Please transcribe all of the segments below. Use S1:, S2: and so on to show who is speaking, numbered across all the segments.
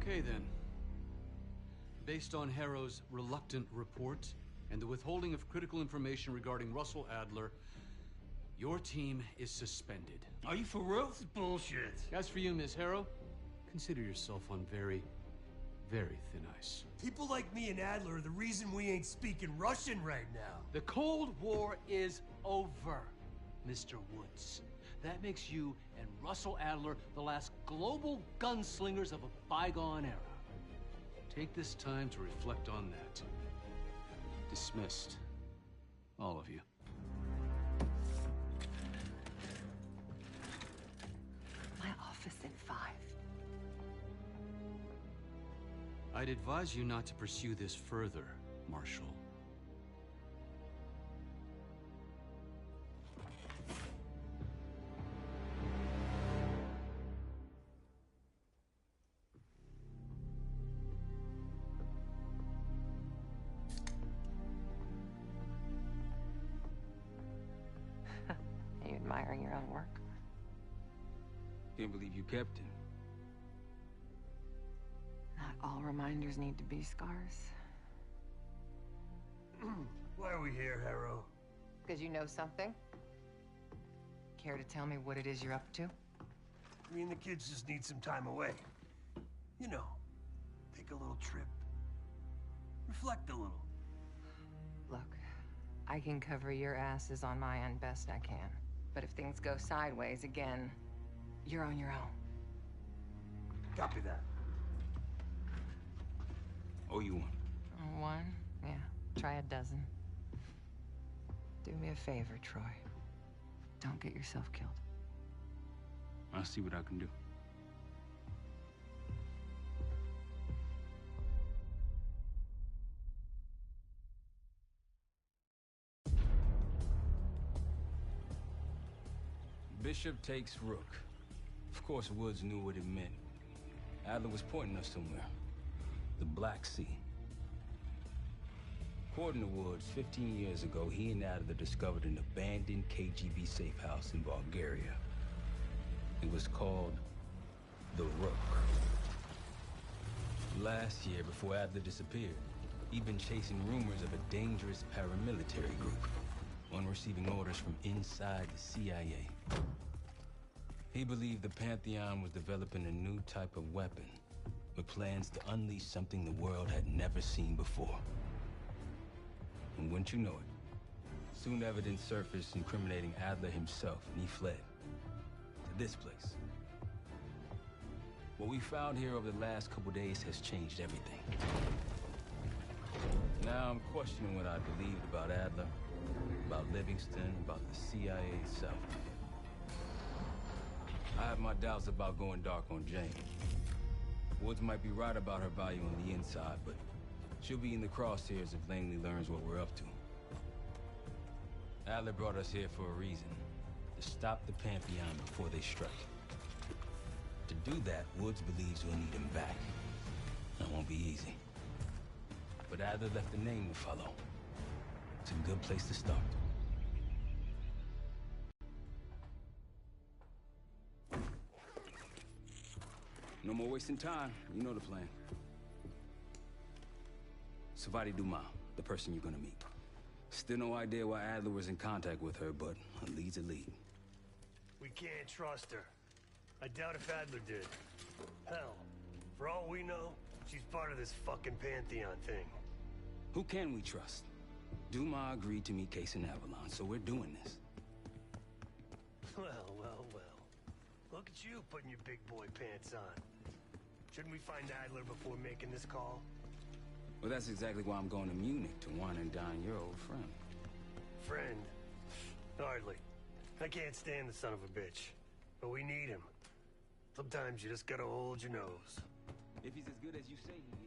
S1: Okay then. Based on Harrow's reluctant report and the withholding of critical information regarding Russell Adler, your team is suspended.
S2: Are you for real? This is bullshit.
S1: As for you, Ms. Harrow, consider yourself on very, very thin ice.
S3: People like me and Adler are the reason we ain't speaking Russian right now.
S4: The Cold War is over, Mr. Woods. That makes you and Russell Adler the last global gunslingers of a bygone era.
S1: Take this time to reflect on that. Dismissed. All of you.
S5: My office in 5.
S1: I'd advise you not to pursue this further, Marshal.
S5: Are you admiring your own work?
S2: Can't believe you kept him.
S5: Not all reminders need to be scars.
S3: Why are we here, Harrow?
S5: Because you know something? Care to tell me what it is you're up to?
S3: Me and the kids just need some time away. You know, take a little trip. Reflect a little.
S5: Look, I can cover your asses on my end best I can. But if things go sideways again, you're on your own.
S3: Copy that.
S2: Oh, you one.
S5: One? Yeah. Try a dozen. Do me a favor, Troy. Don't get yourself killed.
S2: I'll see what I can do. Bishop takes Rook. Of course, Woods knew what it meant. Adler was pointing us somewhere. The Black Sea. According to Woods, 15 years ago, he and Adler discovered an abandoned KGB safe house in Bulgaria. It was called the Rook. Last year, before Adler disappeared, he'd been chasing rumors of a dangerous paramilitary group, one receiving orders from inside the CIA. He believed the Pantheon was developing a new type of weapon, with plans to unleash something the world had never seen before. And wouldn't you know it, soon evidence surfaced incriminating Adler himself, and he fled to this place. What we found here over the last couple days has changed everything. Now I'm questioning what I believed about Adler, about Livingston, about the CIA itself. I have my doubts about going dark on Jane. Woods might be right about her value on the inside, but she'll be in the crosshairs if Langley learns what we're up to. Adler brought us here for a reason. To stop the Pantheon before they strike. To do that, Woods believes we'll need him back. That won't be easy. But Adler left a name to follow. It's a good place to start. No more wasting time. You know the plan. Savati Dumas, the person you're gonna meet. Still no idea why Adler was in contact with her, but a lead's a lead.
S3: We can't trust her. I doubt if Adler did. Hell, for all we know, she's part of this fucking Pantheon thing.
S2: Who can we trust? Dumas agreed to meet Case in Avalon, so we're doing this.
S3: Well, well, well. Look at you putting your big boy pants on. Shouldn't we find Adler before making this call?
S2: Well, that's exactly why I'm going to Munich to wine and dine your old friend.
S3: Friend? Hardly. I can't stand the son of a bitch. But we need him. Sometimes you just gotta hold your nose.
S2: If he's as good as you say he is.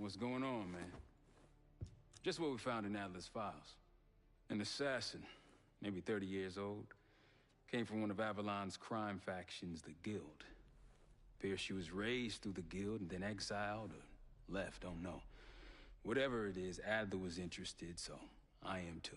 S2: What's going on, man? Just what we found in Adler's files. An assassin, maybe 30 years old, came from one of Avalon's crime factions, the Guild. Appears she was raised through the Guild and then exiled or left, don't know. Whatever it is, Adler was interested, so I am too.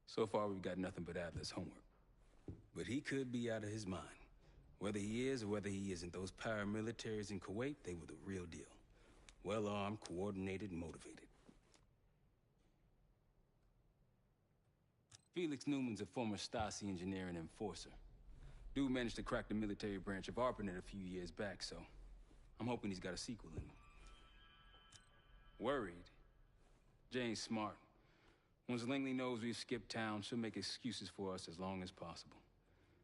S2: So far, we've got nothing but Adler's homework. But he could be out of his mind. Whether he is or whether he isn't, those paramilitaries in Kuwait, they were the real deal. Well-armed, coordinated, and motivated. Felix Newman's a former Stasi engineer and enforcer. Dude managed to crack the military branch of ARPANET a few years back, so I'm hoping he's got a sequel in him. Worried? Jane's smart. Once Langley knows we've skipped town, she'll make excuses for us as long as possible.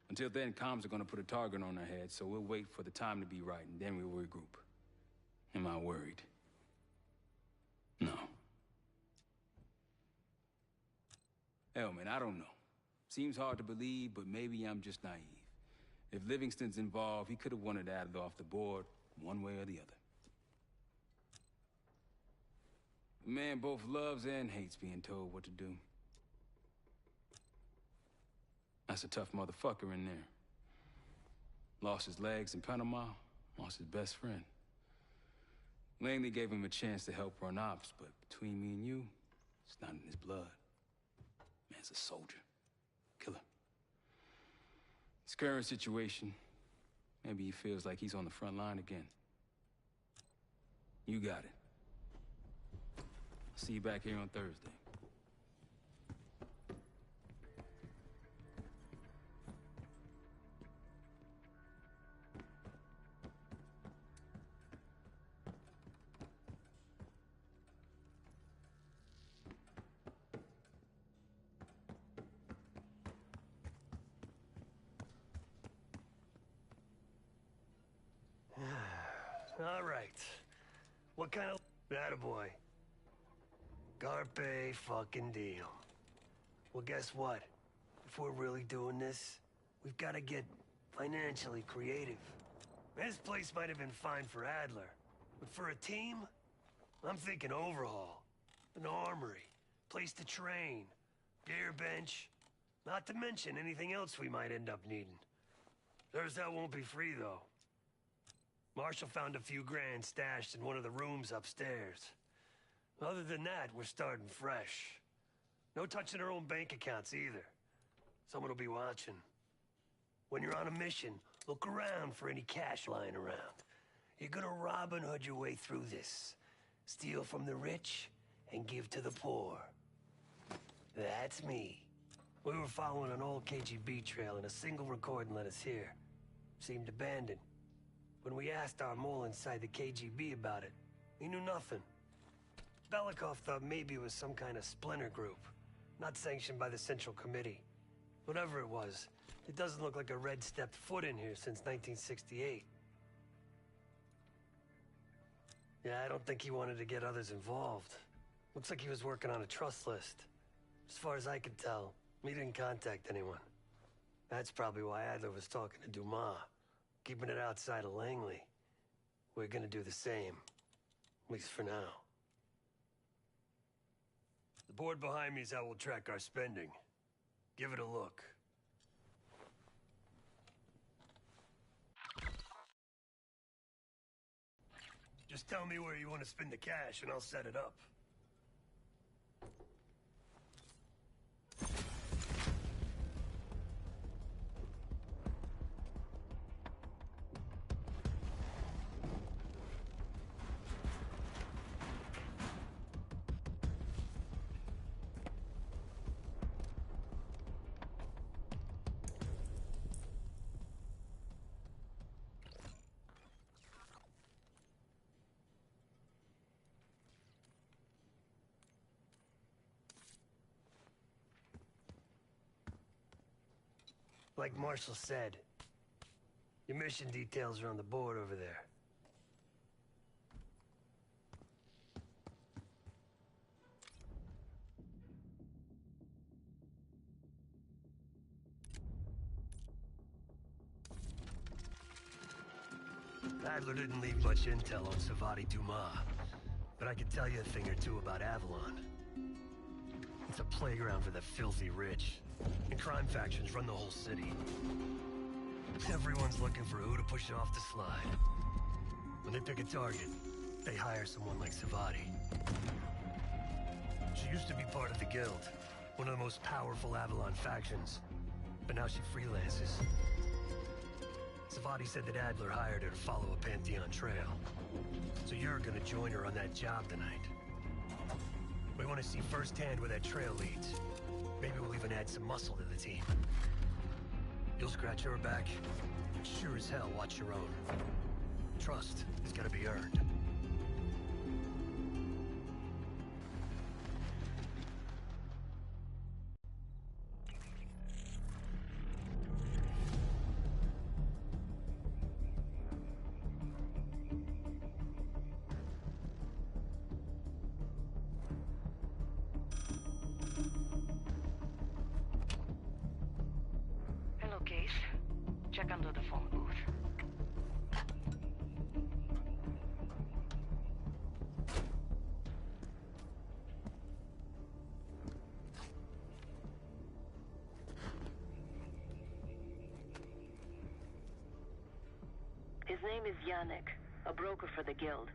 S2: Until then, comms are gonna put a target on our heads, so we'll wait for the time to be right, and then we'll regroup. Am I worried? No. Hell, man, I don't know. Seems hard to believe, but maybe I'm just naive. If Livingston's involved, he could have wanted Adler off the board, one way or the other. The man both loves and hates being told what to do. That's a tough motherfucker in there. Lost his legs in Panama, lost his best friend. Langley gave him a chance to help run ops, but between me and you, it's not in his blood. Man's a soldier. Killer. His current situation, maybe he feels like he's on the front line again. You got it. See you back here on Thursday.
S3: All right. What kind of... Attaboy. Carpe fucking deal. Well, guess what? If we're really doing this, we've got to get financially creative. This place might have been fine for Adler, but for a team, I'm thinking overhaul. An armory, place to train, gear bench, not to mention anything else we might end up needing. That won't be free, though. Marshall found a few grand stashed in one of the rooms upstairs. Other than that, we're starting fresh. No touching our own bank accounts either. Someone will be watching. When you're on a mission, look around for any cash lying around. You're gonna Robin Hood your way through this. Steal from the rich and give to the poor. That's me. We were following an old KGB trail and a single recording led us here. Seemed abandoned. When we asked our mole inside the KGB about it, he knew nothing. Belikov thought maybe it was some kind of splinter group, not sanctioned by the Central Committee. Whatever it was, it doesn't look like a Red stepped foot in here since 1968. Yeah, I don't think he wanted to get others involved. Looks like he was working on a trust list. As far as I could tell, he didn't contact anyone. That's probably why Adler was talking to Dumas, keeping it outside of Langley. We're gonna do the same, at least for now. The board behind me is how we'll track our spending. Give it a look. Just tell me where you want to spend the cash and I'll set it up. Like Marshall said, your mission details are on the board over there. Adler didn't leave much intel on Savati Dumas, but I can tell you a thing or two about Avalon. It's a playground for the filthy rich, and crime factions run the whole city. Everyone's looking for who to push off the slide. When they pick a target, they hire someone like Savati. She used to be part of the Guild, one of the most powerful Avalon factions, but now she freelances. Savati said that Adler hired her to follow a Pantheon trail. So you're gonna join her on that job tonight. We want to see firsthand where that trail leads. Maybe we'll even add some muscle to the team. You'll scratch her back, and sure as hell watch your own. Trust is gotta be earned.
S5: Check under the phone booth.
S6: His name is Yannick, a broker for the Guild.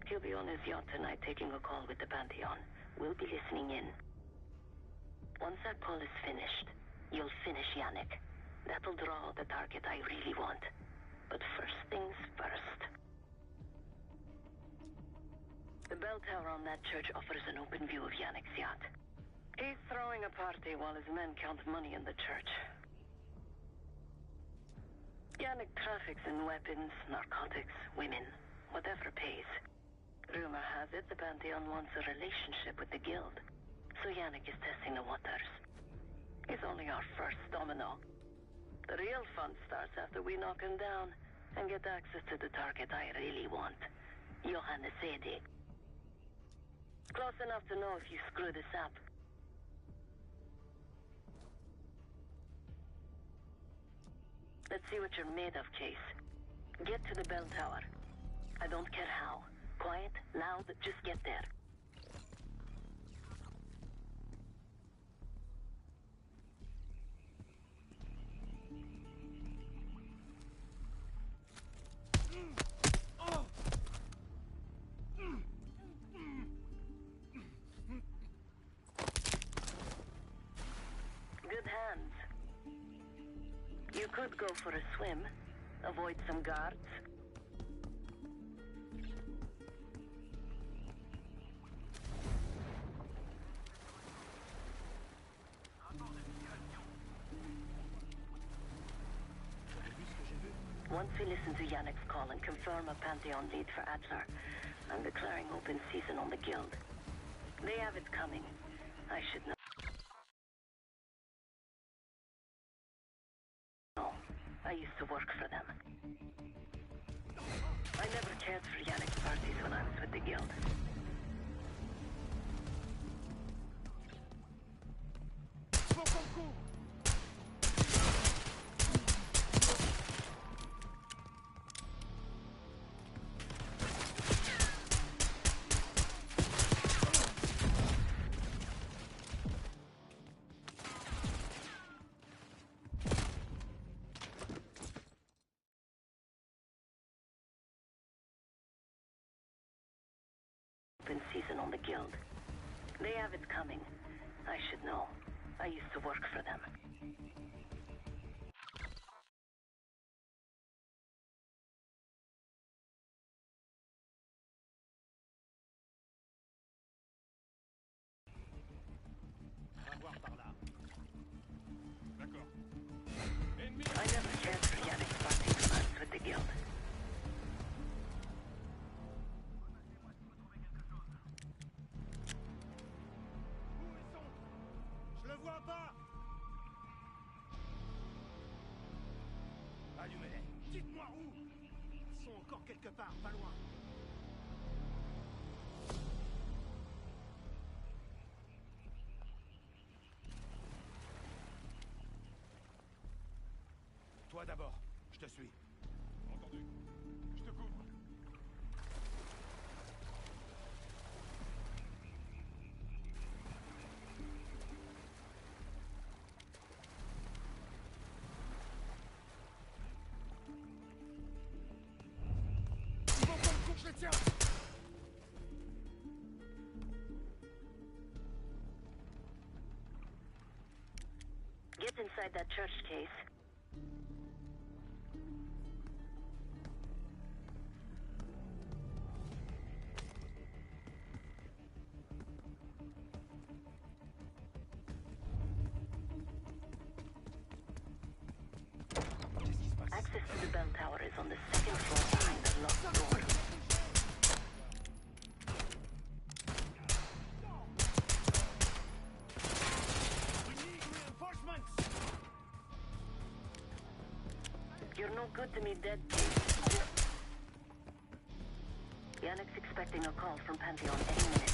S6: He'll be on his yacht tonight taking a call with the Pantheon. We'll be listening in. Once that call is finished, you'll finish Yannick. That'll draw the target I really want. But first things first. The bell tower on that church offers an open view of Yannick's yacht. He's throwing a party while his men count money in the church. Yannick traffics in weapons, narcotics, women, whatever pays. Rumor has it the Pantheon wants a relationship with the Guild, so Yannick is testing the waters. He's only our first domino. The real fun starts after we knock him down and get access to the target I really want, Johannes Edi. Close enough to know if you screw this up. Let's see what you're made of, Case. Get to the bell tower. I don't care how. Quiet, loud, just get there. Good hands. You could go for a swim, avoid some guards. Once we listen to Yannick's call and confirm a Pantheon lead for Adler, I'm declaring open season on the Guild. They have it coming. I should know. I used to work for them. I never cared for Yannick's parties when I was with the Guild. Open season on the Guild. They have it coming. I should know. I used to work for them. I never cared for Yannick's party plans with the Guild.
S7: Je le vois pas! Allumez-les! Dites-moi où! Ils sont encore quelque part, pas loin. Toi d'abord, je te suis. Entendu.
S6: Get inside that church case. Access to the bell tower is on the second floor behind the locked door.
S7: We need reinforcements!
S6: You're no good to me dead. Yannick's expecting a call from Pantheon any minute.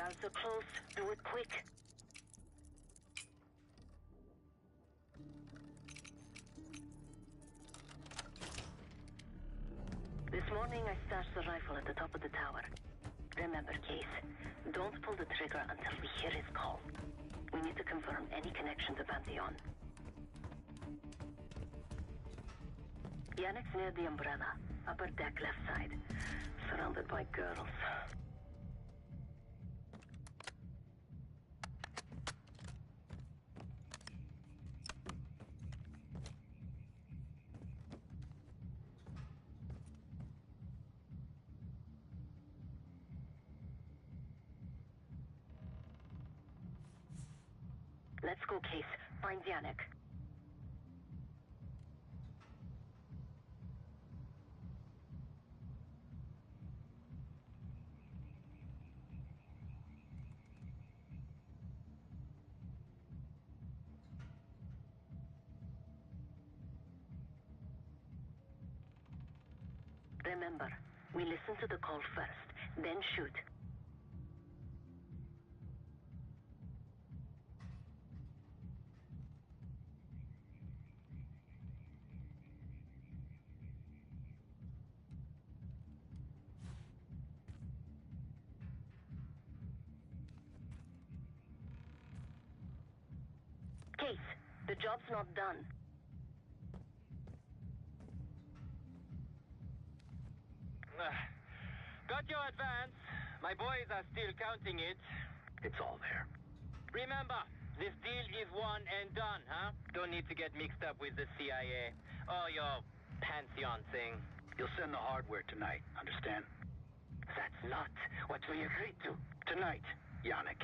S6: Guards are close. Do it quick. This morning I stashed the rifle at the top of the tower. Remember, Case, don't pull the trigger until we hear his call. We need to confirm any connection to Pantheon. Yannick's near the umbrella, upper deck left side, surrounded by girls. Let's go, Case. Find Yannick. Remember, we listen to the call first, then shoot. Case, the job's not done.
S8: Got your advance. My boys are still counting it.
S3: It's all there.
S8: Remember, this deal is one and done, huh? Don't need to get mixed up with the CIA or your Pantheon thing.
S9: You'll send the hardware tonight, understand?
S8: That's not what we agreed to.
S9: Tonight, Yannick.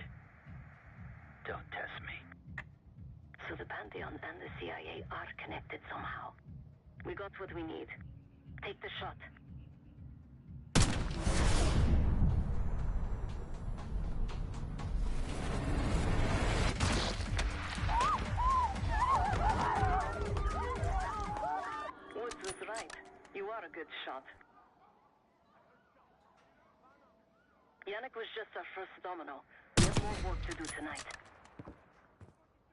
S9: Don't test me.
S6: So the Pantheon and the CIA are connected somehow. We got what we need. Take the shot. Woods was right. You are a good shot. Yannick was just our first domino. We have more work to do tonight.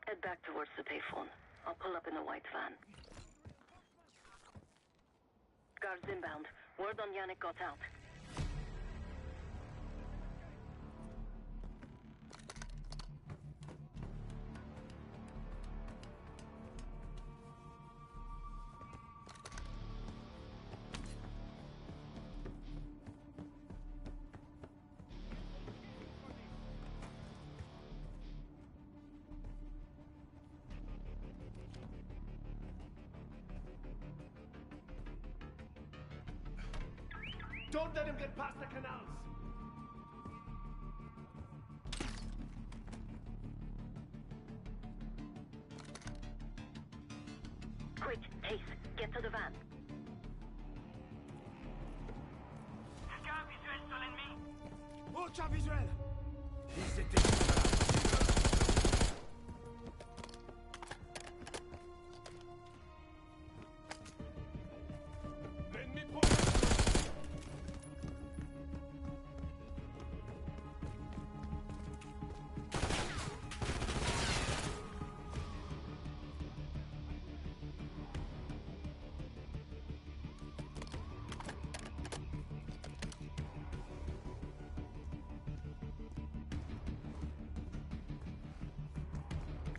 S6: Head back towards the payphone. I'll pull up in a white van. Guards inbound. Word on Yannick got out.
S7: Don't let him get past the canals!
S6: Quick, Case, get to the van.
S7: Oh, ciao visuel! L'ennemi proche!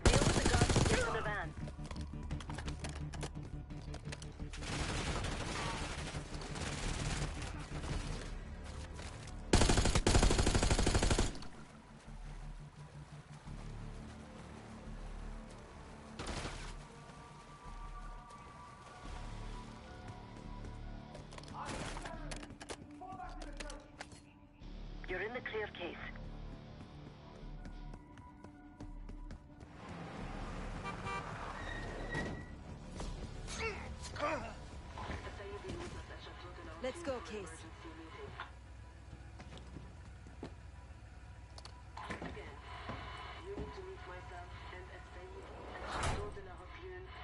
S6: Deal with the guards and get to the van. You're in the clear, Case.
S10: Let's go, Case.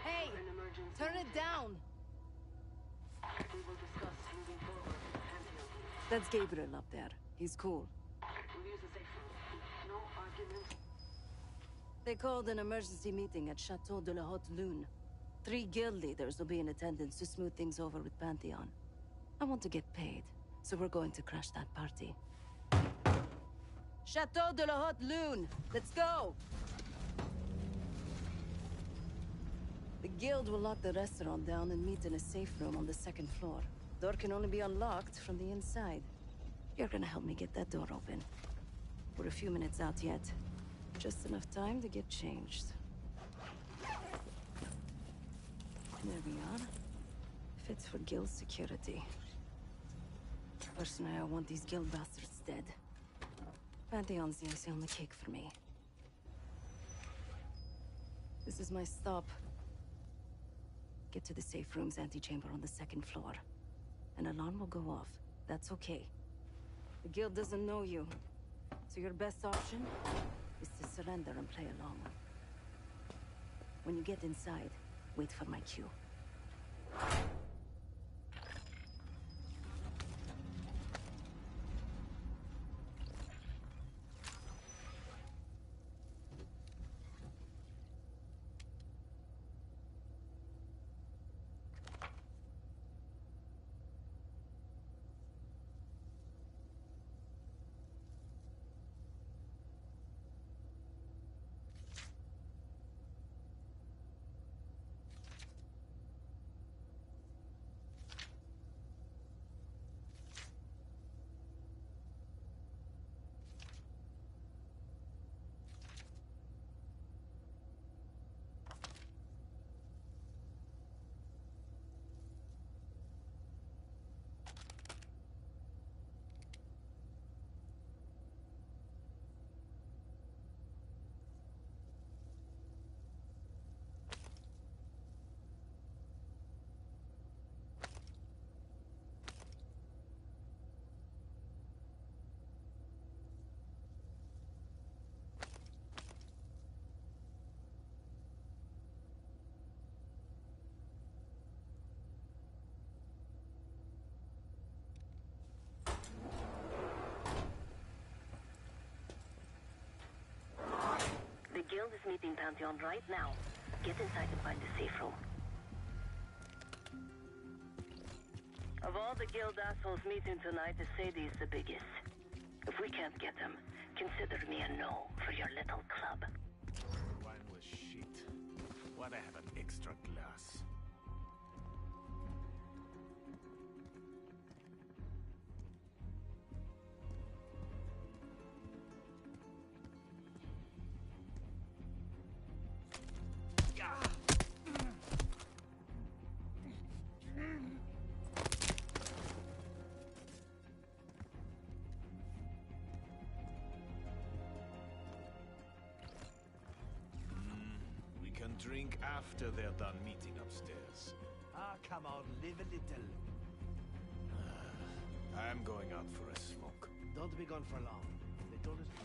S10: Hey! Turn it down! That's Gabriel up there. He's cool. They called an emergency meeting at Chateau de la Haute Lune. 3 guild leaders will be in attendance to smooth things over with Pantheon. I want to get paid, so we're going to crash that party. Chateau de la Haute Lune! Let's go! The guild will lock the restaurant down and meet in a safe room on the 2nd floor. Door can only be unlocked from the inside. You're gonna help me get that door open. We're a few minutes out yet. Just enough time to get changed. There we are. Fits for guild security. Personally, I want these guild bastards dead. Pantheon's the icing on the cake for me. This is my stop. Get to the safe room's antechamber on the 2nd floor. An alarm will go off. That's okay. The guild doesn't know you. So your best option is to surrender and play along. When you get inside, wait for my cue.
S6: The guild is meeting Pantheon right now. Get inside and find the safe room. Of all the guild assholes meeting tonight, Sadie is the biggest. If we can't get him, consider me a no for your little club.
S7: Wine was shit. Why'd I have an extra glass? Drink after they're done meeting upstairs.
S3: Ah, come on, live a little.
S7: I'm going out for a smoke.
S3: Don't be gone for long. They told us to.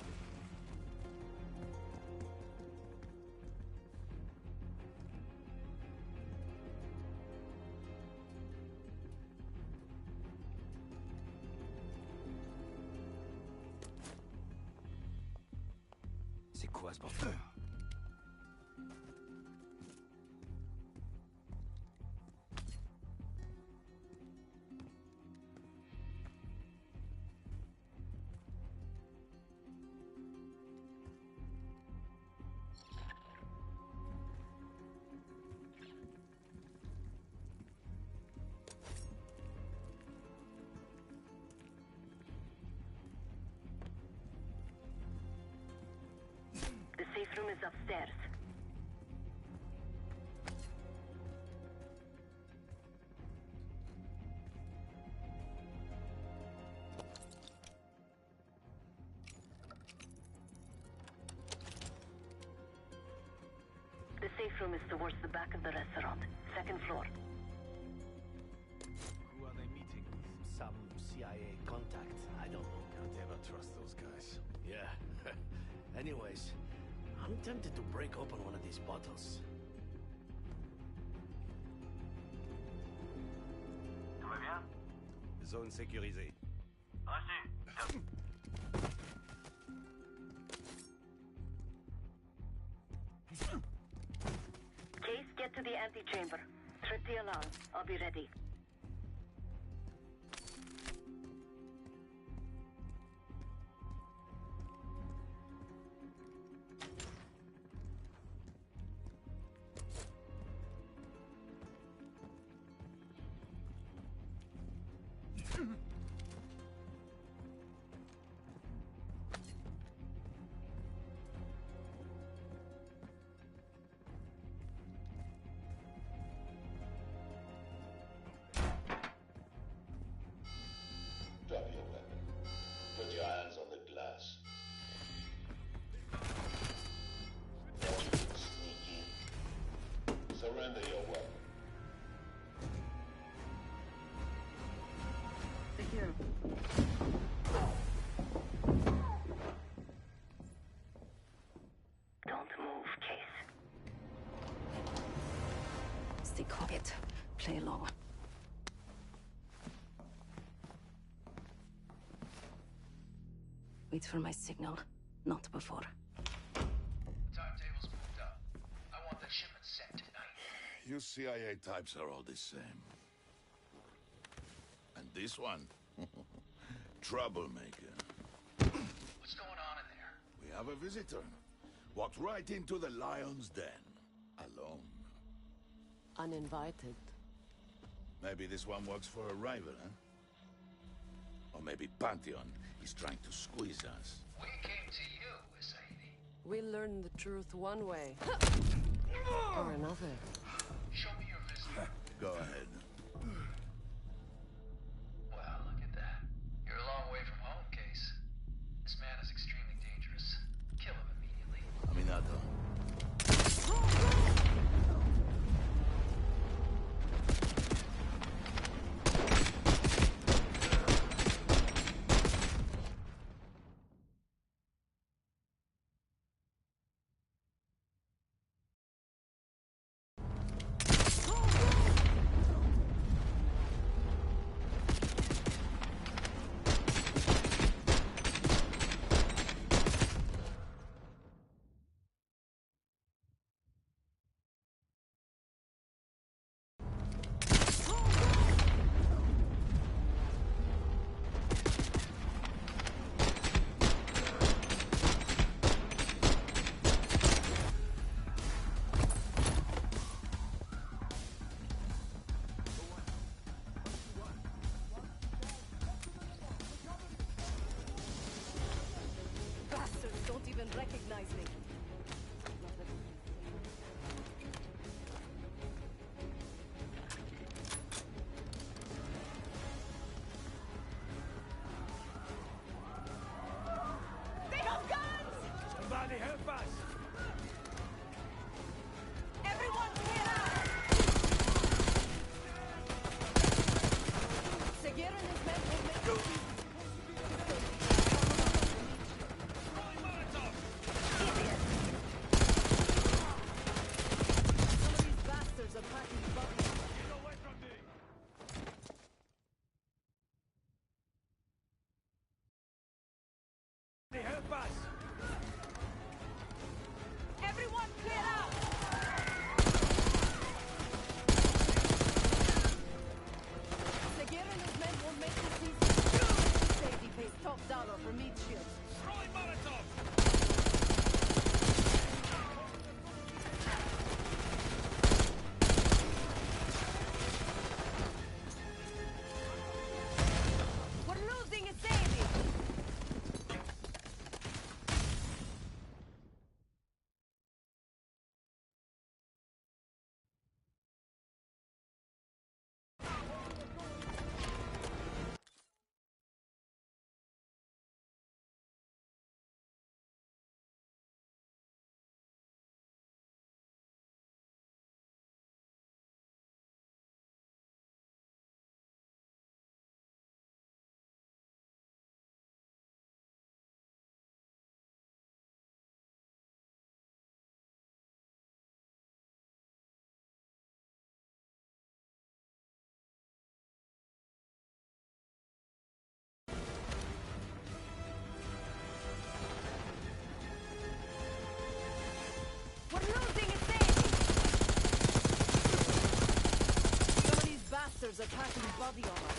S2: C'est quoi ce bordel?
S6: The safe room is upstairs. The safe room is towards the back of the restaurant, 2nd floor.
S7: Who are they meeting with?
S3: Some CIA contact. I don't know.
S7: Can't ever trust those guys.
S3: Yeah. Anyways, I'm tempted to break open one of these bottles.
S11: Tout va bien?
S12: Zone sécurisée.
S11: Reçu.
S6: antechamber. Trip the alarm. I'll be ready.
S11: Drop your weapon. Put your hands on the glass. Don't you can sneak in. Surrender your weapon.
S10: Here.
S6: Don't move, Case.
S10: Stay quiet. Play along. Wait for my signal. Not before.
S11: Timetable's moved up. I want the shipment sent tonight.
S12: You CIA types are all the same. And this one? Troublemaker.
S11: What's going on in there?
S12: We have a visitor. Walked right into the lion's den. Alone.
S13: Uninvited.
S12: Maybe this one works for a rival, huh? Or maybe Pantheon is trying to squeeze us.
S11: We came to you, Husseini.
S13: We learn the truth one way. Or another.
S11: Show me your visitor.
S12: Go ahead.
S11: Well, look at that. You're a long way from home, Case. This man is extremely dangerous. Kill him immediately.
S12: Minato.
S10: passing body armor.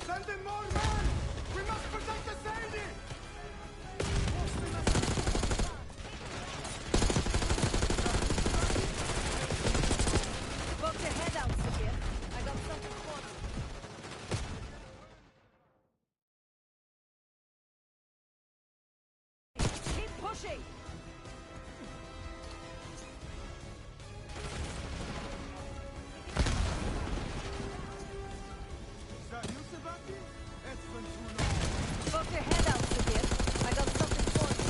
S14: Send in more men! We must protect the Sadie!
S10: Poke your head out, Sabir. I got something for you. Keep pushing! Poke your head out, Sabir. I got something for you.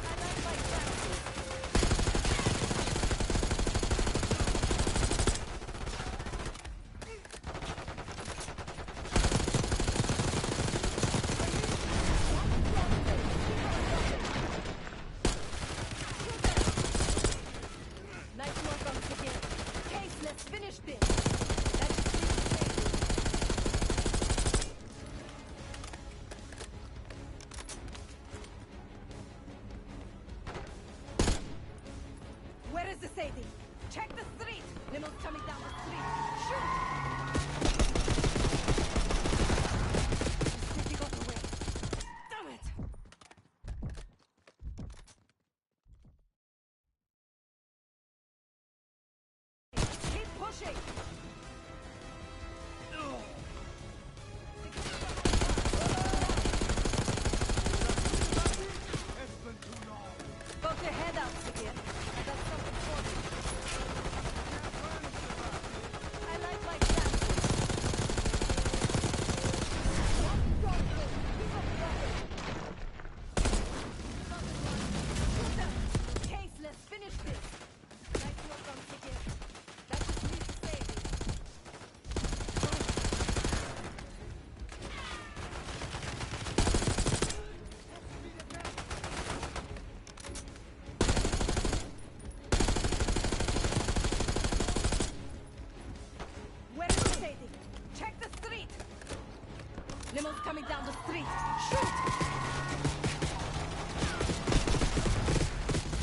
S10: I like my chances. Nice work on Sabir. Case, let's finish this. Where is the Sadie? Check the street! Nimmo's coming down the street. Shoot! The city got away. Damn it! Keep pushing! Poke your head out, Sabir. I got something for you. I like my chances. Case, let's finish this. Nice work on Sabir. That just needs to save it. Where is the Sadie? Check the street! Limo's coming down the street. Shoot!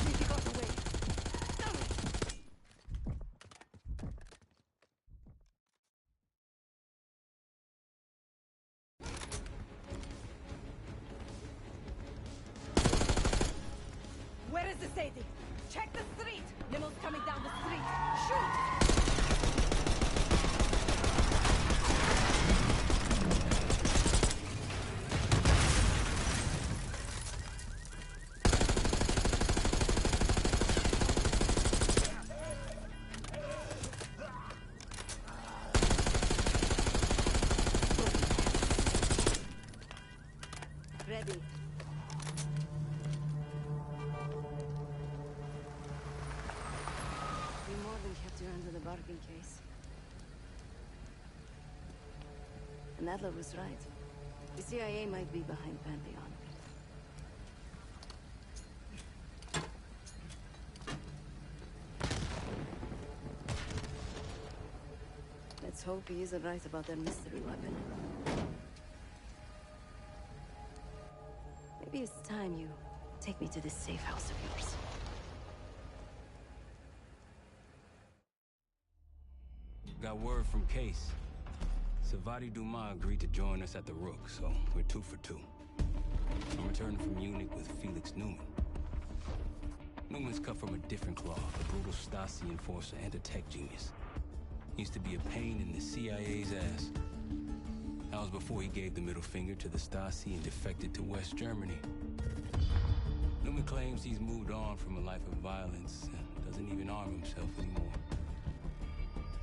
S10: Sneaky got away. Damn it! Where is the Sadie? Check the street! Limo's coming down the street. Shoot! Ready. We more than kept you under the bargain case. And Adler was right. The CIA might be behind Pantheon. Let's hope he isn't right about that mystery weapon. Maybe it's time you take me to this safe house of yours.
S2: Got word from Case. Savati Dumas agreed to join us at the Rook, so we're 2 for 2. I'm returning from Munich with Felix Neumann. Newman's cut from a different cloth, a brutal Stasi enforcer and a tech genius. He used to be a pain in the CIA's ass. That was before he gave the middle finger to the Stasi and defected to West Germany. Newman claims he's moved on from a life of violence and doesn't even arm himself anymore.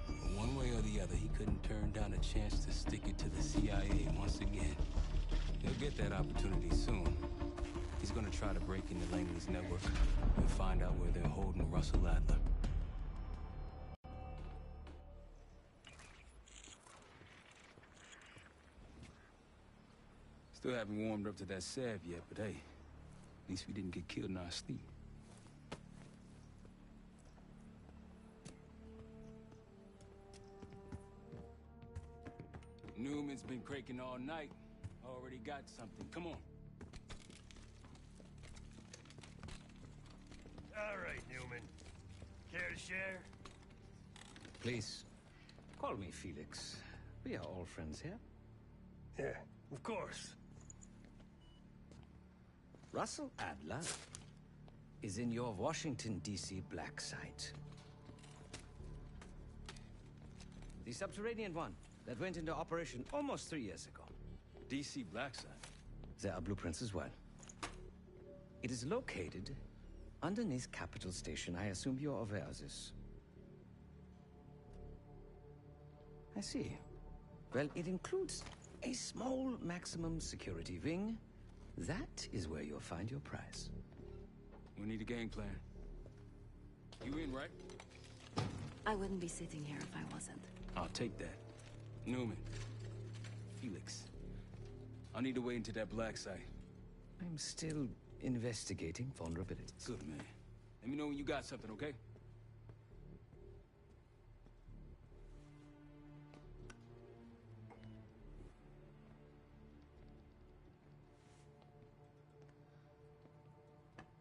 S2: But one way or the other, he couldn't turn down a chance to stick it to the CIA once again. He'll get that opportunity soon. He's gonna try to break into Langley's network and find out where they're holding Russell Adler. Still haven't warmed up to that salve yet, but hey, at least we didn't get killed in our sleep. Newman's been cranking all night. Already got something. Come on.
S3: All right, Newman. Care to share?
S15: Please, call me Felix. We are all friends here.
S3: Yeah, of course.
S15: Russell Adler is in your Washington, D.C. black site. The subterranean one that went into operation almost 3 years ago.
S2: D.C. black site?
S15: There are blueprints as well. It is located underneath Capitol Station. I assume you're aware of this. I see. Well, it includes a small maximum security wing. That is where you'll find your prize.
S2: We need a game plan. You in, right?
S10: I wouldn't be sitting here if I wasn't.
S2: I'll take that. Newman. Felix. I need to wait into that black site.
S15: I'm still investigating vulnerabilities.
S2: Good, man. Let me know when you got something, okay?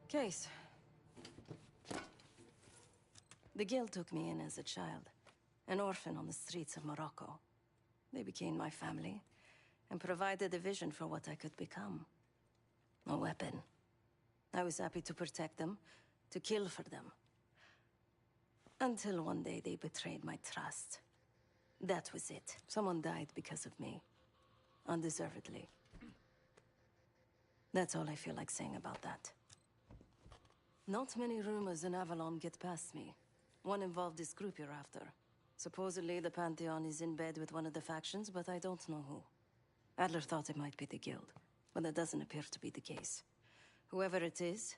S10: Case. The Guild took me in as a child, an orphan on the streets of Morocco. They became my family and provided a vision for what I could become. A weapon. I was happy to protect them, to kill for them. Until one day they betrayed my trust. That was it. Someone died because of me. Undeservedly. That's all I feel like saying about that. Not many rumors in Avalon get past me. One involved this group you're after. Supposedly the Pantheon is in bed with one of the factions, but I don't know who. Adler thought it might be the Guild, but that doesn't appear to be the case. Whoever it is,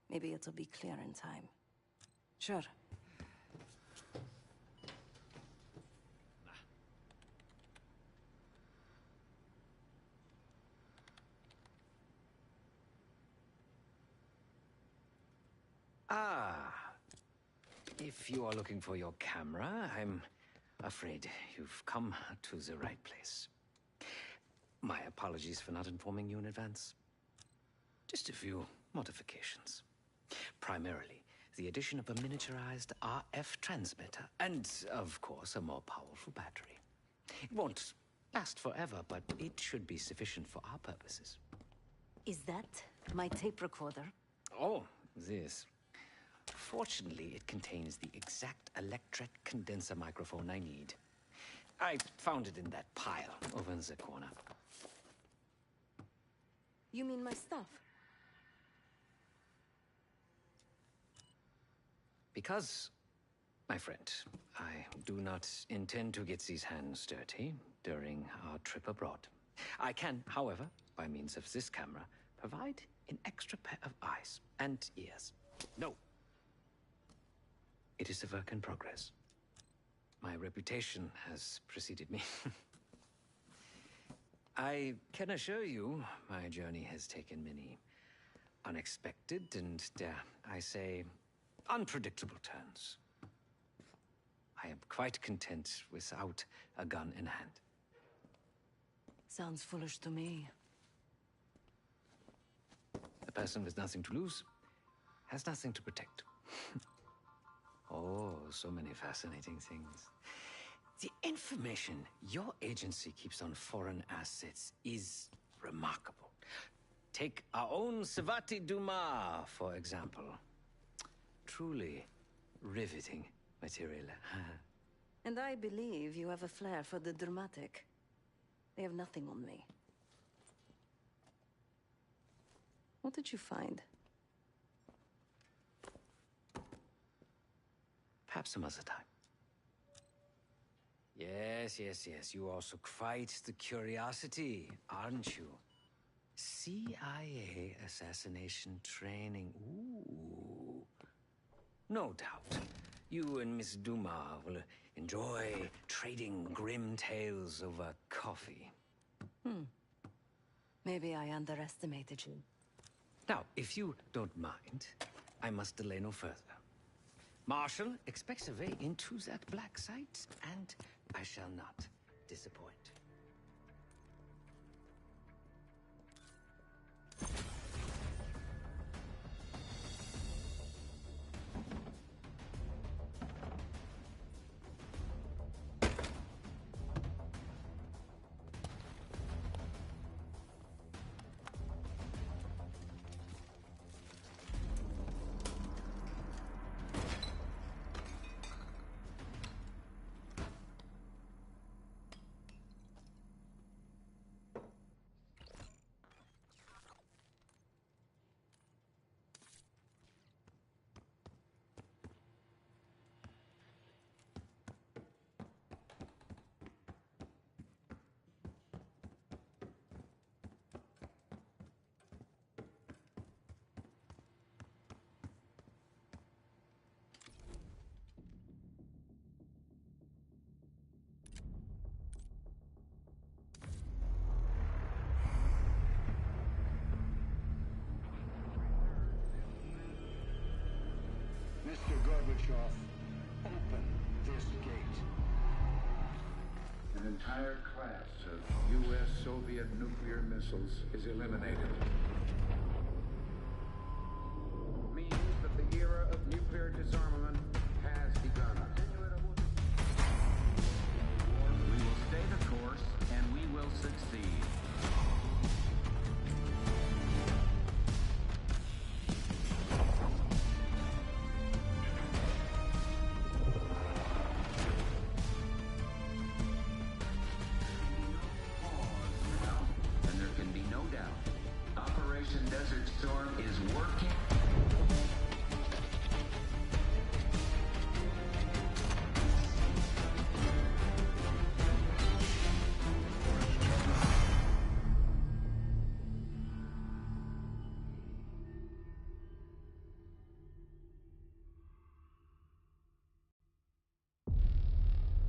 S10: maybe it'll be clear in time. Sure.
S15: Ah. If you are looking for your camera, I'm afraid you've come to the right place. My apologies for not informing you in advance. Just a few modifications. Primarily, the addition of a miniaturized RF transmitter, and, of course, a more powerful battery. It won't last forever, but it should be sufficient for our purposes.
S10: Is that my tape recorder?
S15: Oh, this. Fortunately, it contains the exact electret condenser microphone I need. I found it in that pile over in the corner.
S10: You mean my stuff?
S15: Because, my friend, I do not intend to get these hands dirty during our trip abroad. I can, however, by means of this camera, provide an extra pair of eyes and ears. No. It is a work in progress. My reputation has preceded me. I can assure you, my journey has taken many unexpected and, dare I say, unpredictable turns. I am quite content without a gun in hand.
S10: Sounds foolish to me.
S15: A person with nothing to lose has nothing to protect. Oh, so many fascinating things. The information your agency keeps on foreign assets is remarkable. Take our own Savati Dumas, for example. Truly riveting material.
S10: And I believe you have a flair for the dramatic. They have nothing on me. What did you find?
S15: Perhaps some other time. Yes. You also quite the curiosity, aren't you? CIA assassination training. Ooh. No doubt. You and Miss Dumas will enjoy trading grim tales over coffee.
S10: Maybe I underestimated you.
S15: Now, if you don't mind, I must delay no further. Marshall expects a way into that black site, and I shall not disappoint.
S16: Mr. Gorbachev, open this gate.
S17: An entire class of U.S.-Soviet nuclear missiles is eliminated. Means that the era of nuclear disarmament has begun. We will stay the course, and we will succeed. Desert Storm is working.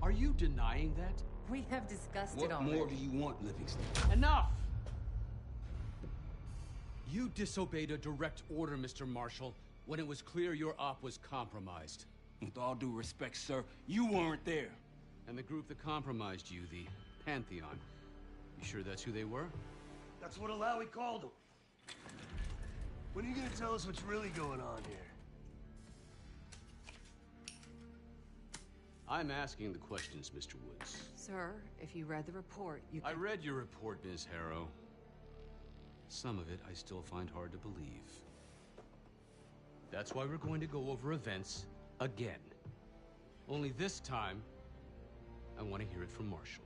S1: Are you denying that?
S5: We have discussed it
S2: What
S5: already.
S2: more do you want, Livingston?
S1: Enough! You disobeyed a direct order, Mr. Marshall, when it was clear your op was compromised.
S2: With all due respect, sir, you weren't there.
S1: And the group that compromised you, the Pantheon, you sure that's who they were?
S3: That's what Alawi called them. When are you gonna tell us what's really going on here?
S1: I'm asking the questions, Mr. Woods.
S5: Sir, if you read the report, you
S1: I read your report, Ms. Harrow. Some of it I still find hard to believe. That's why we're going to go over events again. Only this time, I want to hear it from Marshall.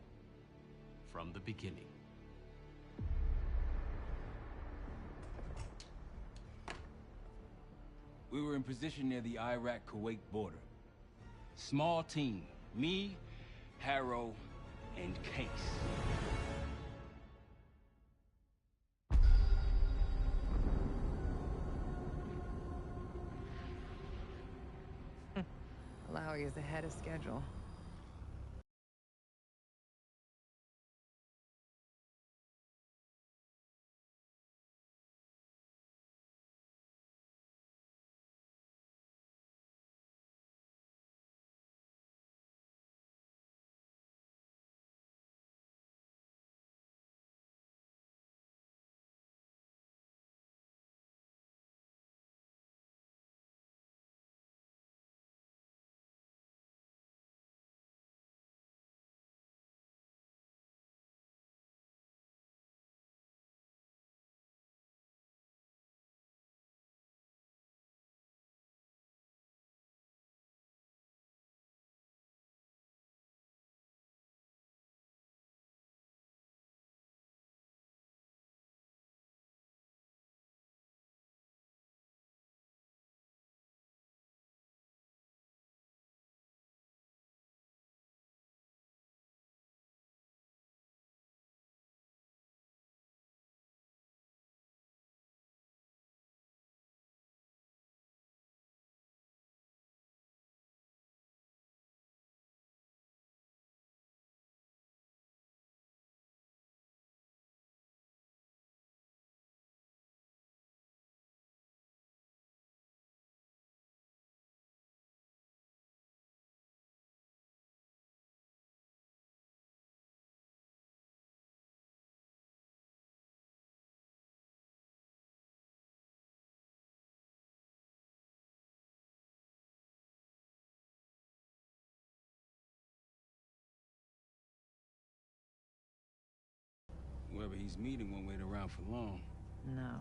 S1: From the beginning.
S2: We were in position near the Iraq-Kuwait border. Small team. Me, Harrow, and Case.
S5: Alawi is ahead of schedule.
S2: whoever he's meeting won't wait around for long.
S5: No.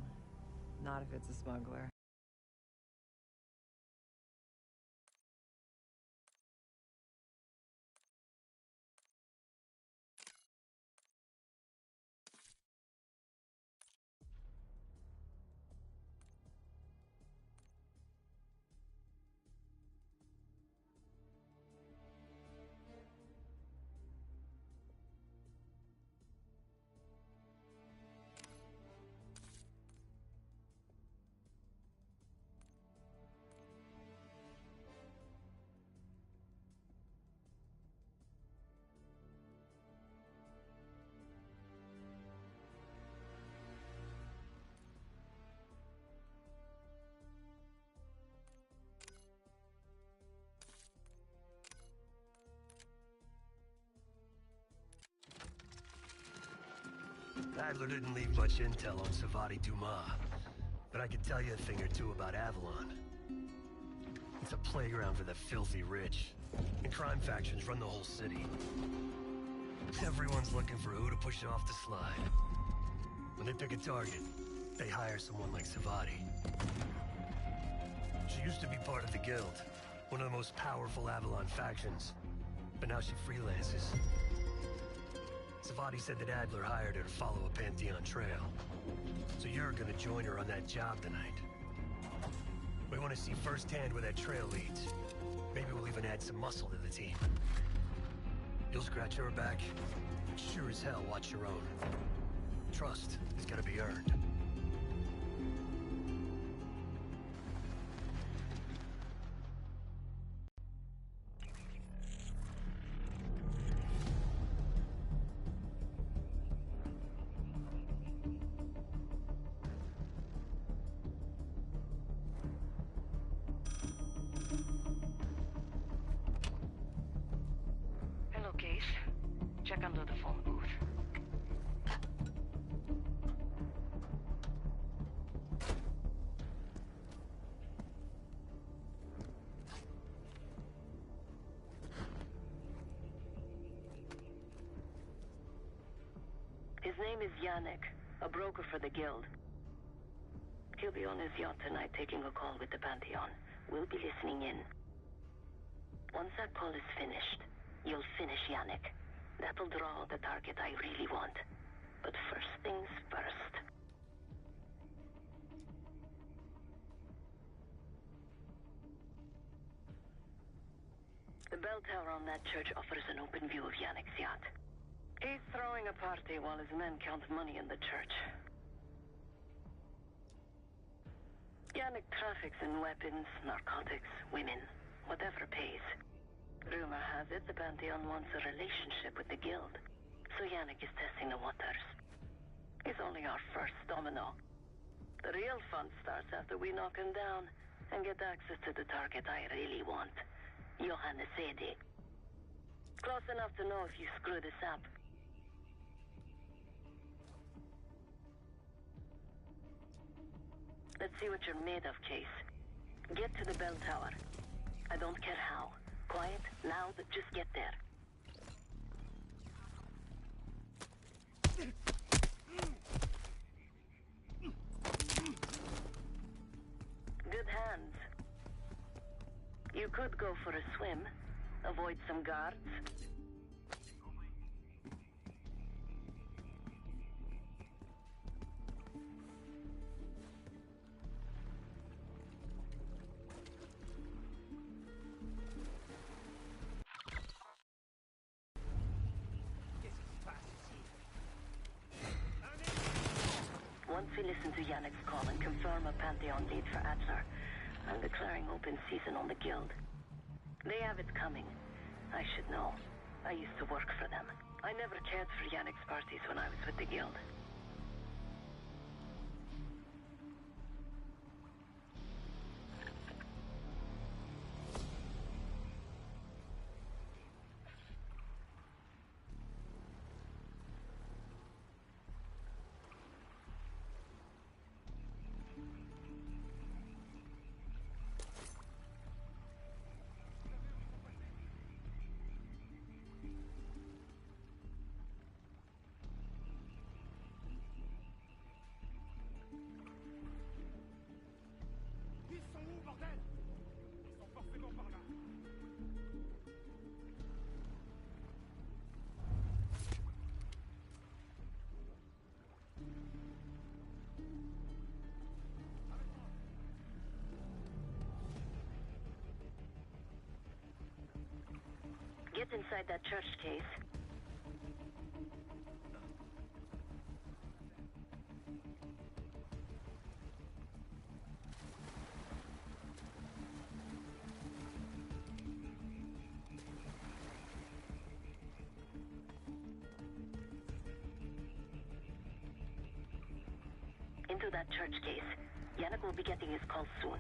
S5: Not if it's a smuggler.
S3: Adler didn't leave much intel on Savati Dumas, but I could tell you a thing or two about Avalon. It's a playground for the filthy rich, and crime factions run the whole city. Everyone's looking for who to push off the slide. When they pick a target, they hire someone like Savati. She used to be part of the Guild, one of the most powerful Avalon factions, but now she freelances. Savati said that Adler hired her to follow a Pantheon trail. So you're gonna join her on that job tonight. We want to see firsthand where that trail leads. Maybe we'll even add some muscle to the team. You'll scratch her back, but sure as hell watch your own. Trust has gotta be earned.
S6: Check under the phone booth. His name is Yannick, a broker for the Guild. He'll be on his yacht tonight taking a call with the Pantheon. We'll be listening in. Once that call is finished, you'll finish Yannick. That'll draw the target I really want. But first things first. The bell tower on that church offers an open view of Yannick's yacht. He's throwing a party while his men count money in the church. Yannick traffics in weapons, narcotics, women, whatever pays. Rumor has it the Pantheon wants a relationship with the Guild, so Yannick is testing the waters. He's only our first domino. The real fun starts after we knock him down and get access to the target I really want, Johannes Edi. Close enough to know if you screw this up. Let's see what you're made of, Case. Get to the bell tower. I don't care how. Quiet, loud, just get there. Good hands. You could go for a swim, avoid some guards. Once we listen to Yannick's call and confirm a Pantheon lead for Adler, I'm declaring open season on the Guild. They have it coming. I should know. I used to work for them. I never cared for Yannick's parties when I was with the Guild. Get inside that church case. Into that church case. Yannick will be getting his call soon.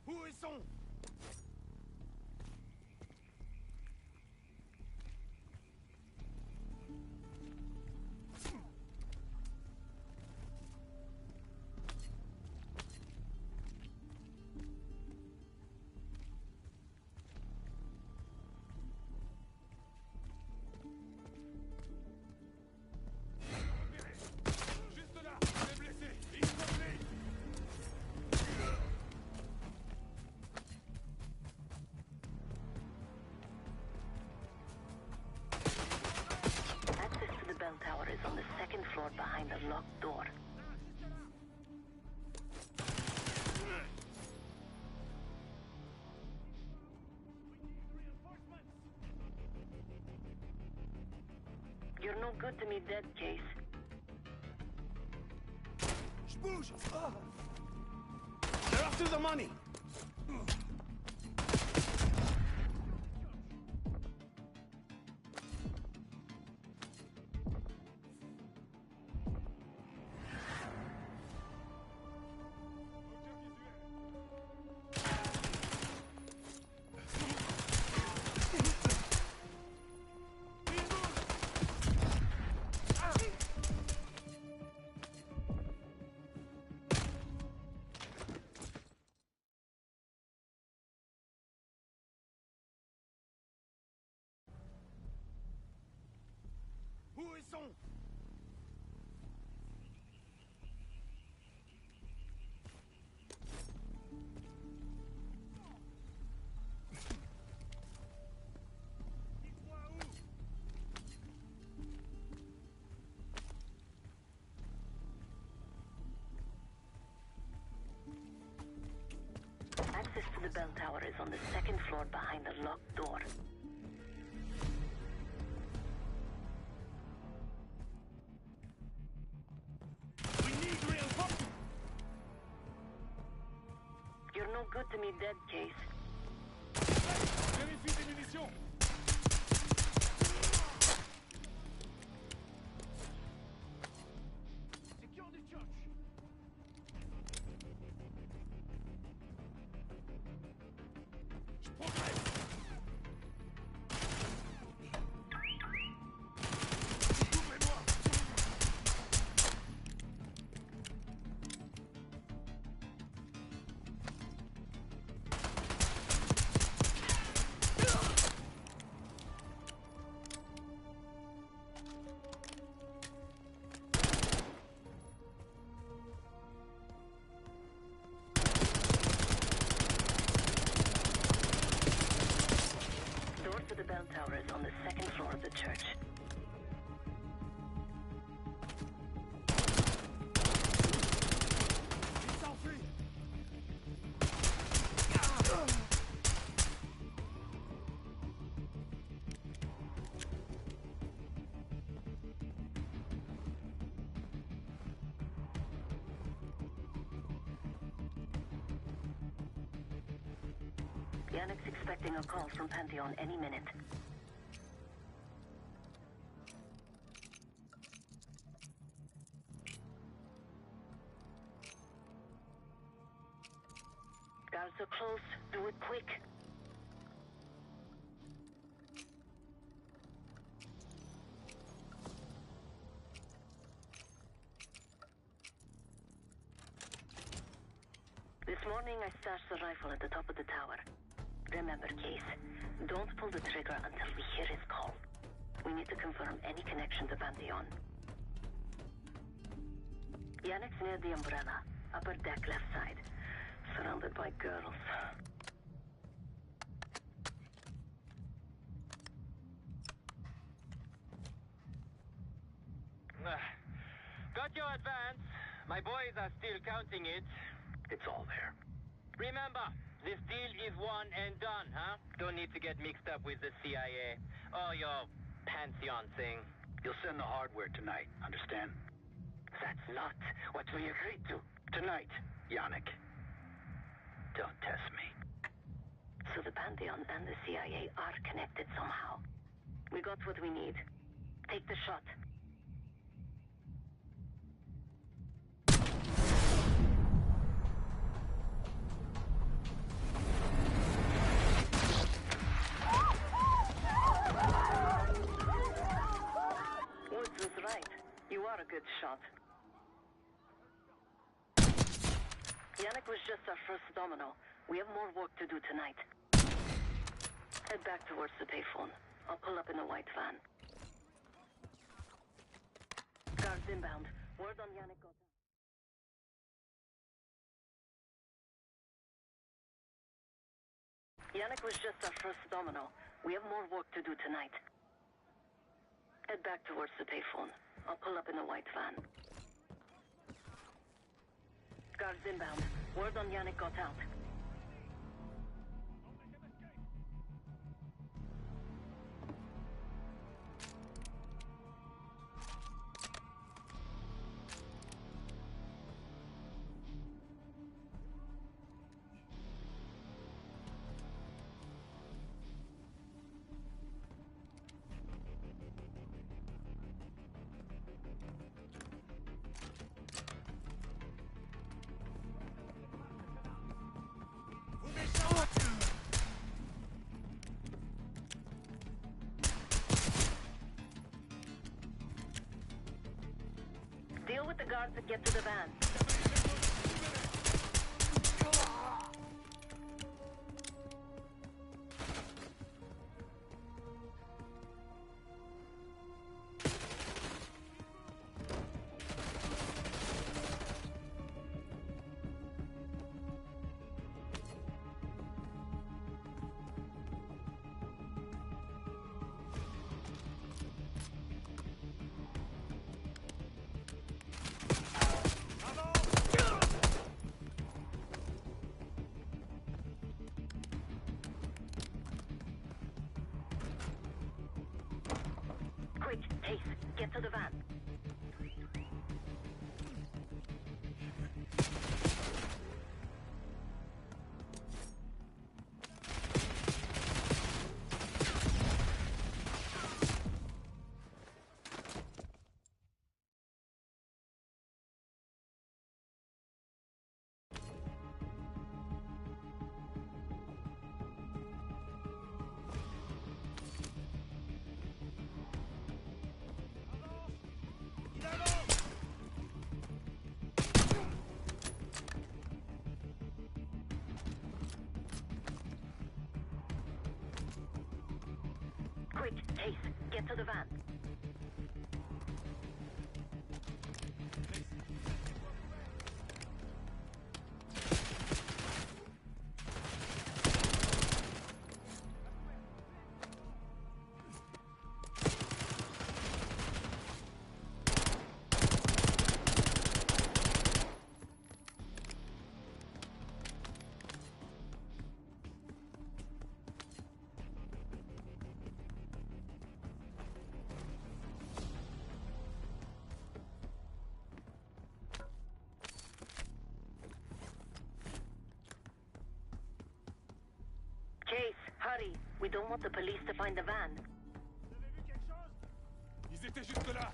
S14: Où ils sont?
S6: Bell tower is on the second floor behind a locked door. You're no good to me dead, Case.
S14: Bouge! They're after the money! Où ils sont?
S6: Access to the bell tower is on the second floor behind a locked door. You're no good to me dead, Case.
S14: Vérifie tes munitions! Secure the church! Je progresse! Ouvrez-moi!
S6: Door to the bell tower is on the second floor of the church.
S14: Il s'enfuit!
S6: Yannick's expecting a call from Pantheon any minute. Guards are close. Do it quick. This morning I stashed the rifle at the top of the tower. Remember, Case, don't pull the trigger until we hear his call. We need to confirm any connection to Pantheon. Yannick's near the umbrella, upper deck left side. surrounded by girls.
S8: Got your advance. My boys are still counting it.
S9: It's all there.
S8: Remember, this deal is one and done, huh? Don't need to get mixed up with the CIA or your Pantheon thing.
S9: You'll send the hardware tonight, understand?
S8: That's not what we agreed to.
S9: Tonight, Yannick. Don't test me.
S6: So the Pantheon and the CIA are connected somehow. We got what we need. Take the shot. Woods was right. You are a good shot. Yannick was just our first domino. We have more work to do tonight. Head back towards the payphone. I'll pull up in a white van. Guards inbound. Word on Yannick got out. Yannick was just our first domino. We have more work to do tonight. Head back towards the payphone. I'll pull up in a white van. Guards inbound. Word on Yannick got out. Deal with the guards that get to the van. Quick, Case, get to the van. Quick, Case, get to the van. Case, hurry. We don't want the police to find the van.
S14: Ils étaient juste là.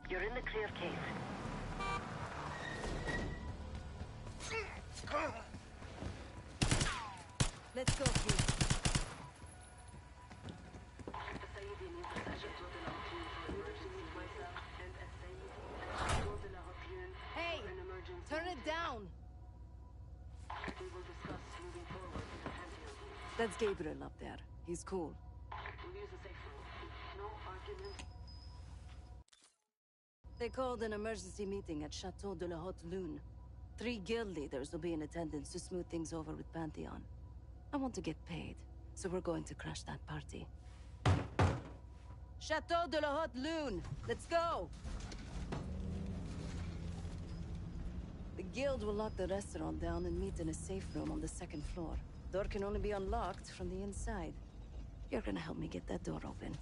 S6: You're in the clear, Case.
S10: Let's go, please.
S6: السيد ينزل أجل ضد العقل.
S10: That's Gabriel up there. He's cool.
S6: We'll use the safe room. No argument.
S10: They called an emergency meeting at Chateau de la Haute Lune. 3 guild leaders will be in attendance to smooth things over with Pantheon. I want to get paid, so we're going to crash that party. Chateau de la Haute Lune! Let's go! The guild will lock the restaurant down and meet in a safe room on the 2nd floor. Door can only be unlocked from the inside. You're gonna help me get that door open.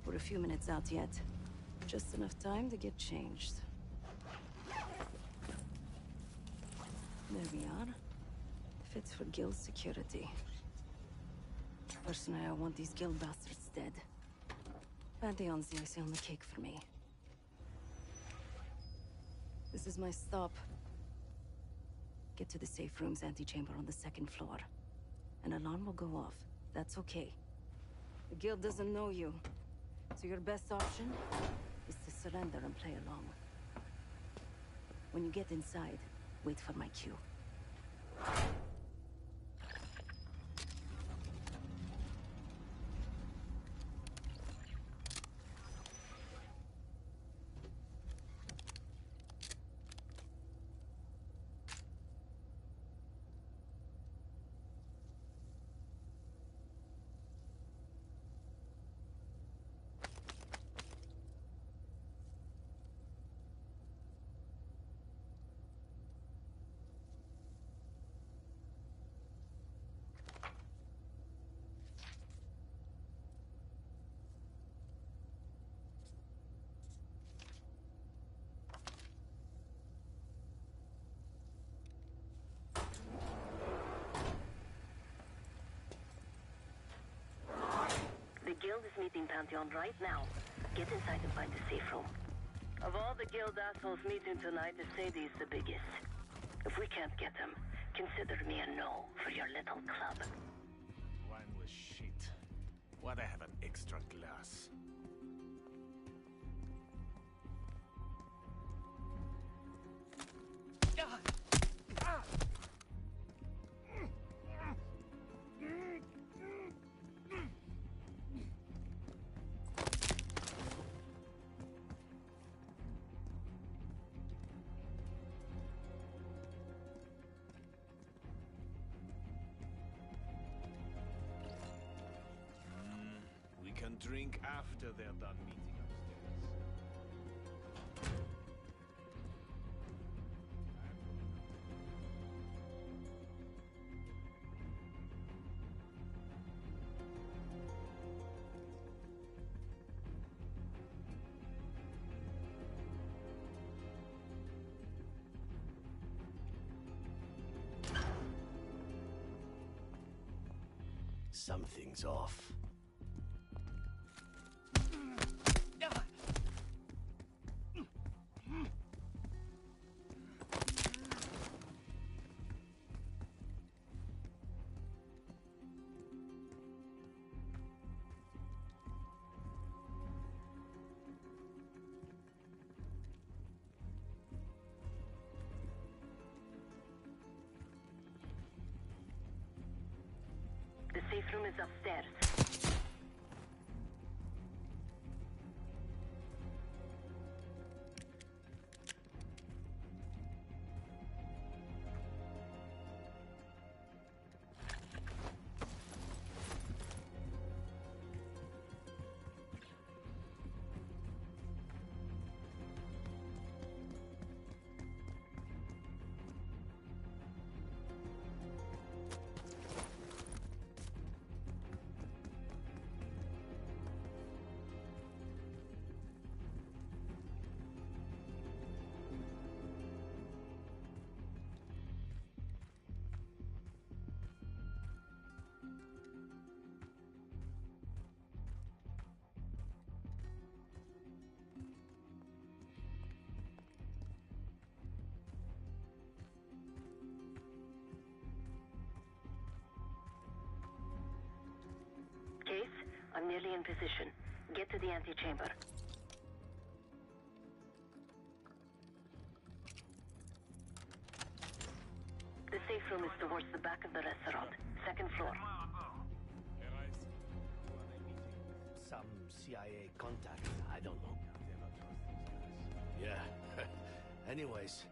S10: We're a few minutes out yet. Just enough time to get changed. There we are. Fits for guild security. Personally, I want these guild bastards dead. Pantheon's the icing on the cake for me. This is my stop. Get to the safe room's antechamber on the 2nd floor. An alarm will go off. That's okay. The guild doesn't know you, so your best option is to surrender and play along. When you get inside, wait for my cue.
S6: The guild is meeting Pantheon right now. Get inside and find the safe room. Of all the guild assholes meeting tonight, Sadie's the biggest. If we can't get him, consider me a no for your little club.
S7: Wine was shit. Why'd I have an extra glass? We can drink after they're done meeting upstairs.
S3: Something's off.
S6: The safe room is upstairs. Case, I'm nearly in position. Get to the antechamber. The safe room is towards the back of the restaurant, 2nd floor.
S3: CIA contact. I don't know. Yeah. Anyways,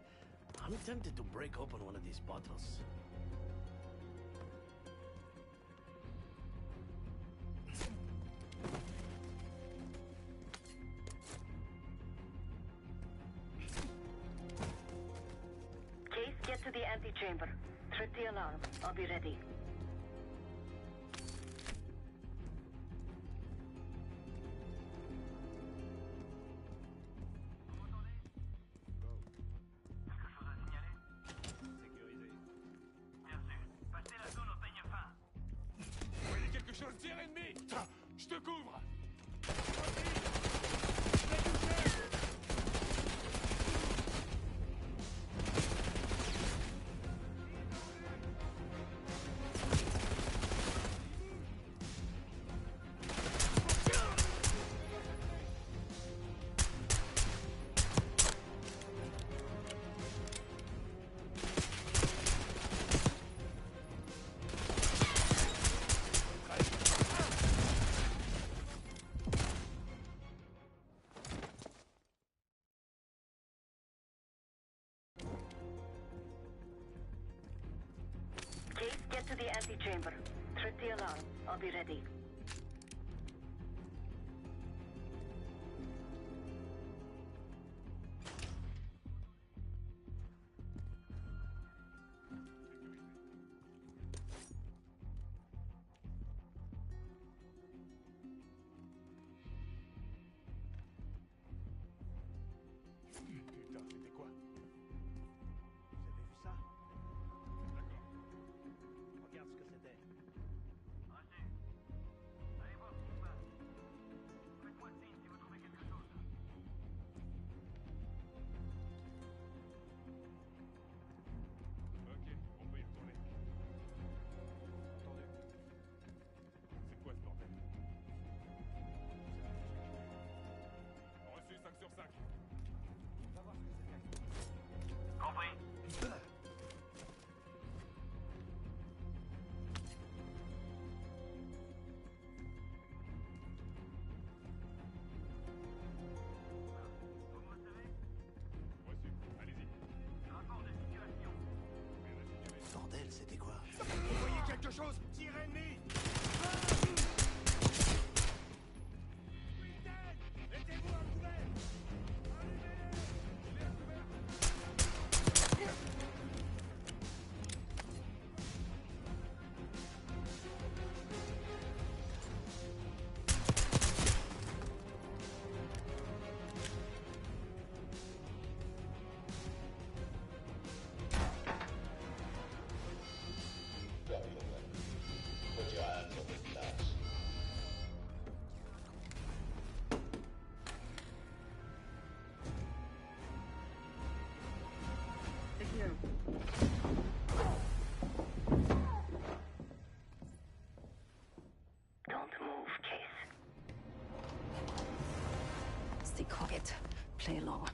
S3: I'm tempted to break open one of these bottles.
S6: Case, get to the antechamber. Trip the alarm. I'll be ready.
S14: Tir ennemi! Je te couvre!
S6: Case, get to the antechamber. Trip the alarm. I'll be ready.
S14: Putain, c'était quoi? Vous avez vu ça? D'accord. Regarde ce que c'était.
S18: Reçu. Allez voir ce qui se passe. Faites-moi signe si vous trouvez quelque chose.
S14: Ok, on peut y retourner. Entendu. C'est quoi ce bordel? Reçu 5 sur 5. On va voir ce que c'est.
S18: Compris.
S14: Reçu. Allez-y.
S18: Rapport de situation.
S3: Bordel, c'était quoi?
S14: Vous voyez quelque chose? Tir ennemi! Mettez-vous à couvert!
S12: Put your hands on the glass.
S6: Don't move, Case.
S10: Stay quiet. Play along.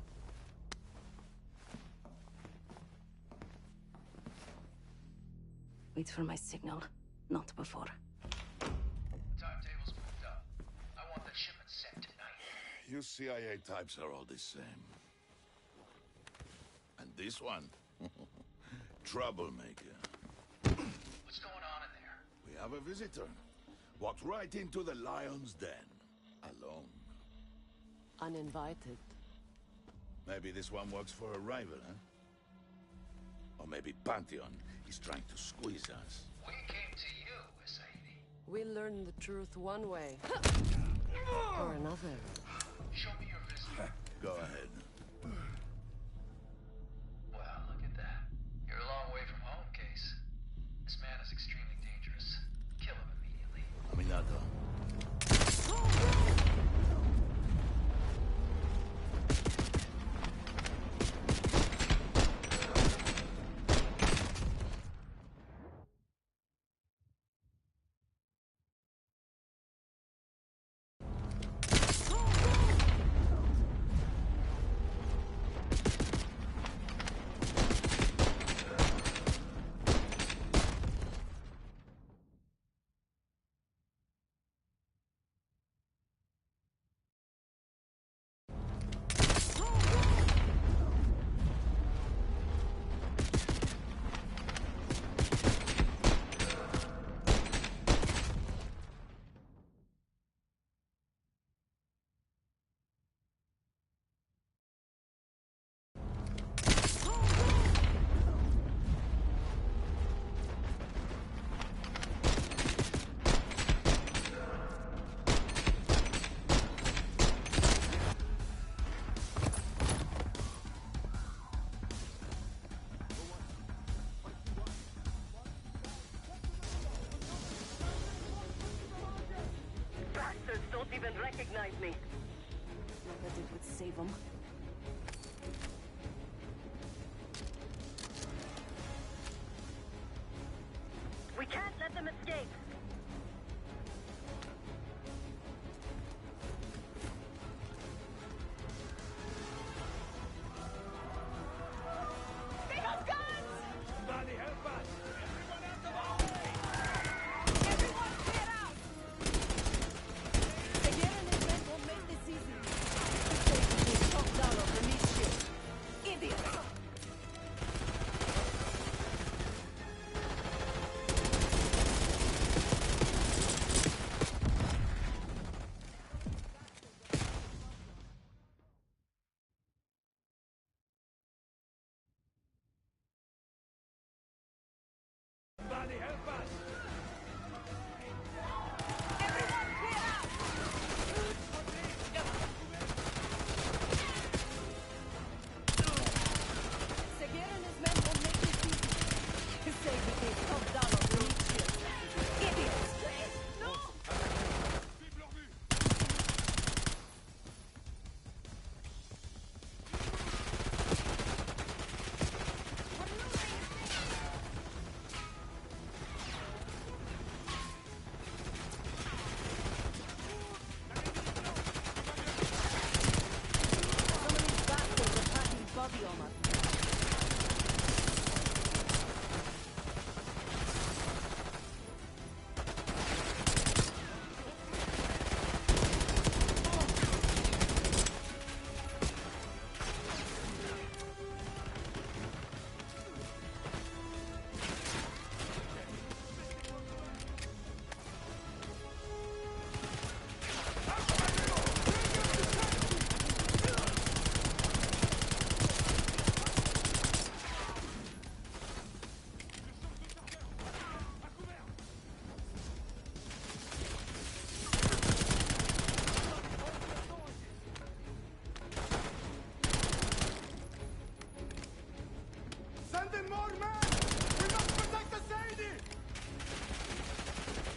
S10: Wait for my signal. Not before.
S11: Timetable's moved up. I want the shipment sent tonight.
S12: You CIA types are all the same. And this one? Troublemaker.
S11: What's going on in there?
S12: We have a visitor. Walked right into the lion's den. Alone.
S13: Uninvited.
S12: Maybe this one works for a rival, huh? Or maybe Pantheon is trying to squeeze us.
S11: We came to you, Saidi.
S13: We learn the truth one way or another.
S11: Show me your visitor.
S12: Go ahead.
S11: Well, look at that. You're a long way from home, Case. This man is extremely dangerous. Kill him immediately.
S12: Aminata.
S6: even recognize me.
S10: Like I did with Savum.
S6: We can't let them escape.
S18: They have guns!
S14: Somebody help us! Everyone out of our way!
S18: Everyone clear out!
S10: The Garen will make this easy. Safety is top dollar for this shit. Idiots!
S14: Somebody help us!
S18: Everyone clear out!
S10: Seguir and his men will make this easy. Safety is top dollar for this shit. Idiots!
S18: No!
S10: Some of these bastards are packing Bobby on us.
S14: Send in more men! We must protect the Sadie!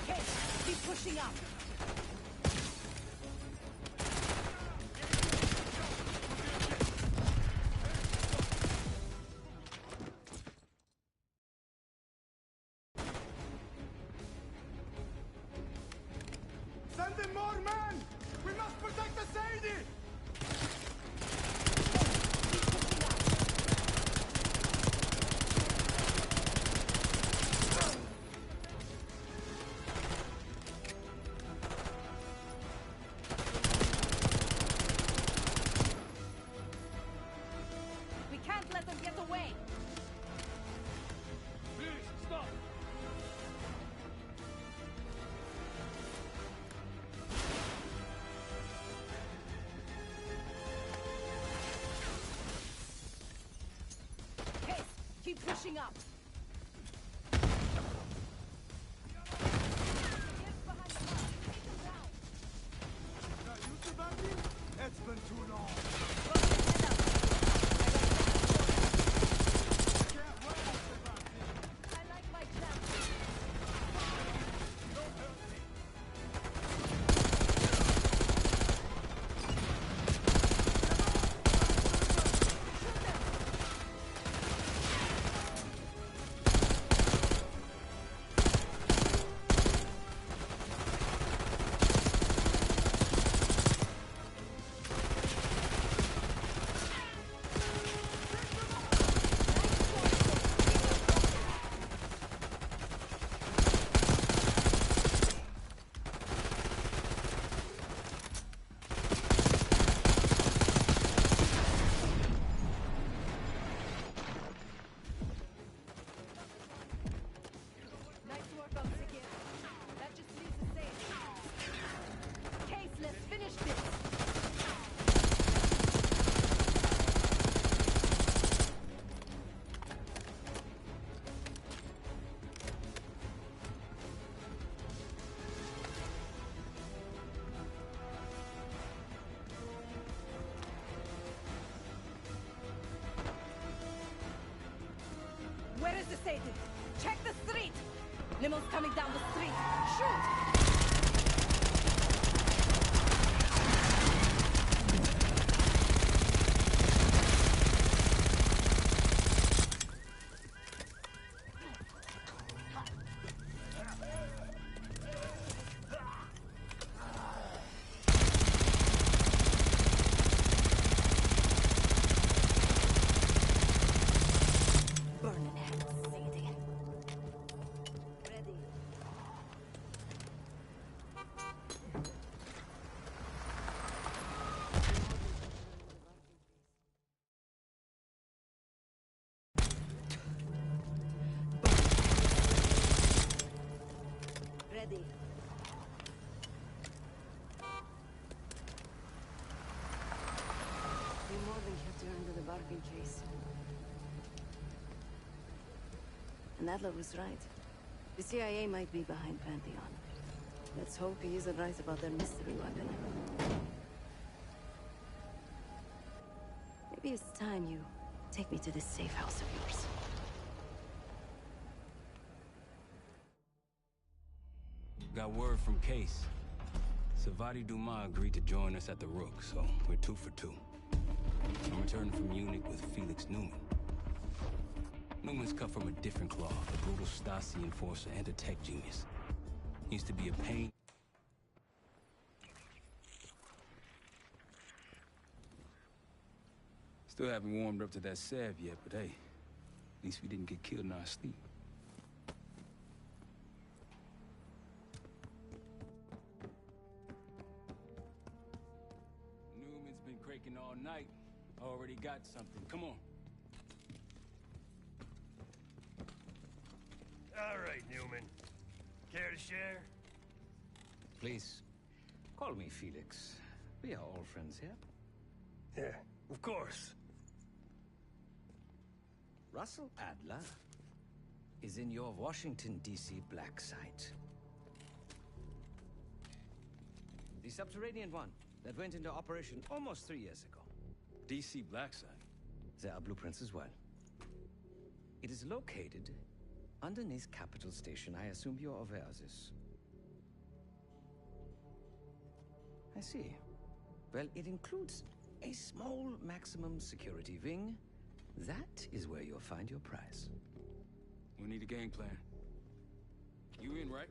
S10: Case, keep pushing up.
S14: Send in more men! We must protect the Sadie!
S10: We can't let them get away.
S14: Please, stop!
S10: Case, keep pushing up.
S14: Now you two bandit? It's been too long. Can't wait for the bandit.
S10: I like my chance.
S14: Don't hurt me.
S10: Nice work on Sigir. That just leaves us safe. Case, let's finish this. Where is the Satan? Check the street! Limo's coming down the street. Shoot! ready. You more than kept her under the bargain case. And Adler was right. The CIA might be behind Pantheon. Let's hope he isn't right about their mystery weapon. Maybe it's time you take me to this safe house of yours.
S2: Got word from Case. Savati Dumas agreed to join us at the Rook, so we're 2 for 2. I'm returning from Munich with Felix Newman. Newman's cut from a different cloth, a brutal Stasi enforcer and a tech genius. He used to be a pain. Still haven't warmed up to that salve yet, but hey, at least we didn't get killed in our sleep. Newman's been cranking all night. Already got something. Come on.
S3: All right, Newman. Care to share?
S15: Please, call me Felix. We are all friends here.
S3: Yeah, of course.
S15: Russell Adler is in your Washington, D.C. black site. The subterranean one that went into operation almost 3 years ago.
S2: D.C. black site?
S15: There are blueprints as well. It is located underneath Capitol Station. I assume you're aware of this. I see. Well, it includes a small maximum security wing. That is where you'll find your prize.
S2: We need a game plan. You in, right?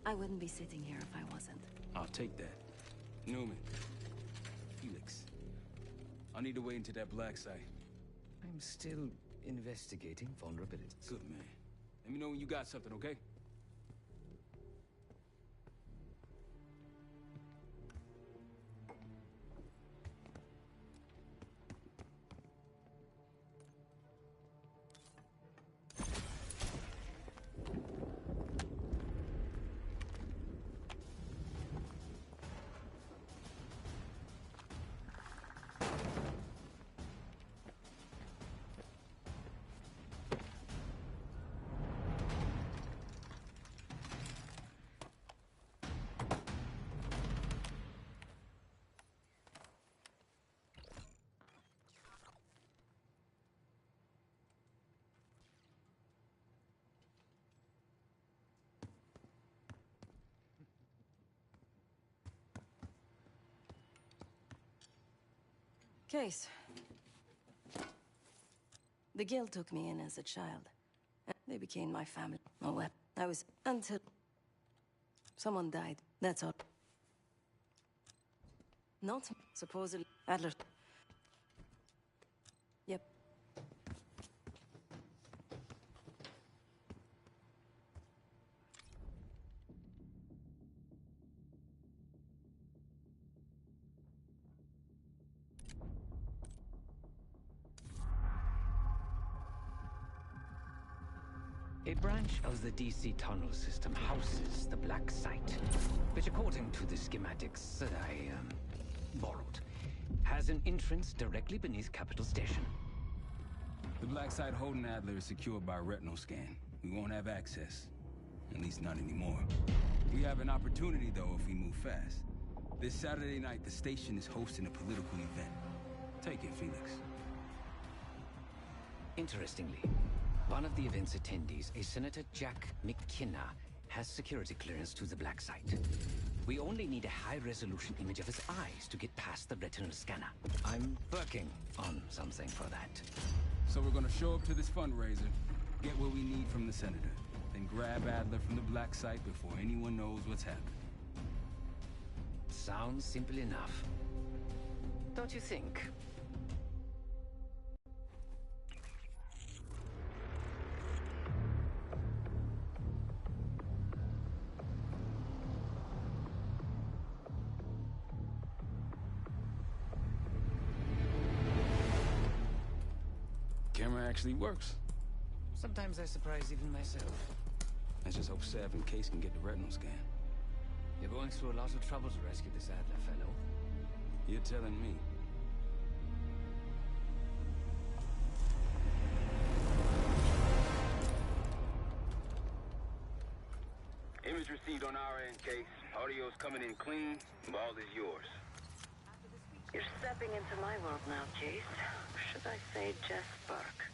S10: I wouldn't be sitting here if I wasn't.
S2: I'll take that. Newman. Felix. I need to wait into that black site.
S15: I'm still investigating vulnerabilities.
S2: Good, man. Let me know when you got something, okay?
S10: Case. The Guild took me in as a child. They became my family. Oh, well, I was until someone died. That's all. Not supposedly Adler. Yep.
S15: A branch of the DC tunnel system houses the black site, which according to the schematics that I borrowed, has an entrance directly beneath Capitol Station.
S2: The black site holding Adler is secured by retinal scan. We won't have access. At least not anymore. We have an opportunity, though, if we move fast. This Saturday night, the station is hosting a political event. Take it, Felix.
S15: Interestingly, one of the event's attendees, a Senator Jack McKenna, has security clearance to the black site. We only need a high-resolution image of his eyes to get past the retinal scanner. I'm working on something for that.
S2: So we're gonna show up to this fundraiser, get what we need from the Senator, then grab Adler from the black site before anyone knows what's happening.
S15: Sounds simple enough. Don't you think?
S2: Camera actually works.
S15: Sometimes I surprise even myself.
S2: Let's just hope hope Sev and Case can get the retinal scan.
S15: You're going through a lot of trouble to rescue this Adler fellow.
S2: You're telling me.
S8: Image received on our end, Case. Audio's coming in clean. Ball is yours.
S6: You're stepping into my world now, Case. Should I say Jess Burke,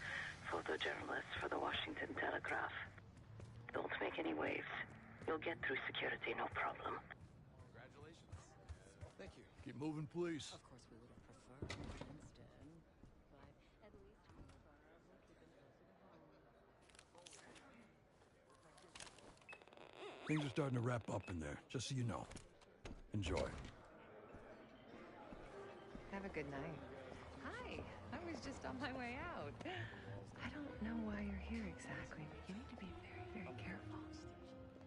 S6: photojournalist for the Washington Telegraph. Don't make any waves. You'll get through security, no problem.
S14: Congratulations. Thank you. Keep moving, please.
S19: Of course, we would have preferred Princeton, but at least we were keeping closer to home.
S14: Things are starting to wrap up in there, just so you know. Enjoy.
S5: Have a good night. Hi, I was just on my way out. I don't know why you're here exactly, but you need to be very, very careful.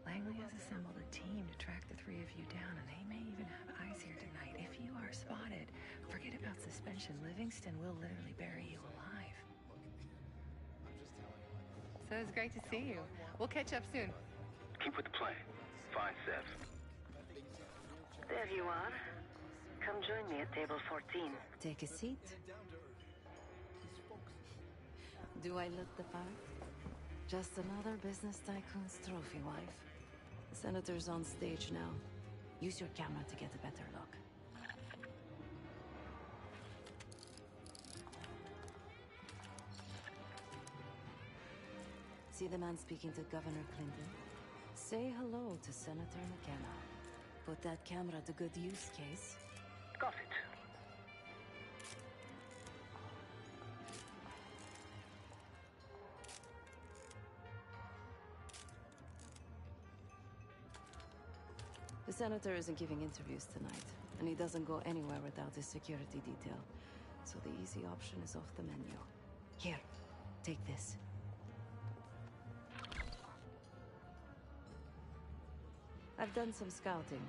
S5: Langley has assembled a team to track the three of you down, and they may even have eyes here tonight. If you are spotted, forget about suspension. Livingston will literally bury you alive. So it's great to see you. We'll catch up soon.
S8: Keep with the plan. Find Sev.
S6: There you are. Come join me at table 14.
S10: Take a seat. Do I look the part? Just another business tycoon's trophy wife. The senator's on stage now. Use your camera to get a better look. See the man speaking to Governor Clinton? Say hello to Senator McKenna. Put that camera to good use, Case.
S8: Got it.
S10: The senator isn't giving interviews tonight, and he doesn't go anywhere without his security detail. So the easy option is off the menu. Here, take this. I've done some scouting.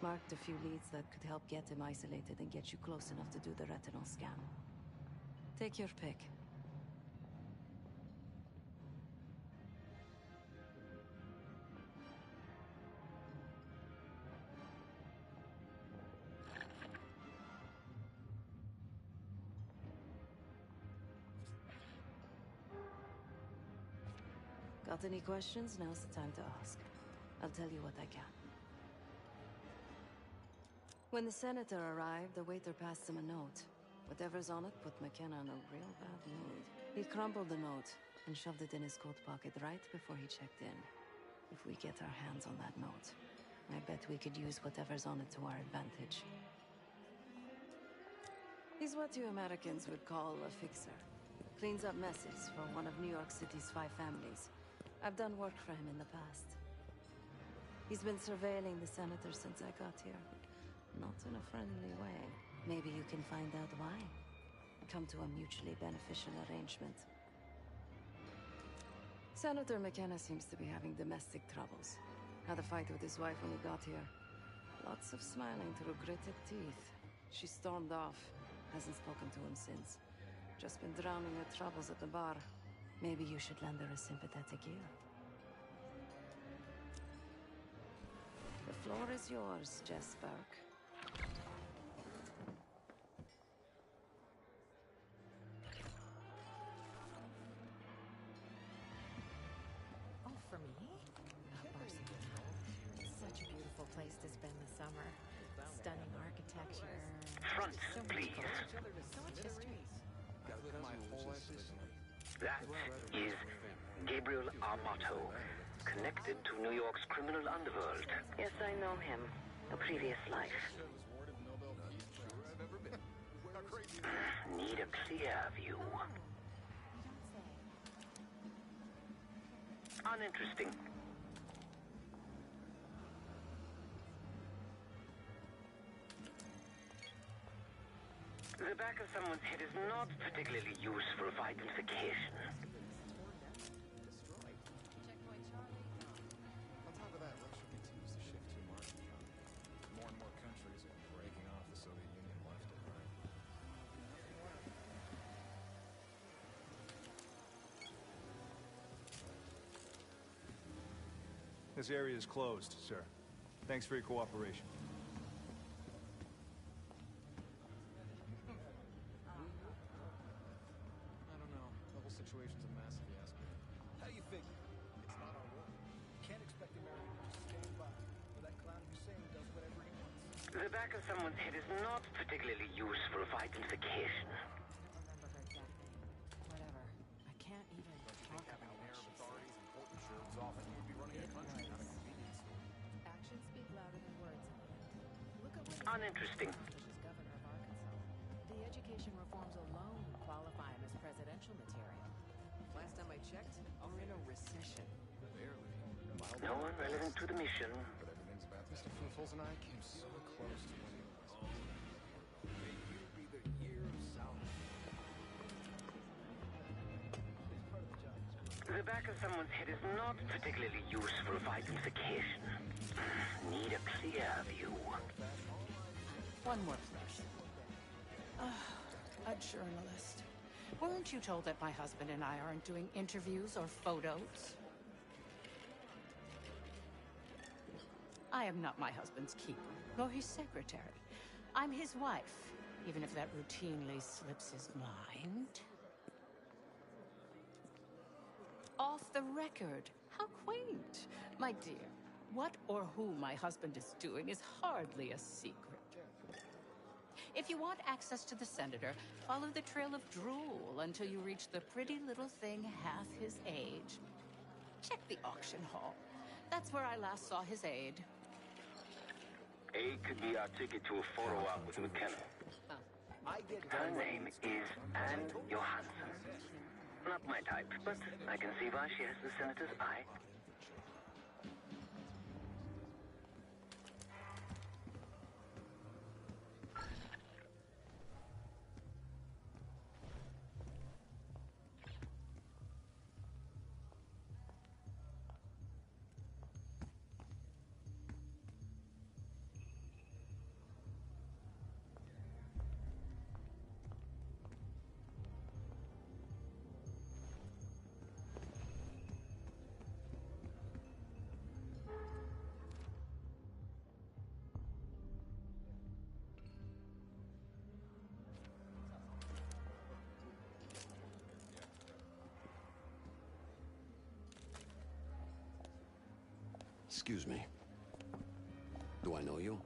S10: Marked a few leads that could help get him isolated and get you close enough to do the retinal scan. Take your pick. Got any questions? Now's the time to ask. I'll tell you what I can. When the senator arrived, the waiter passed him a note. Whatever's on it put McKenna in a real bad mood. He crumpled the note and shoved it in his coat pocket right before he checked in. If we get our hands on that note, I bet we could use whatever's on it to our advantage. He's what you Americans would call a fixer. Cleans up messes for one of New York City's 5 families. I've done work for him in the past. He's been surveilling the senator since I got here. Not in a friendly way. Maybe you can find out why. Come to a mutually beneficial arrangement. Senator McKenna seems to be having domestic troubles. Had a fight with his wife when he got here. Lots of smiling through gritted teeth. She stormed off. Hasn't spoken to him since. Just been drowning her troubles at the bar. Maybe you should lend her a sympathetic ear. The floor is yours, Jess Burke.
S19: Oh, for me? Such a beautiful place to spend the summer. Stunning architecture.
S8: Front,
S19: so
S8: please.
S19: So much history.
S8: That is Gabriel Amato, connected to New York's criminal underworld.
S6: Yes, I know him. A previous life.
S8: Need a clear view. Uninteresting. The back of someone's head is not particularly useful for identification.
S20: On top of that, Russia continues to shift to a market economy. More and more countries are breaking off the Soviet Union left and right.
S14: This area is closed, sir. Thanks for your cooperation.
S20: I don't know. The whole situation's a massive fiasco.
S21: How you figure? It's not our war. Can't expect America to just stand by while that clown Hussein does whatever he wants.
S8: The back of someone's head is not particularly useful for identification.
S19: Remember her exact name. Whatever. I can't even talk about what she
S20: authorities and court insurance often you'd be running a country, not a convenience store.
S19: Actions speak louder than words in the end. Look at what
S8: Uninteresting.
S19: as governor of Arkansas. The education reforms alone would qualify him as presidential material. Last time I checked, we're in a recession.
S20: Barely.
S8: No one relevant to the mission.
S20: But everything's about Mr. Foofles and I came so close to winning the West. May you be the year of South.
S8: The back of someone's head is not particularly useful for identification. Need a clear view.
S22: One more question. A journalist. Weren't you told that my husband and I aren't doing interviews or photos? I am not my husband's keeper, nor his secretary. I'm his wife, even if that routinely slips his mind. Off the record. How quaint. My dear, what or who my husband is doing is hardly a secret. If you want access to the senator, follow the trail of drool until you reach the pretty little thing half his age. Check the auction hall. That's where I last saw his aide.
S8: A could be our ticket to a photo op with McKenna. Her name is Anne Johansson. Not my type, but I can see why she has the senator's eye.
S23: Excuse me. Do I know you?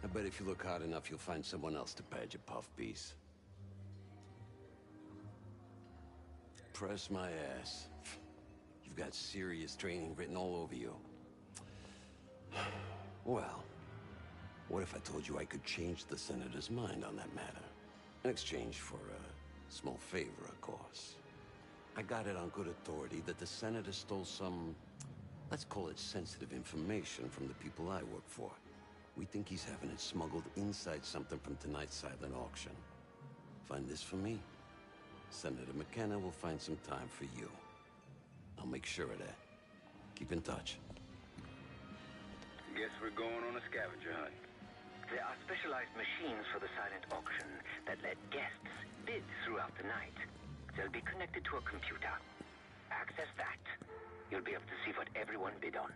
S23: I bet if you look hard enough, you'll find someone else to pad your puff piece. Press my ass. You've got serious training written all over you. Well, what if I told you I could change the Senator's mind on that matter? In exchange for a small favor, of course. I got it on good authority that the Senator stole some, let's call it sensitive information from the people I work for. We think he's having it smuggled inside something from tonight's silent auction. Find this for me. Senator McKenna will find some time for you. I'll make sure of that. Keep in touch.
S8: Guess we're going on a scavenger hunt. There are specialized machines for the silent auction that let guests bid throughout the night. They'll be connected to a computer. Access that. You'll be able to see what everyone bid on.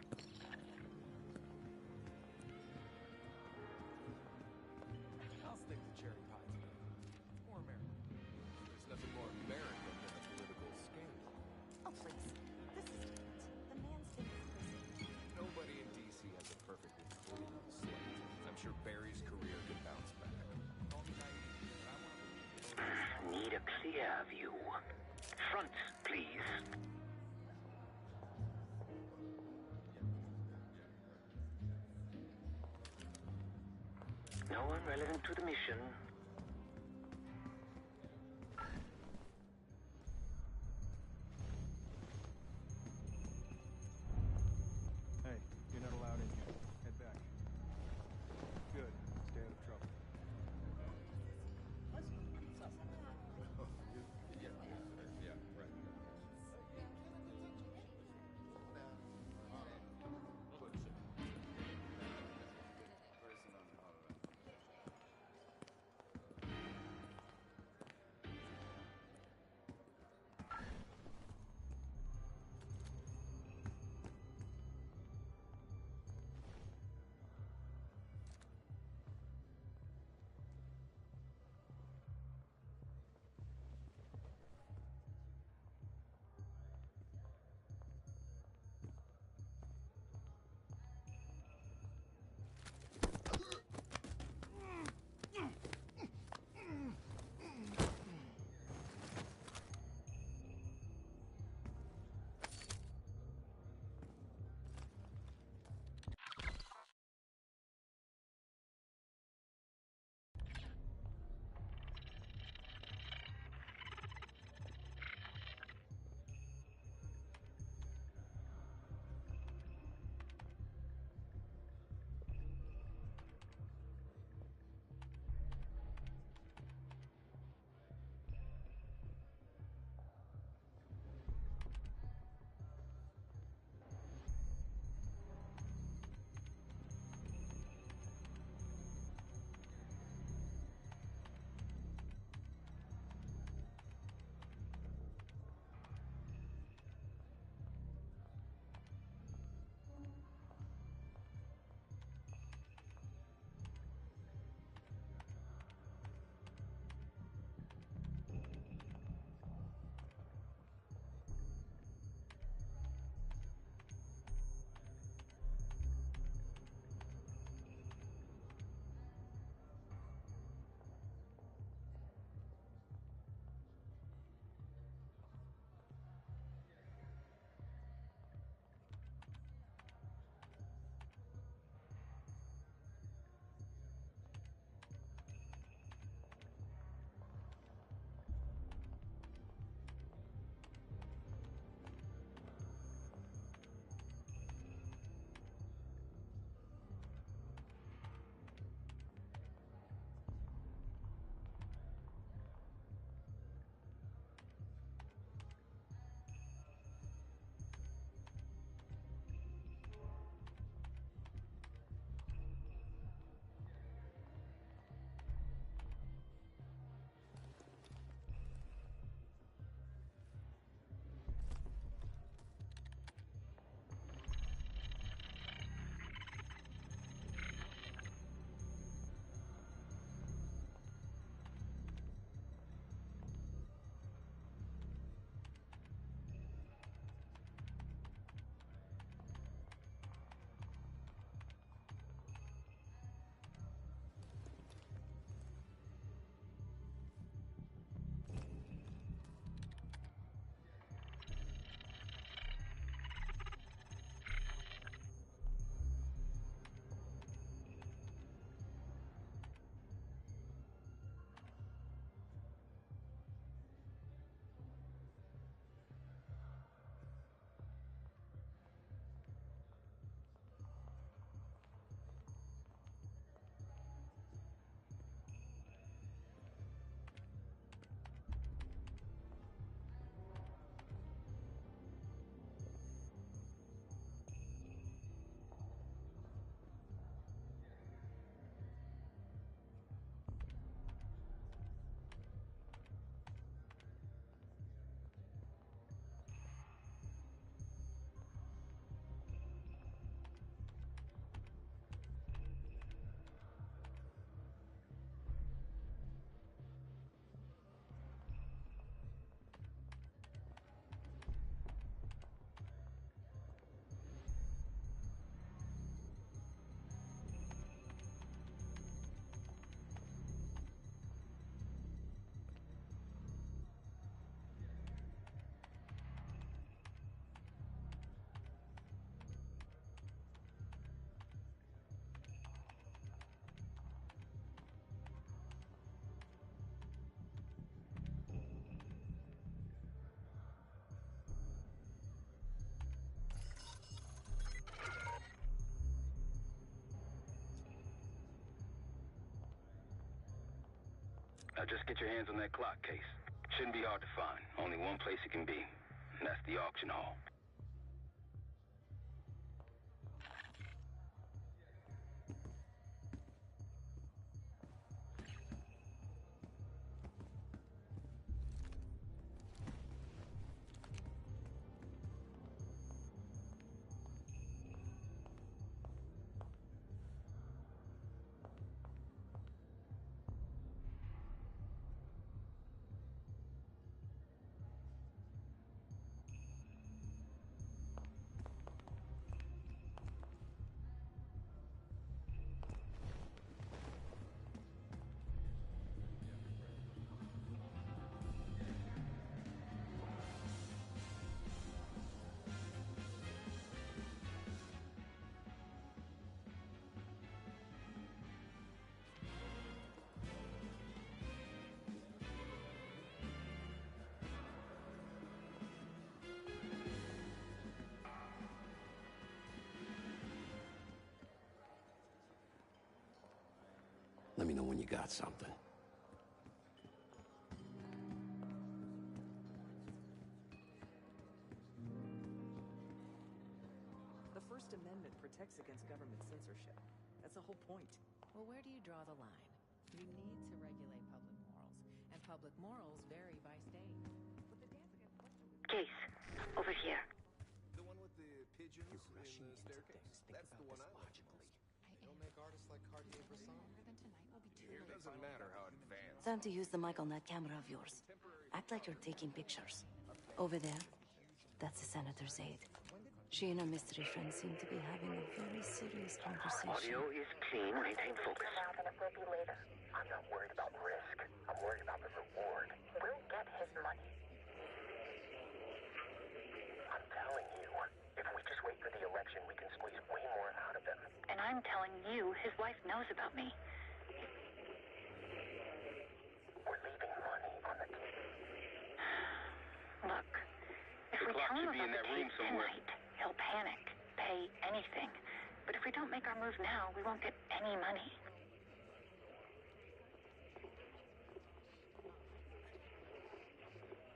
S20: I'll stick to cherry pie tonight. More American. There's nothing more American than a political scandal.
S19: Oh, please. This is the man's in prison.
S20: Nobody in D.C. has a perfectly clean slate. I'm sure Barry's career can bounce back. Call me naive, but I want to...
S8: Need a clear view. Front, please. No one relevant to the mission.
S14: Hey, you're not allowed in here. Head back. Good. Stay out of trouble.
S2: Now just get your hands on that clock case. Shouldn't be hard to find. Only one place it can be, and that's the auction hall.
S23: Let me know when you got something.
S19: The First Amendment protects against government censorship. That's the whole point.
S4: Well, where do you draw the line? You need to regulate public morals, and public morals vary by state.
S6: Case, over here.
S20: The one with the pigeons in the staircase? That's the one I like the most. They don't make artists like Cartier-Bresson. It doesn't matter how advanced.
S10: Time to use the mic on that camera of yours. Act like you're taking pictures. Over there, that's the senator's aide. She and her mystery friend seem to be having a very serious conversation.
S8: Audio is clean. Maintain focus. I'm not worried about risk. I'm worried about the reward. We'll get his money. I'm telling you, if we just wait for the election, we can squeeze way more out of him.
S6: And I'm telling you, his wife knows about me.
S8: We're leaving money on the table.
S6: Look, if we tell him about the case tonight, he'll panic, pay anything. But if we don't make our move now, we won't get any money.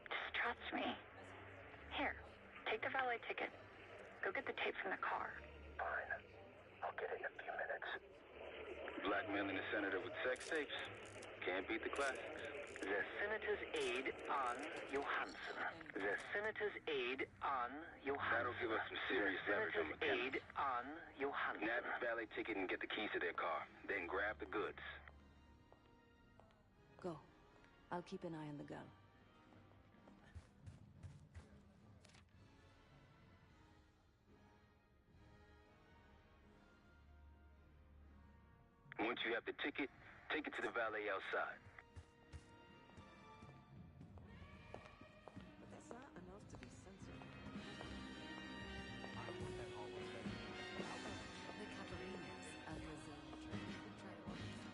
S6: Just trust me. Here, take the valet ticket. Go get the tape from the car.
S8: Fine. I'll get it in a few minutes.
S2: Blackmailing the senator with sex tapes. Can't beat the classics.
S8: The senator's aide on Johansson. The senator's aide on Johansson.
S2: That'll give us some serious leverage on McKenna.
S8: Aide on Johansson.
S2: Nab his valet ticket and get the keys to their car. Then grab the goods.
S10: Go. I'll keep an eye on the girl.
S2: Once you have the ticket, take it to the valet outside.
S19: But that's not enough to be censored.
S4: The Caparinas of Brazil try to organize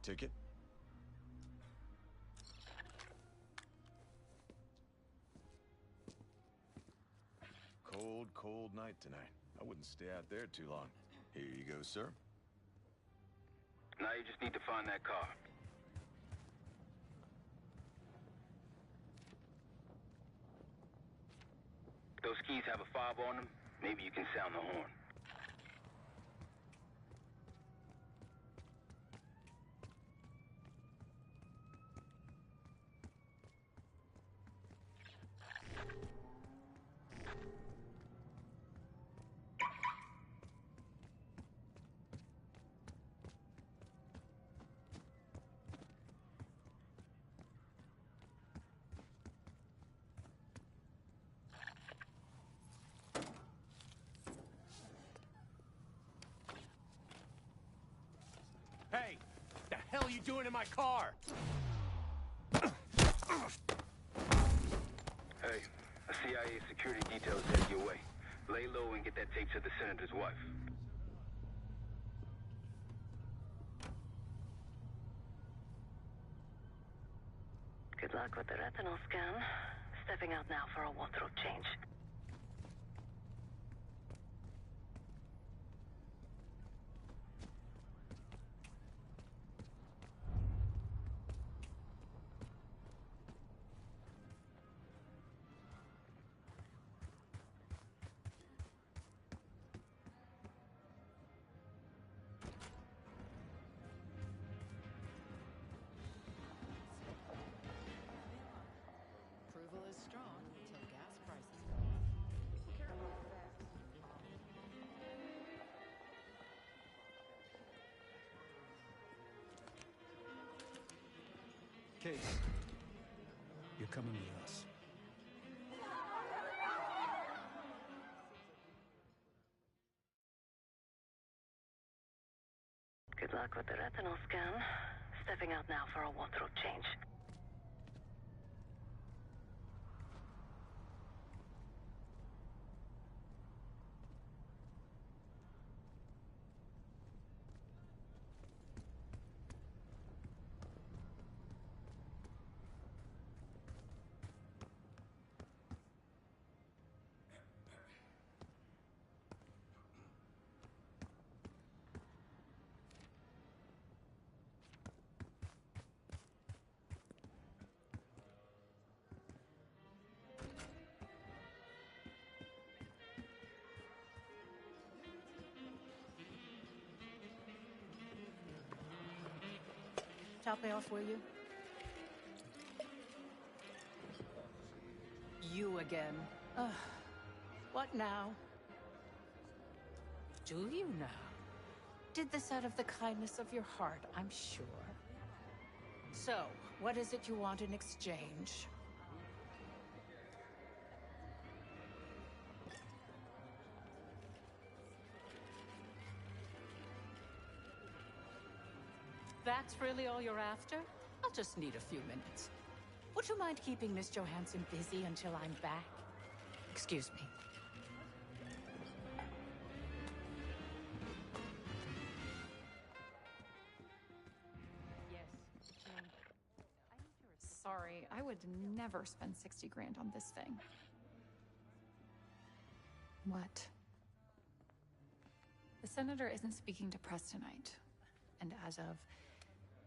S1: ticket? Cold, cold night tonight. I wouldn't stay out there too long. Here you go, sir.
S9: Now you just need to find that car. Those keys have a fob on them. Maybe you can sound the horn.
S7: Hey! The hell are you doing in my car?
S9: Hey, a CIA security detail is headed your way. Lay low and get that tape to the senator's wife.
S6: Good luck with the retinal scan. Stepping out now for a wardrobe change.
S4: Approval is strong until gas prices go up. Careful with that.
S21: Case, you're coming with us.
S6: Good luck with the retinal scan. Stepping out now for a wardrobe change.
S22: Top me off, will you? You again. What now? Do you now? Did this out of the kindness of your heart, I'm sure. So, what is it you want in exchange? That's really all you're after? I'll just need a few minutes. Would you mind keeping Miss Johansson busy until I'm back? Excuse me.
S16: Sorry, I would never spend 60 grand on this thing. What? The senator isn't speaking to press tonight. And as of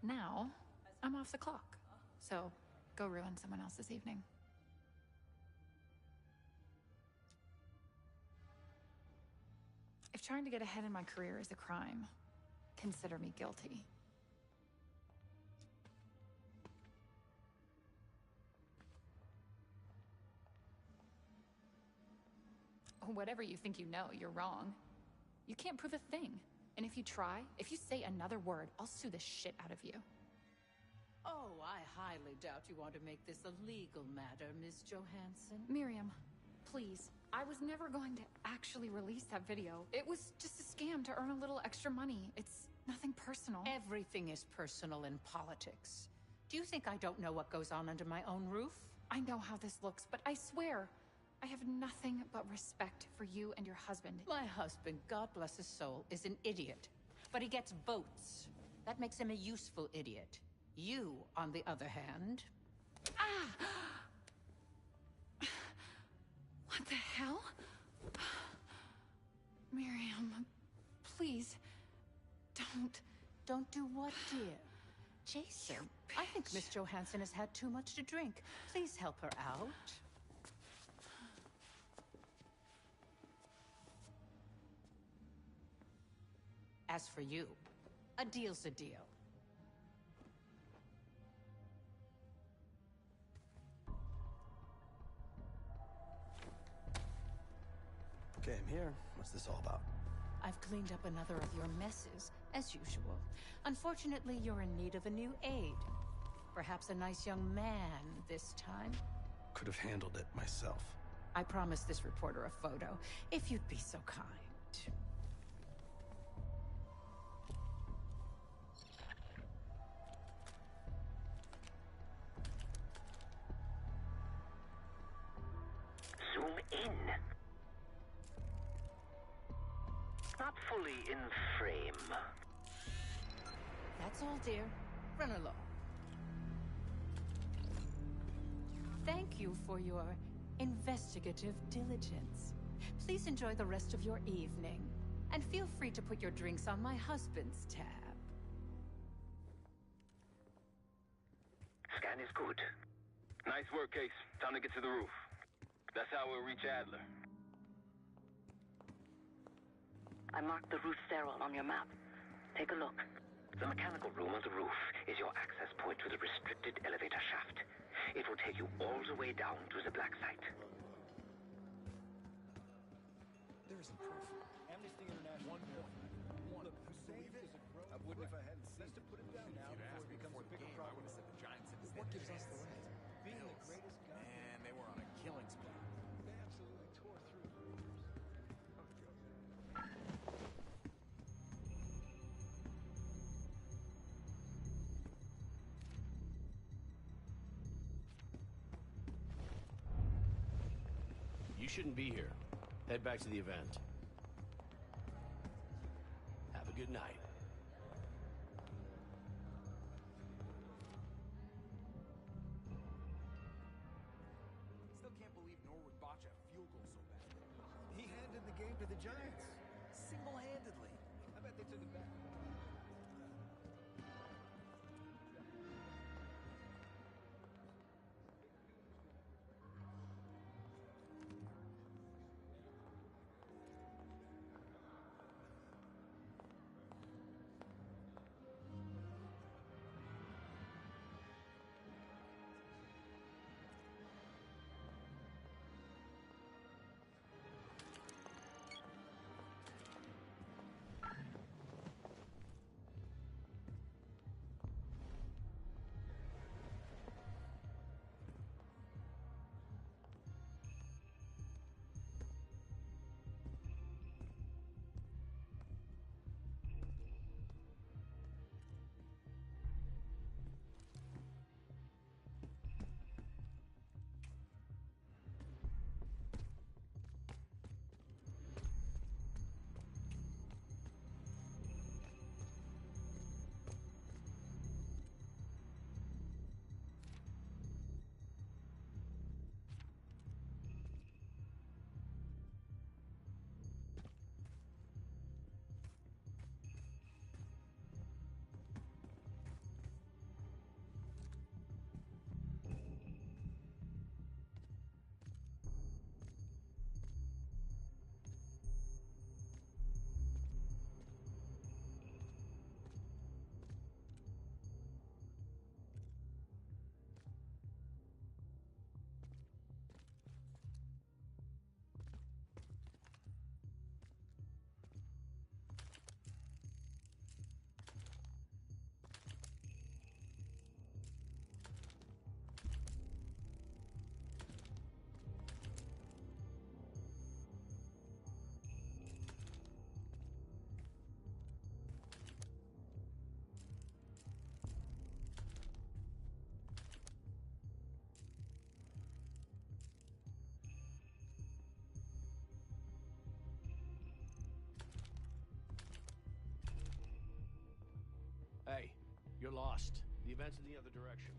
S16: now, I'm off the clock. So, go ruin someone else's evening. If trying to get ahead in my career is a crime, consider me guilty. Whatever you think you know, you're wrong. You can't prove a thing. And if you try, if you say another word, I'll sue the shit out of you.
S22: Oh, I highly doubt you want to make this a legal matter, Miss Johansson.
S16: Miriam, please. I was never going to actually release that video. It was just a scam to earn a little extra money. It's nothing personal.
S22: Everything is personal in politics. Do you think I don't know what goes on under my own roof?
S16: I know how this looks, but I swear, I have nothing but respect for you and your husband.
S22: My husband, God bless his soul, is an idiot. But he gets votes. That makes him a useful idiot. You, on the other hand... Ah!
S16: What the hell? Miriam, please, don't...
S22: Don't do what, dear? Jason, I think Miss Johansson has had too much to drink. Please help her out. As for you, a deal's a deal.
S11: Okay, I'm here. What's this all about?
S22: I've cleaned up another of your messes, as usual. Unfortunately, you're in need of a new aide. Perhaps a nice young man this time.
S11: Could have handled it myself.
S22: I promised this reporter a photo, if you'd be so kind.
S8: Zoom in. Not fully in frame.
S22: That's all, dear. Run along. Thank you for your investigative diligence. Please enjoy the rest of your evening. And feel free to put your drinks on my husband's tab.
S9: Scan is good. Nice work, Case. Time to get to the roof. That's how we'll reach Adler.
S6: I marked the roof stairwell on your map. Take a look.
S8: The mechanical room on the roof is your access point to the restricted elevator shaft. It will take you all the way down to the black site.
S21: There isn't proof. Amnesty International. One. Look, save it. I wouldn't if I hadn't seen it. Best to put it down now before it becomes a bigger problem. I would have said the Giants in his. What gives us the right? Being the greatest guy.
S7: Man, they were on a killing spree.
S21: They absolutely tore through the rumors.
S13: You shouldn't be here. Head back to the event. Have a good night.
S7: Still can't believe Norwood botched a field goal so bad.
S21: He handed the game to the Giants.
S7: Single-handedly.
S21: I bet they took it back.
S13: You're lost. The event's in the other direction.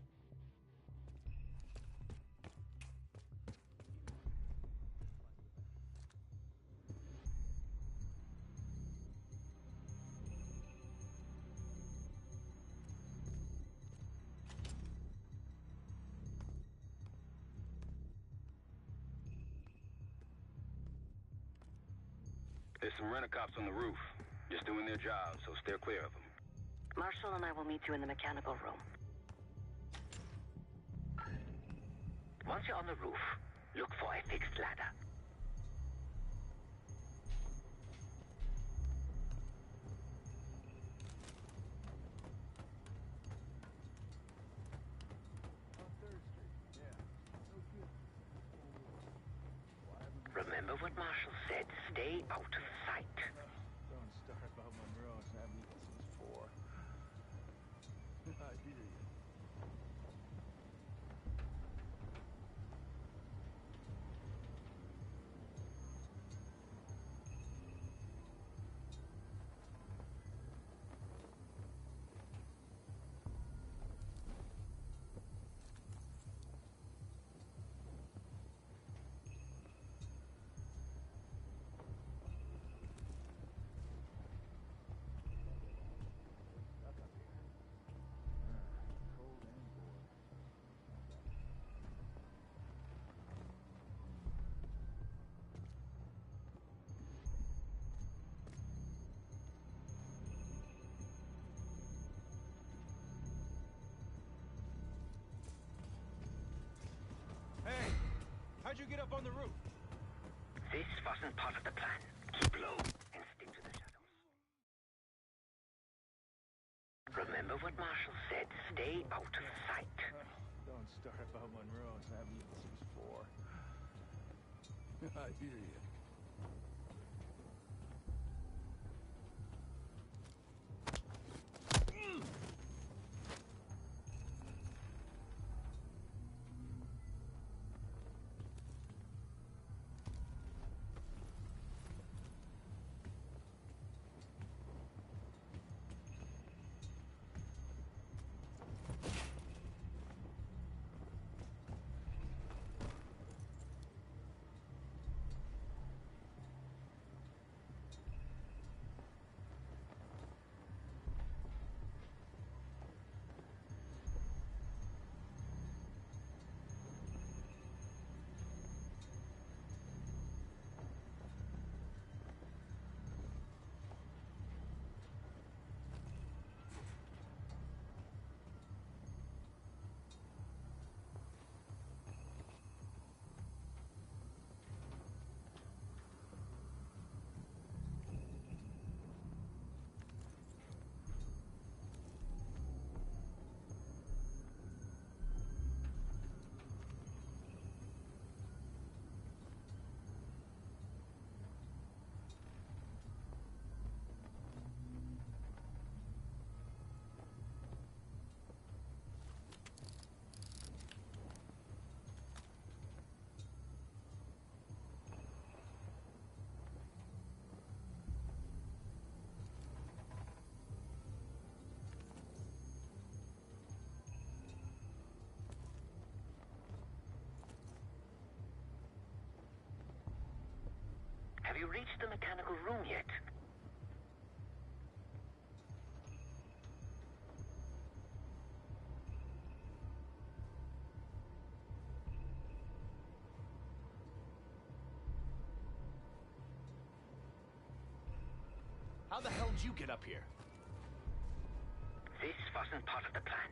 S9: There's some rent-a-cops on the roof. Just doing their job, so steer clear of them.
S6: Marshall and I will meet you in the mechanical room.
S8: Once you're on the roof, look for a fixed ladder. Remember what Marshall said. Stay out of sight.
S14: Don't start about Monroe. It's not me this is for. I hear you.
S21: Hey! How'd you get up on the roof?
S8: This wasn't part of the plan. Keep low and stick to the shadows. Remember what Marshall said. Stay out of sight.
S14: Don't start about Monroe. It's not me this is for. I hear you.
S8: Have you reached the mechanical room yet?
S13: How the hell did you get up here?
S8: This wasn't part of the plan.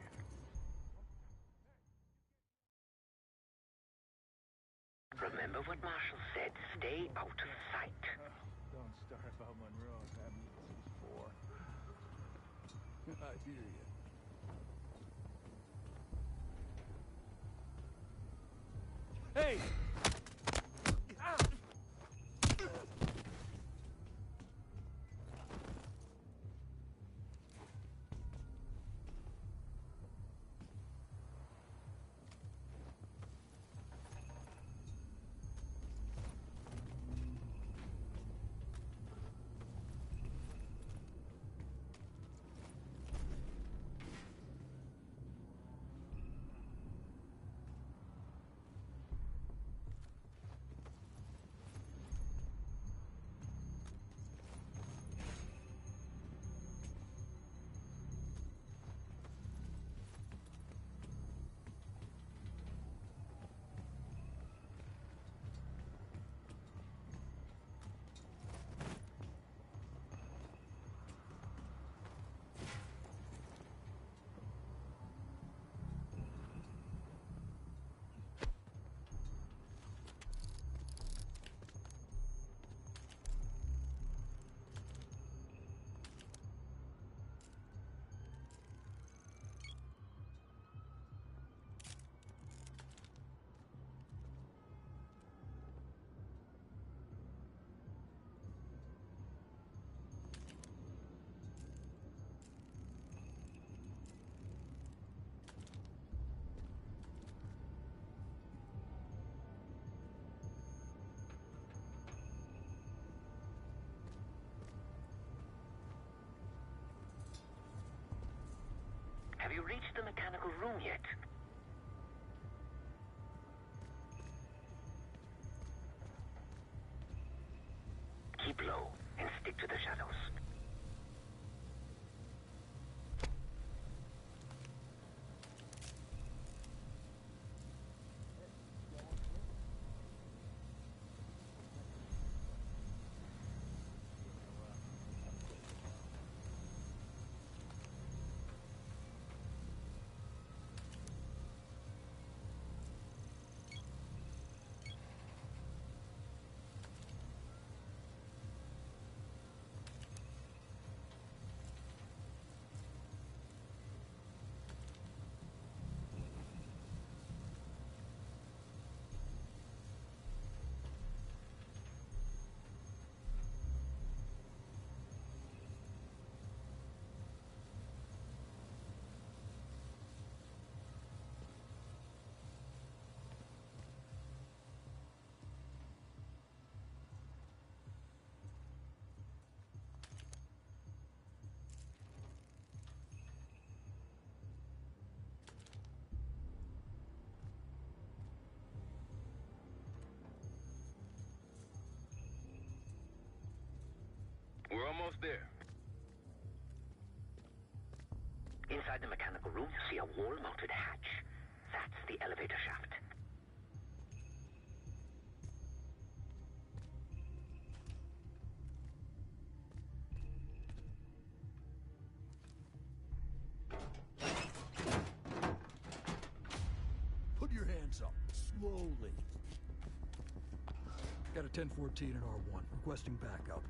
S8: Remember what Marshall said. Stay out of sight.
S14: Don't start about Monroe. It's not me this is for. I hear you.
S21: Hey!
S8: you reached the mechanical room yet? Keep low and stick to the shadows.
S9: We're almost there.
S8: Inside the mechanical room, you see a wall-mounted hatch. That's the elevator shaft.
S14: Put your hands up, slowly. Got a 1014 and R1, requesting backup.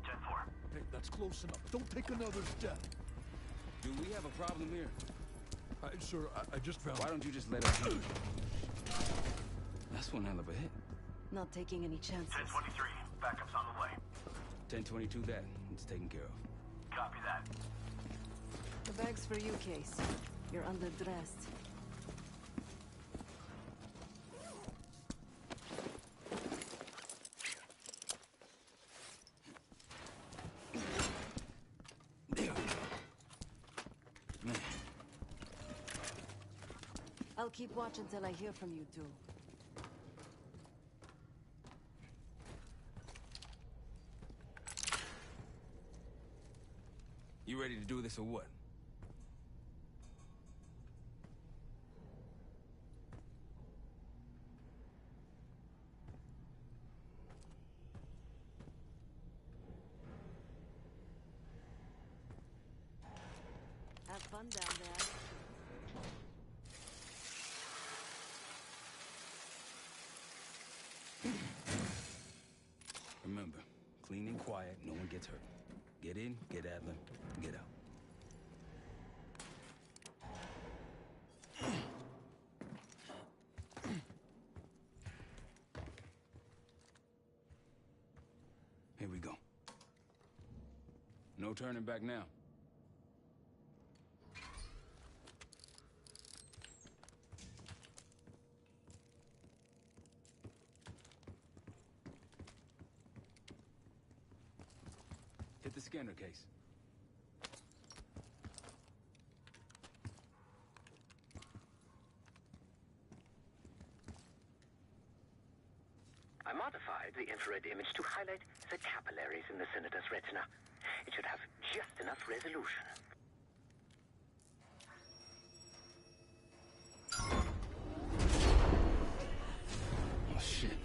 S8: 10-4.
S14: Hey, that's close enough. Don't take another step.
S2: Do we have a problem here?
S14: Sir, I just found...
S2: Why don't you just let us do it? That's one hell of a hit.
S10: Not taking any chances.
S8: 1023. Backup's on the way.
S2: 1022 that. It's taken care of.
S8: Copy that.
S10: The bag's for you, Case. You're underdressed. I'll keep watch until I hear from you two.
S2: You ready to do this or what?
S10: Have fun down there.
S2: Remember, clean and quiet, no one gets hurt. Get in, get Adler, get out. Here we go. No turning back now. Hit the scanner, Case.
S8: I modified the infrared image to highlight the capillaries in the Senator's retina. It should have just enough resolution.
S2: Oh, shit.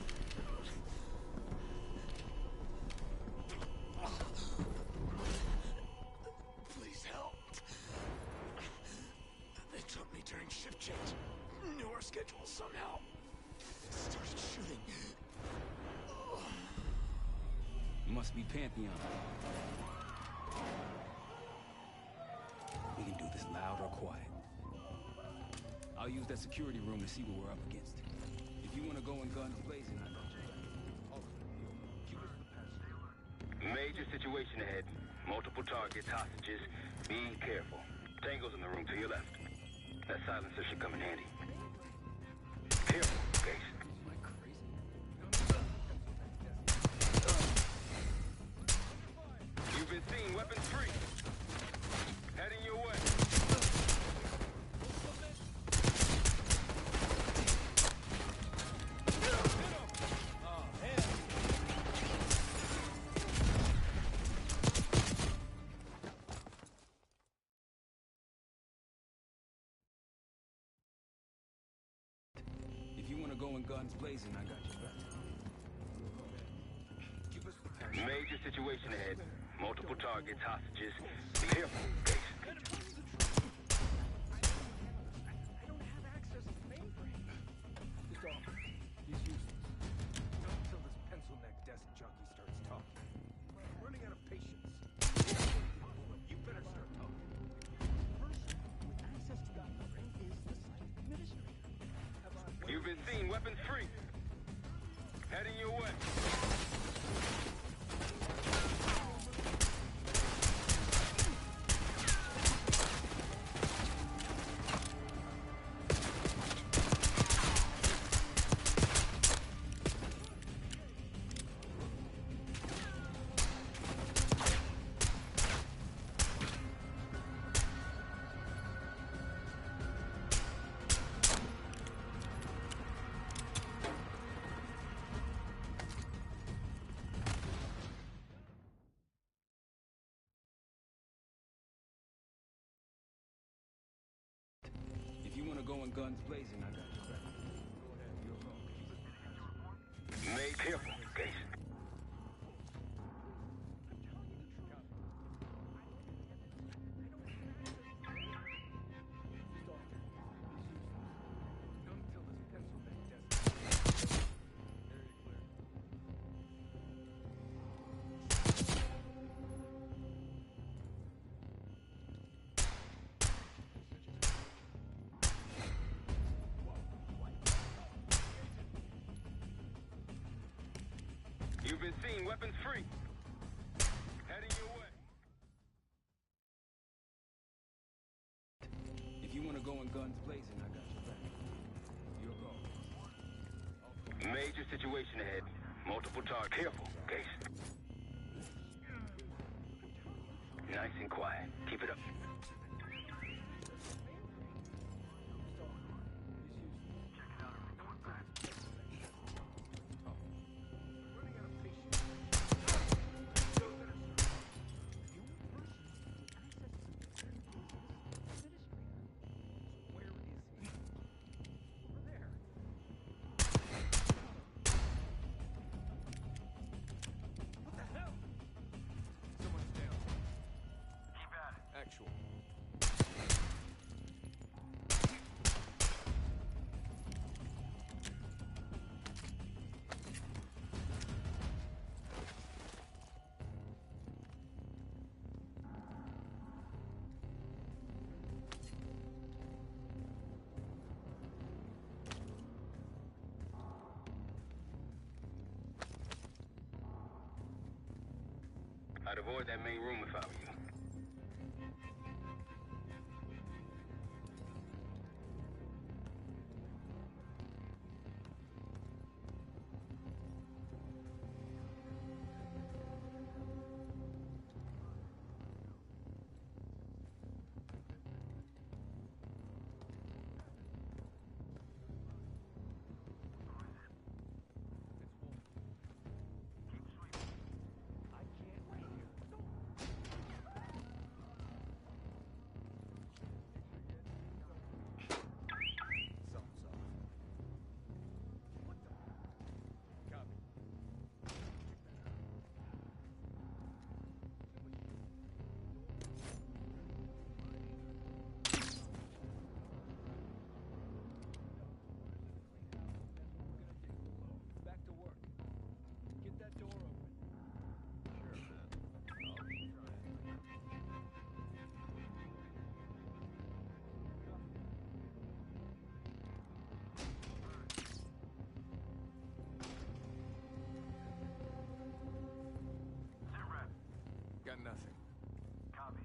S14: Please help. They took me during shift change. Knew our schedule somehow. Started shooting.
S2: Must be Pantheon. We can do this loud or quiet. I'll use that security room to see what we're up against. If you want to go in guns blazing, I got you.
S9: Major situation ahead. Multiple targets, hostages. Be careful. Tango's in the room to your left. That silencer should come in handy. Careful, Case. You've been seen, weapons free. Heading your way.
S2: going guns blazing, I got your back.
S9: Major situation ahead. Multiple targets, hostages. Be careful, Case.
S14: He's useless. Not until this pencil-neck desk jockey starts talking. I'm running out of patience. You better start talking.
S21: With access to that weapon is the site administrator.
S9: You've been seen, weapons free. Heading your way.
S2: If you wanna go in guns blazing, I got your back.
S9: Be careful, Case. You've been seen, weapons free. Heading your way.
S2: If you wanna go in guns blazing, I got your back. Your call.
S9: Major situation ahead. Multiple targets. Careful, Case. Nice and quiet. Keep it up.
S14: Actual.
S9: I'd avoid that main room if I were you.
S14: Got nothing. Copy.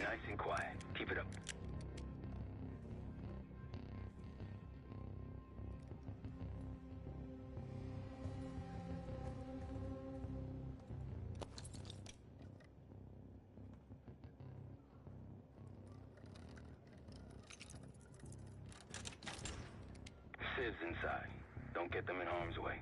S9: Nice and quiet. Keep it up. Civ's inside. Don't get them in harm's way.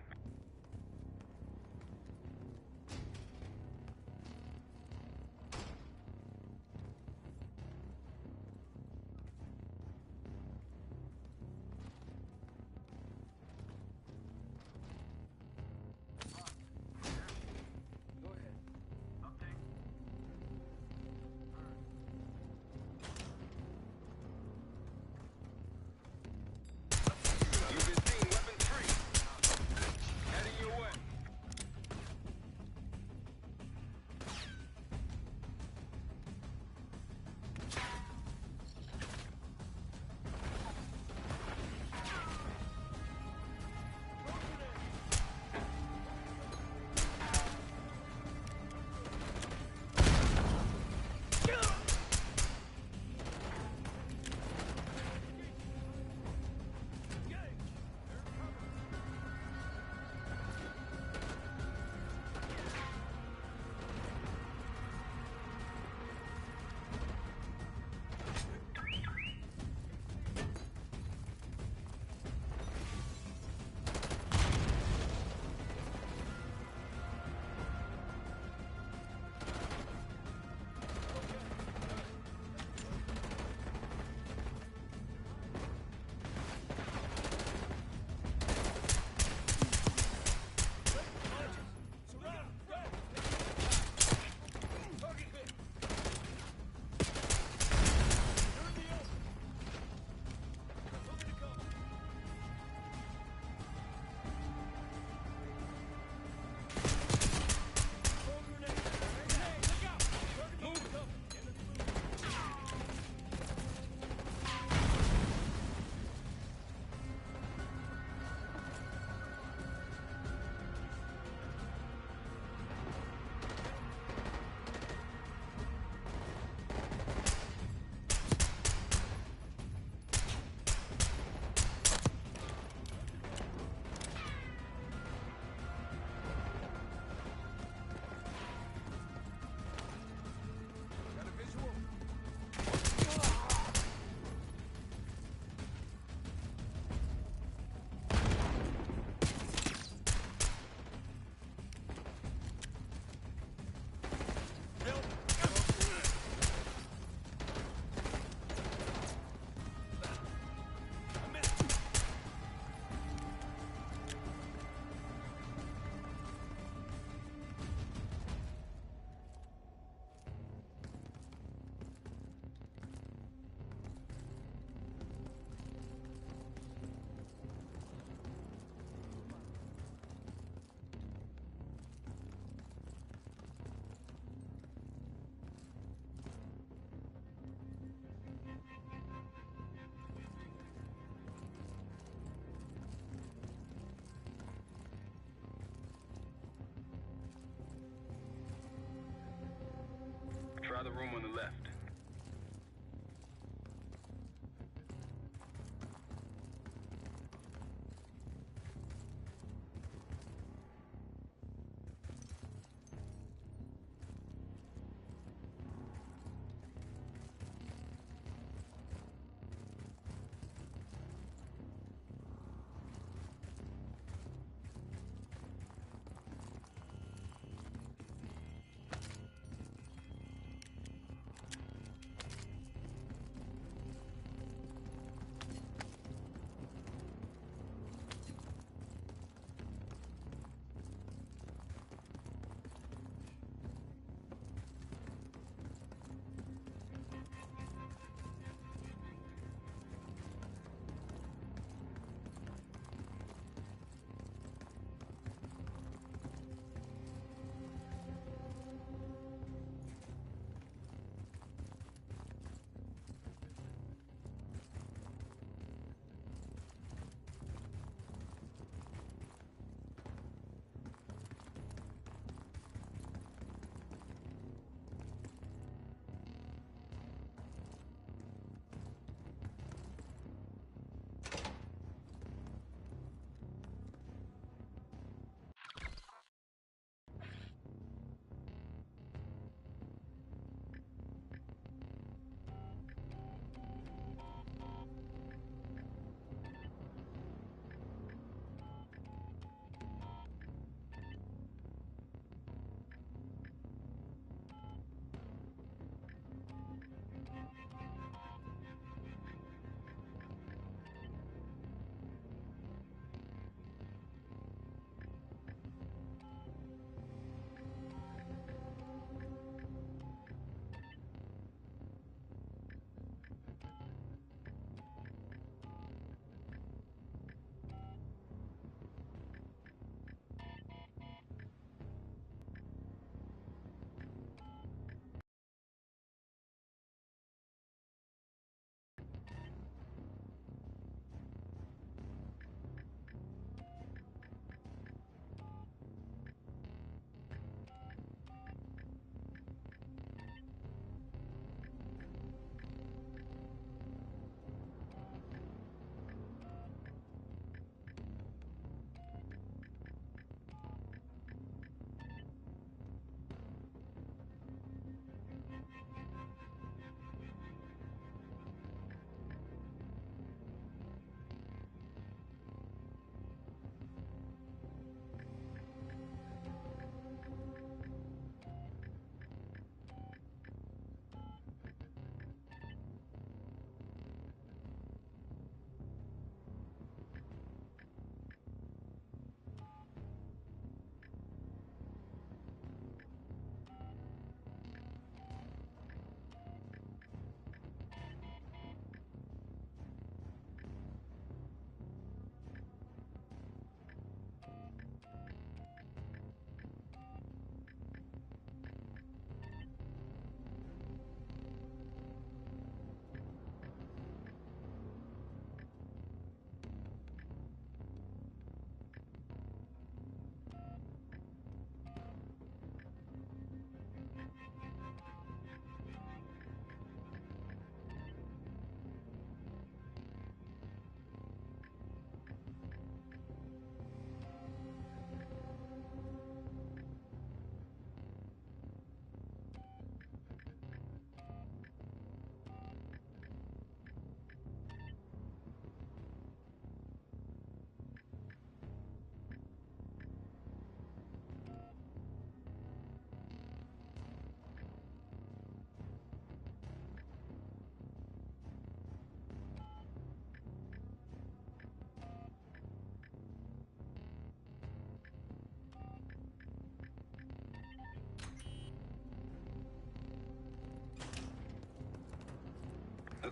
S9: Try the room on the left.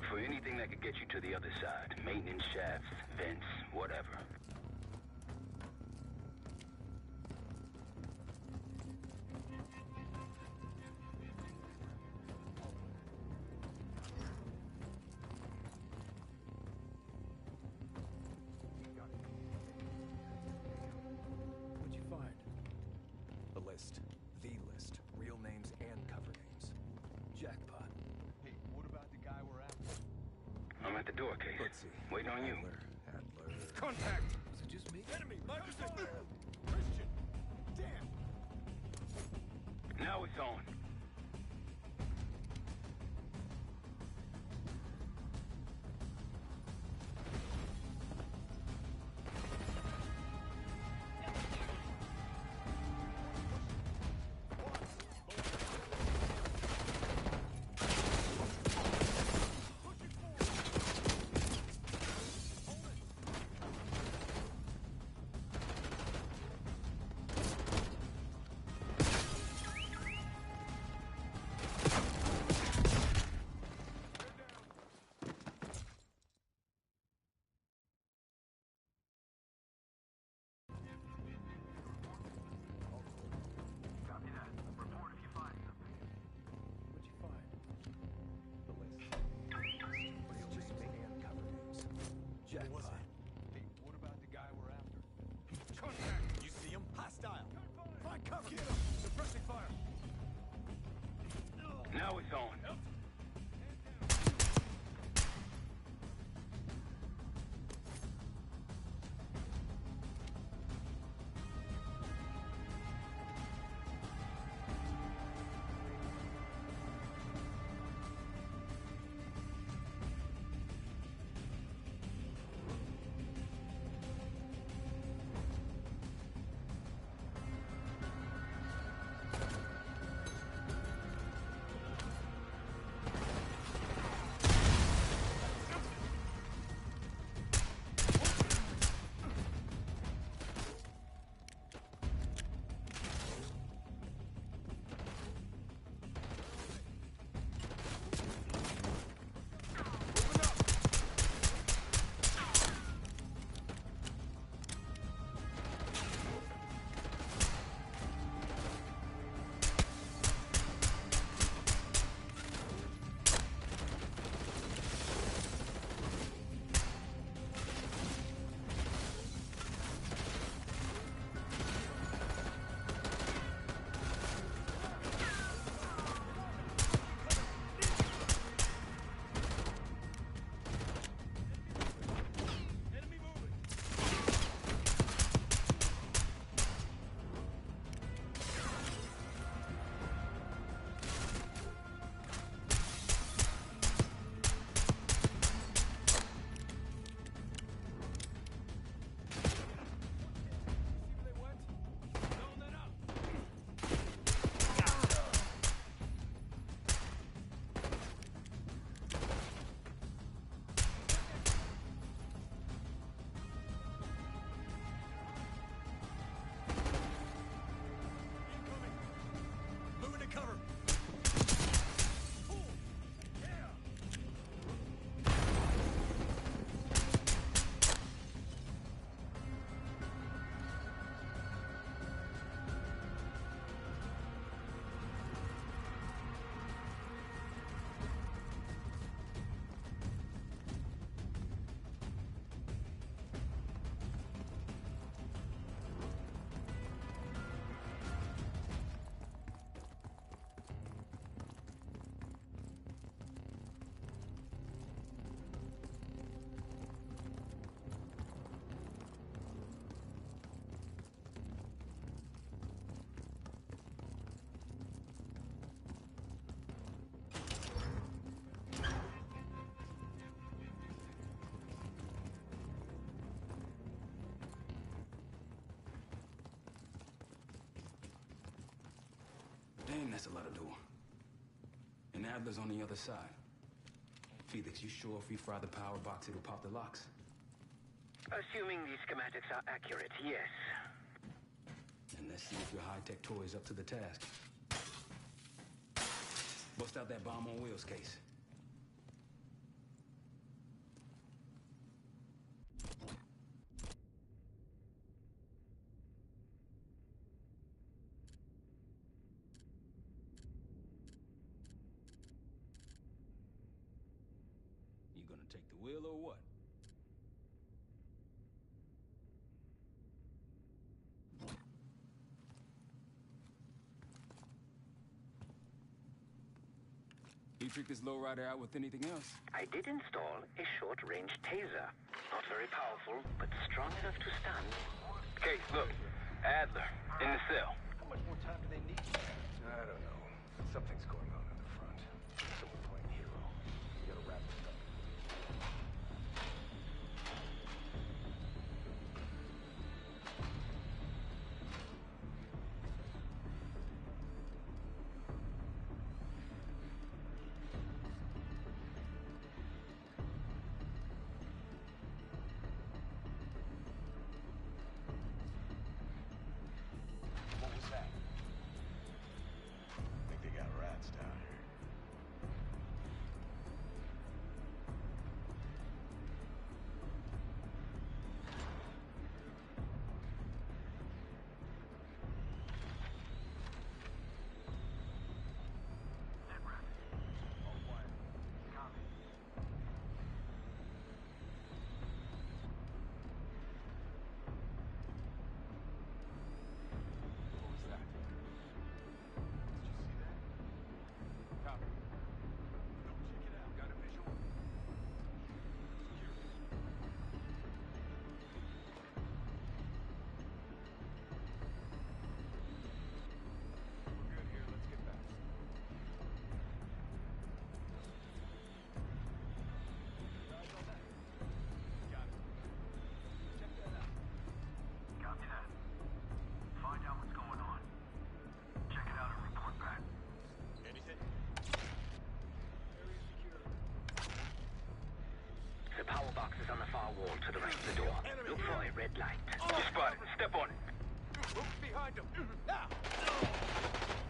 S9: for anything that could get you to the other side. Maintenance shafts, vents, whatever.
S14: What'd you find? The list. The list. Real names and cover names. Jackpot.
S21: Hey, what about the guy we're after?
S9: I'm at the door, Case.
S14: Let's see.
S9: Waiting on you.
S14: Adler.
S21: Contact! Was it just me? Enemy! Christian! Damn!
S9: Now it's on.
S14: Jackpot.
S21: Hey, what about the guy we're after? Contact! You see him? Hostile! Find cover! Get him! Suppressing fire!
S9: Now it's on.
S2: Damn, that's a lot of door. And Adler's on the other side. Felix, you sure if we fry the power box, it'll pop the locks?
S8: Assuming these schematics are accurate, yes.
S2: And let's see if your high-tech toy is up to the task. Bust out that bomb on wheels case. gonna take the wheel or what? You trick this lowrider out with anything else?
S8: I did install a short-range taser. Not very powerful, but strong enough to stun.
S9: Case, look. Adler, in the cell.
S21: How much more time do they need?
S14: I don't know. Something's going on in the front. Someone playing hero. We gotta wrap this up.
S1: What was that? Think they got rats down here.
S14: What was that? Did you see that? Copy. Go check it out. Got a visual? We're good here. Let's get back. Eyes on that. Got it. Check that out.
S21: Copy that. Find out what's going on. Check it out and report back.
S1: Anything?
S14: Area secure.
S8: The power box is on the far wall to the right of the door. Look for a red light.
S9: You spot it. Step on it.
S14: Move behind him. Now!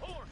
S14: Horn!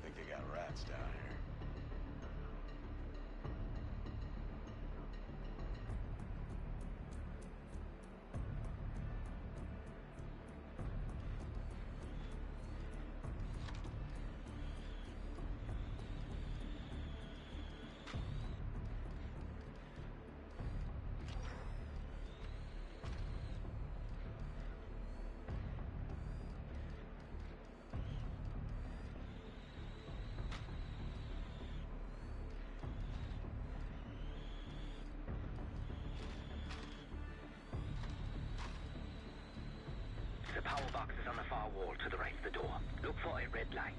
S1: Think they got rats down here.
S8: for a red light.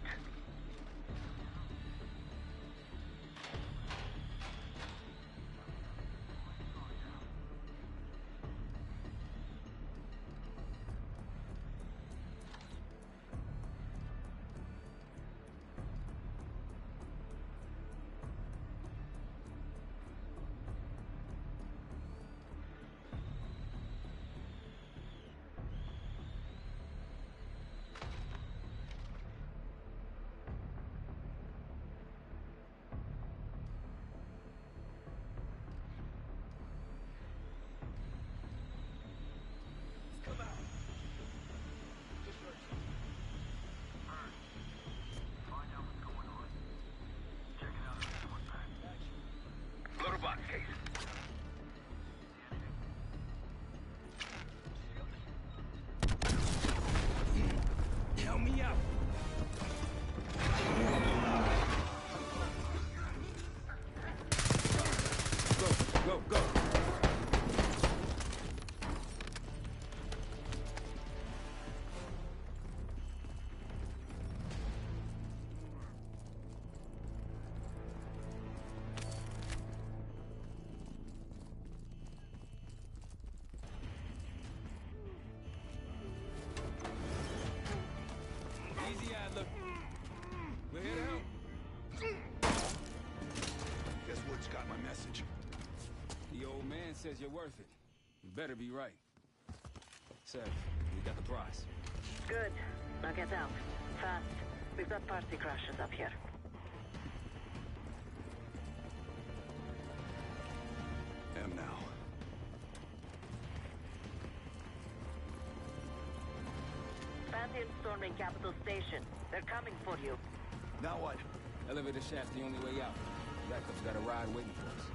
S9: Loader box case.
S2: Help me out. Go, go, go. Easy, Adler. We're here to help.
S1: Guess Wood's got my message.
S2: The old man says you're worth it. You better be right. Sev, we got the prize.
S6: Good. Now get out. Fast. We've got party crashes up here.
S1: Am now.
S6: Pantheon storming Capital Station. They're coming for you.
S1: Now what?
S2: Elevator shaft's the only way out. Backup's got a ride waiting for us.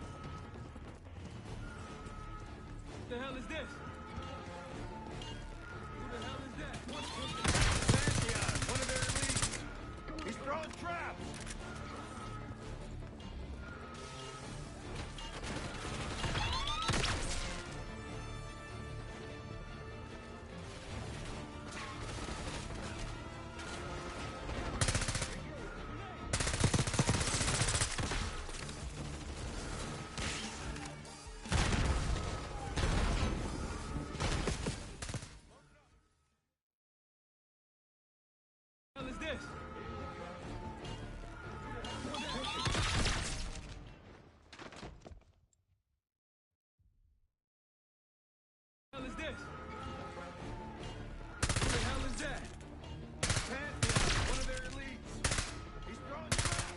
S2: What the hell is this? Who the hell is that?
S1: Pantheon, one of their elites. He's throwing traps.
S2: What the hell is this? What the hell is this? Who the hell is that?
S1: Pantheon, one of their elites. He's throwing traps.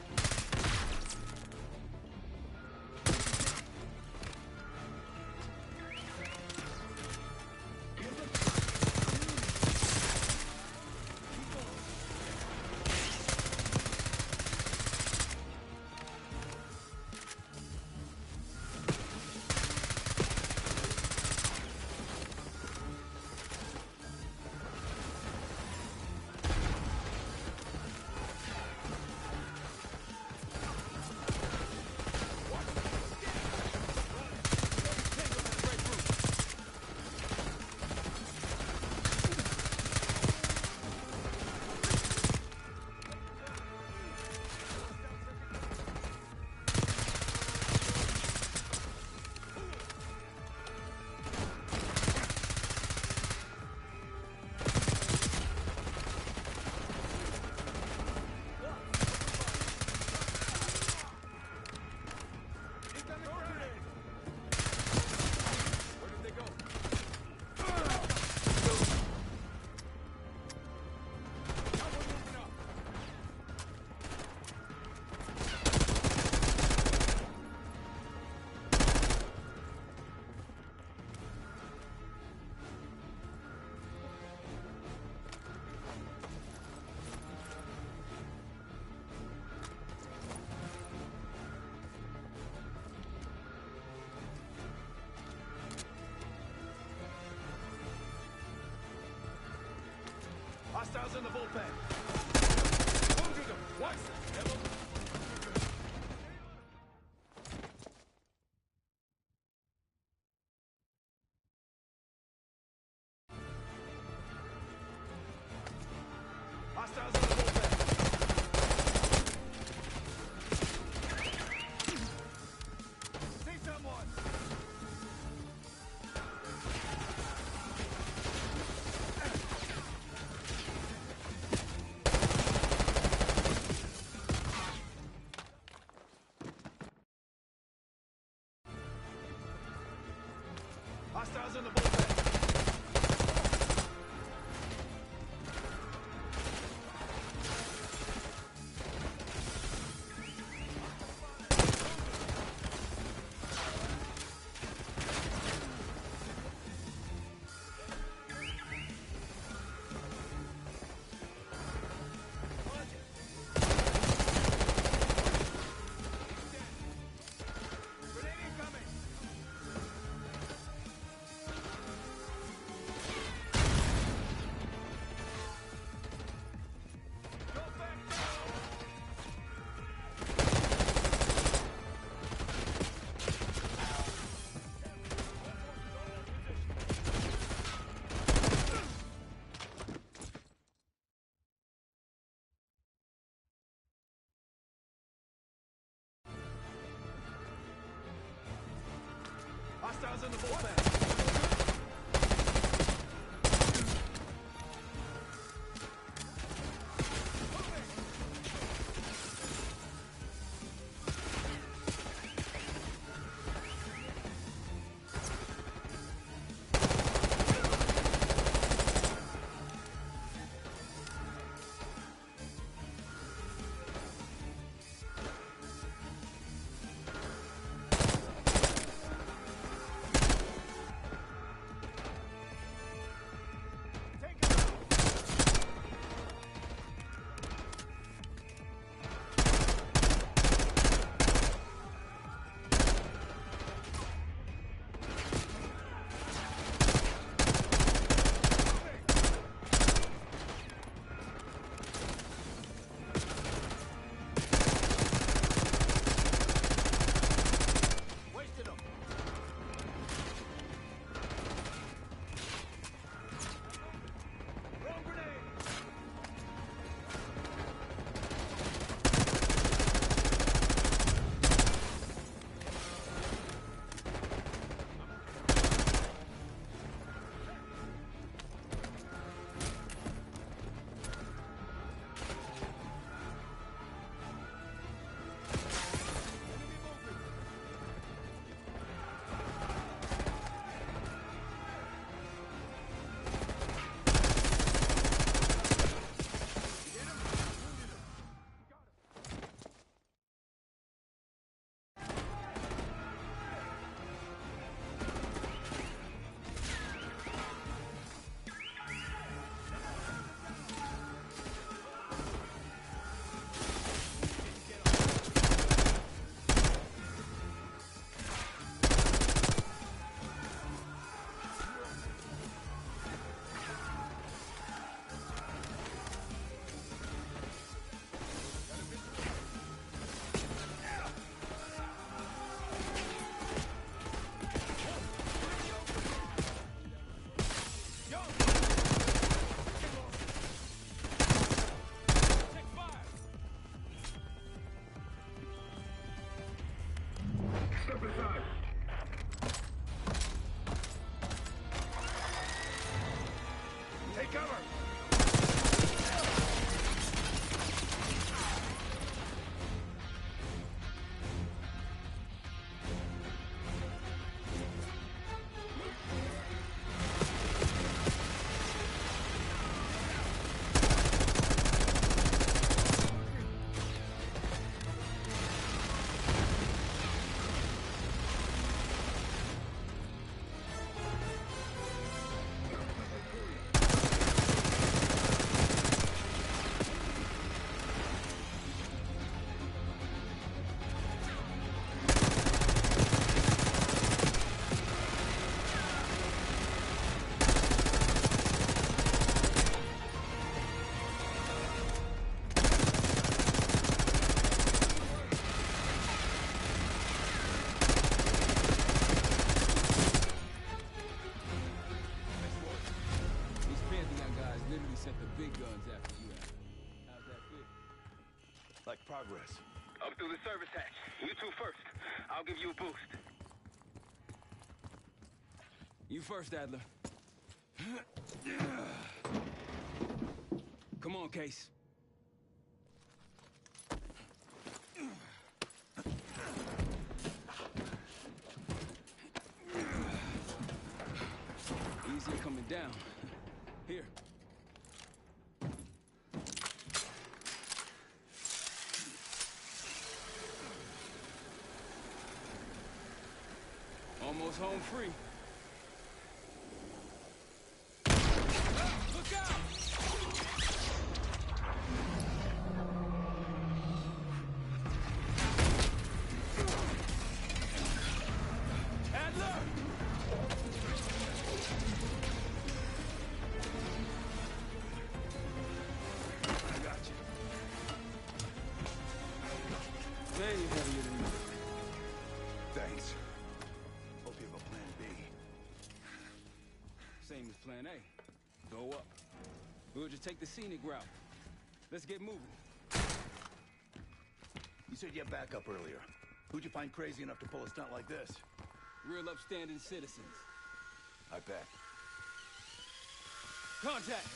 S1: Hostiles in the bullpen. Wounded them. What? Hostiles in the bullpen.
S14: Hostiles on the bullpen. Hostiles in the bullpen. Take cover!
S1: Like progress.
S9: Up through the service hatch. You two first. I'll give you a boost.
S2: You first, Adler. Come on, Case. it down. Here. Almost home free. Look out! Adler! I got you. Way heavier than you.
S21: Thanks. Hope you have a plan B.
S2: Same as plan A. Go up. We'll just take the scenic route. Let's get moving.
S21: You said you had backup earlier. Who'd you find crazy enough to pull a stunt like this?
S2: Real upstanding citizens.
S21: I bet.
S2: Contact!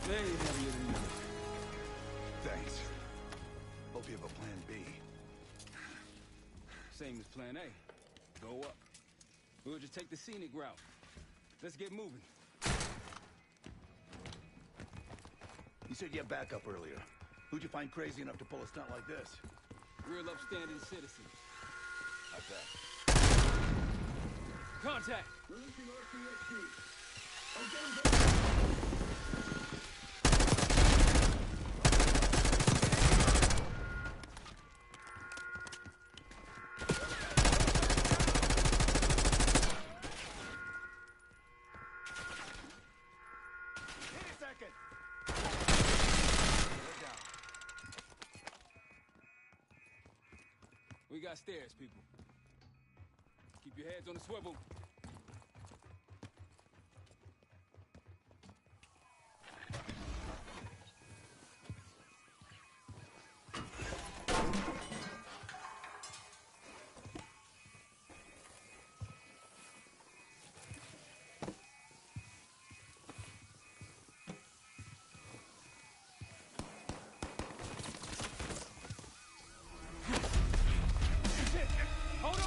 S2: Way heavier than you.
S21: Thanks. Hope you have a plan B.
S2: Same as plan A. Go up. We'll just take the scenic route. Let's get moving.
S21: You said you had backup earlier. Who'd you find crazy enough to pull a stunt like this?
S2: Real upstanding citizens.
S21: I bet.
S2: Contact! We got stairs, people. Keep your heads on the swivel. Hold on!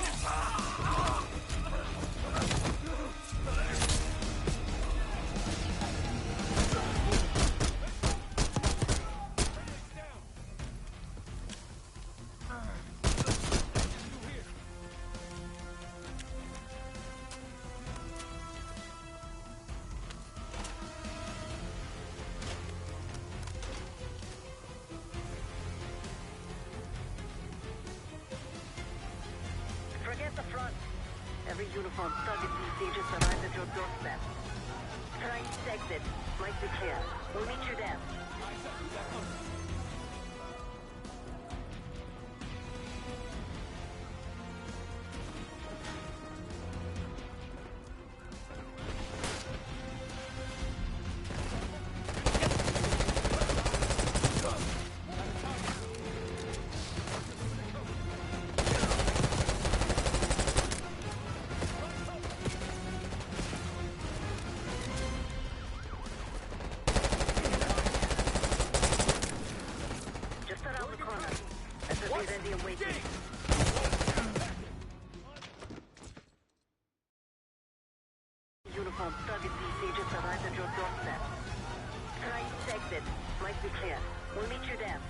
S6: Forget the front. Every uniformed thug in these stages arrives at your doorstep. Try each exit. Might be clear. We'll meet you there. Uniformed thug in these stages arrives at your doorstep. Try each exit. Might be clear. We'll meet you there.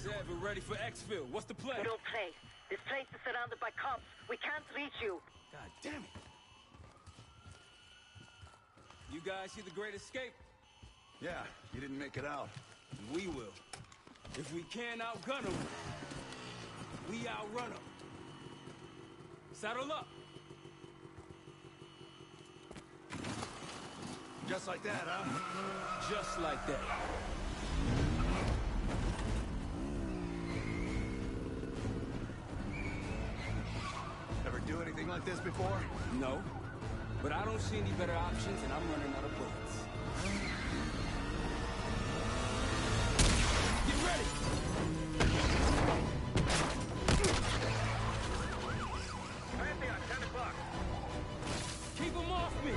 S2: Zed, we're ready for exfil. What's the play?
S6: We don't play. This place is surrounded by cops. We can't reach you.
S2: God damn it. You guys see the Great Escape?
S1: Yeah, you didn't make it out.
S2: We will. If we can't outgun them, we outrun them. Saddle up.
S1: Just like that, huh?
S2: Just like that.
S1: Ever do anything like this before?
S2: No. But I don't see any better options, and I'm running out of bullets. Get ready!
S8: Pantheon, 10 o'clock.
S2: Keep them off me!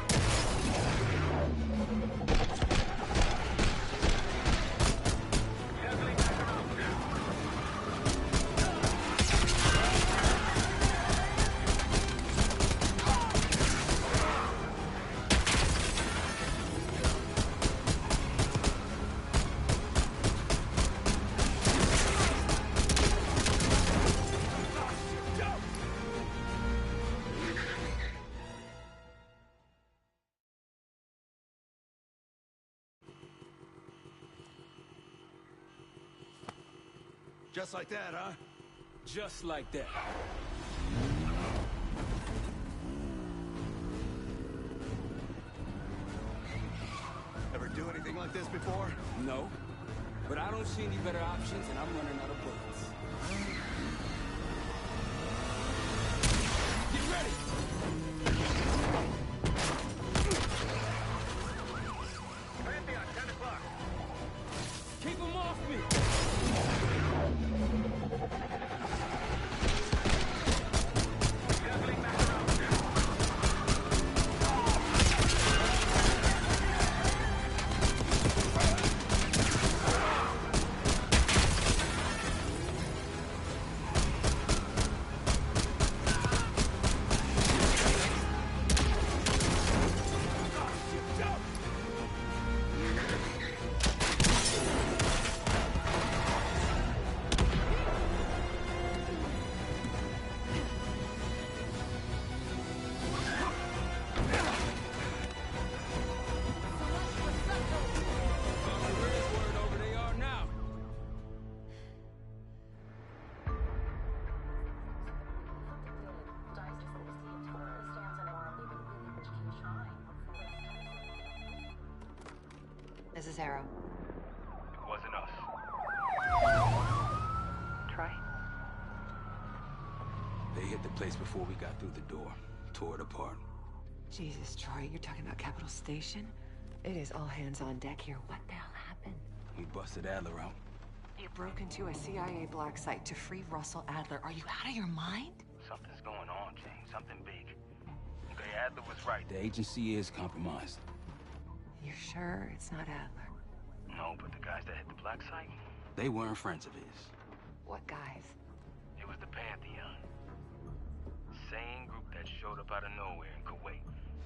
S8: Circling back around.
S1: Just like that, huh?
S2: Just like that.
S1: Ever do anything like this before?
S2: No. But I don't see any better options, and I'm running out of bullets. Get ready!
S8: Pantheon, 10 o'clock.
S2: Keep them off me!
S8: Circling back around.
S5: This is Arrow.
S9: It wasn't us.
S5: Troy?
S2: They hit the place before we got through the door. Tore it apart.
S5: Jesus, Troy, you're talking about Capital Station? It is all hands on deck here. What the hell happened?
S2: We busted Adler out.
S5: You broke into a CIA black site to free Russell Adler. Are you out of your mind?
S9: Something's going on, Jane. Something big. Okay, Adler was right.
S2: The agency is compromised.
S5: You're sure it's not Adler?
S9: No, but the guys that hit the black site?
S2: They weren't friends of his.
S5: What guys?
S9: It was the Pantheon. Same group that showed up out of nowhere in Kuwait.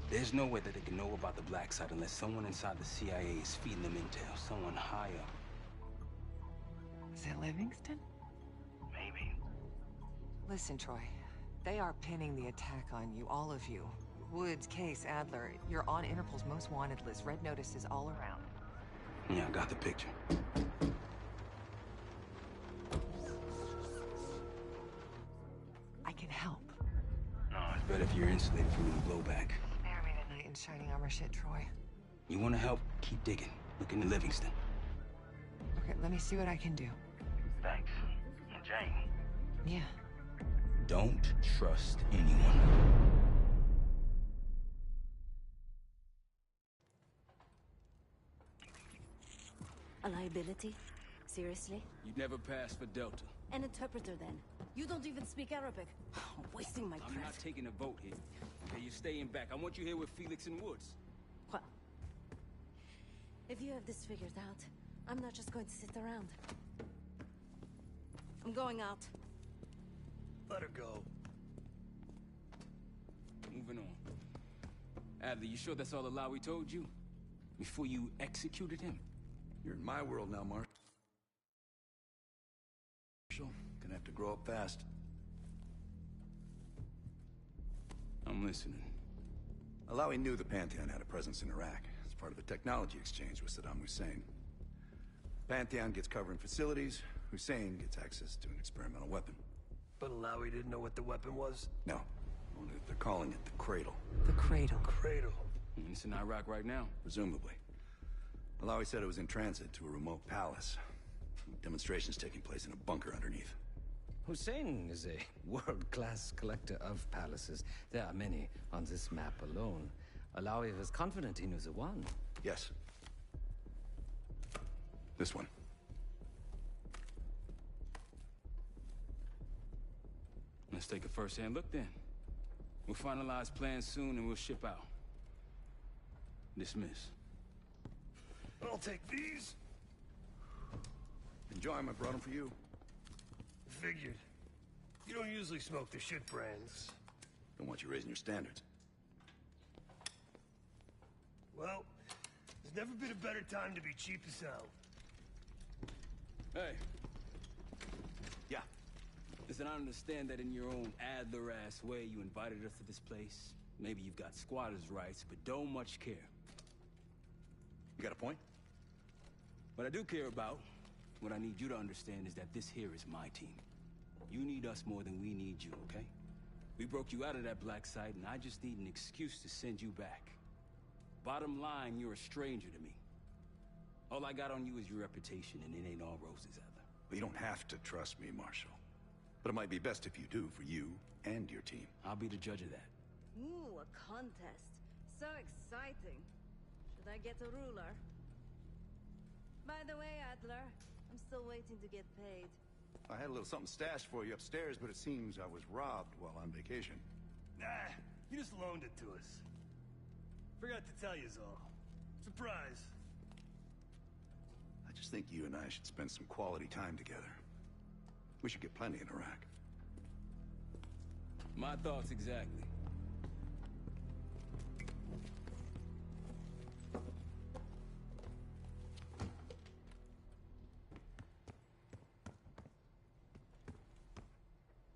S2: There's no way that they can know about the black site unless someone inside the CIA is feeding them intel. Someone high up.
S5: Is it Livingston?
S9: Maybe.
S5: Listen, Troy. They are pinning the attack on you, all of you. Woods, Case, Adler. You're on Interpol's most wanted list. Red notices all around.
S2: Yeah, I got the picture.
S5: I can help.
S2: No, it's better if you're insulated from any blowback.
S5: Spare me tonight in shining armor shit, Troy.
S2: You want to help? Keep digging. Look into Livingston.
S5: Okay, let me see what I can do.
S9: Thanks. And Jane.
S5: Yeah.
S2: Don't trust anyone.
S10: A liability? Seriously?
S2: You'd never pass for Delta.
S10: An interpreter, then. You don't even speak Arabic. Wasting my
S2: I'm
S10: breath.
S2: not taking a vote here. Okay, you're staying back. I want you here with Felix and Woods.
S10: Well, if you have this figured out, I'm not just going to sit around. I'm going out.
S3: Let her go.
S2: Moving on. Adler, you sure that's all the lie we told you? Before you executed him?
S1: You're in my world now, Mark.
S11: to grow up fast.
S2: I'm listening.
S11: Alawi knew the Pantheon had a presence in Iraq as part of a technology exchange with Saddam Hussein. Pantheon gets cover in facilities, Hussein gets access to an experimental weapon.
S3: But Alawi didn't know what the weapon was?
S11: No, only that they're calling it the Cradle.
S10: The Cradle.
S3: Cradle.
S2: It's in Iraq right now.
S11: Presumably. Alawi said it was in transit to a remote palace. Demonstrations taking place in a bunker underneath.
S15: Hussein is a world-class collector of palaces. There are many on this map alone. Alawi was confident he knew the one.
S11: Yes. This one.
S2: Let's take a first-hand look then. We'll finalize plans soon and we'll ship out. Dismiss.
S3: I'll take these.
S11: Enjoy them, I brought them for you.
S3: Figured. You don't usually smoke the shit brands.
S11: Don't want you raising your standards.
S3: Well, there's never been a better time to be cheap as hell.
S2: Hey.
S11: Yeah.
S2: Listen, I understand that in your own Adler-ass way you invited us to this place. Maybe you've got squatters' rights, but don't much care.
S11: You got a point?
S2: What I do care about, what I need you to understand is that this here is my team. You need us more than we need you, okay? We broke you out of that black site, and I just need an excuse to send you back. Bottom line, you're a stranger to me. All I got on you is your reputation, and it ain't all roses either.
S11: Well, you don't have to trust me, Marshal. But it might be best if you do, for you and your team.
S2: I'll be the judge of that.
S10: Ooh, a contest. So exciting. Should I get a ruler? By the way, Adler, I'm still waiting to get paid.
S11: I had a little something stashed for you upstairs, but it seems I was robbed while on vacation.
S3: Nah, you just loaned it to us. Forgot to tell yous all. Surprise.
S11: I just think you and I should spend some quality time together. We should get plenty in Iraq.
S2: My thoughts exactly.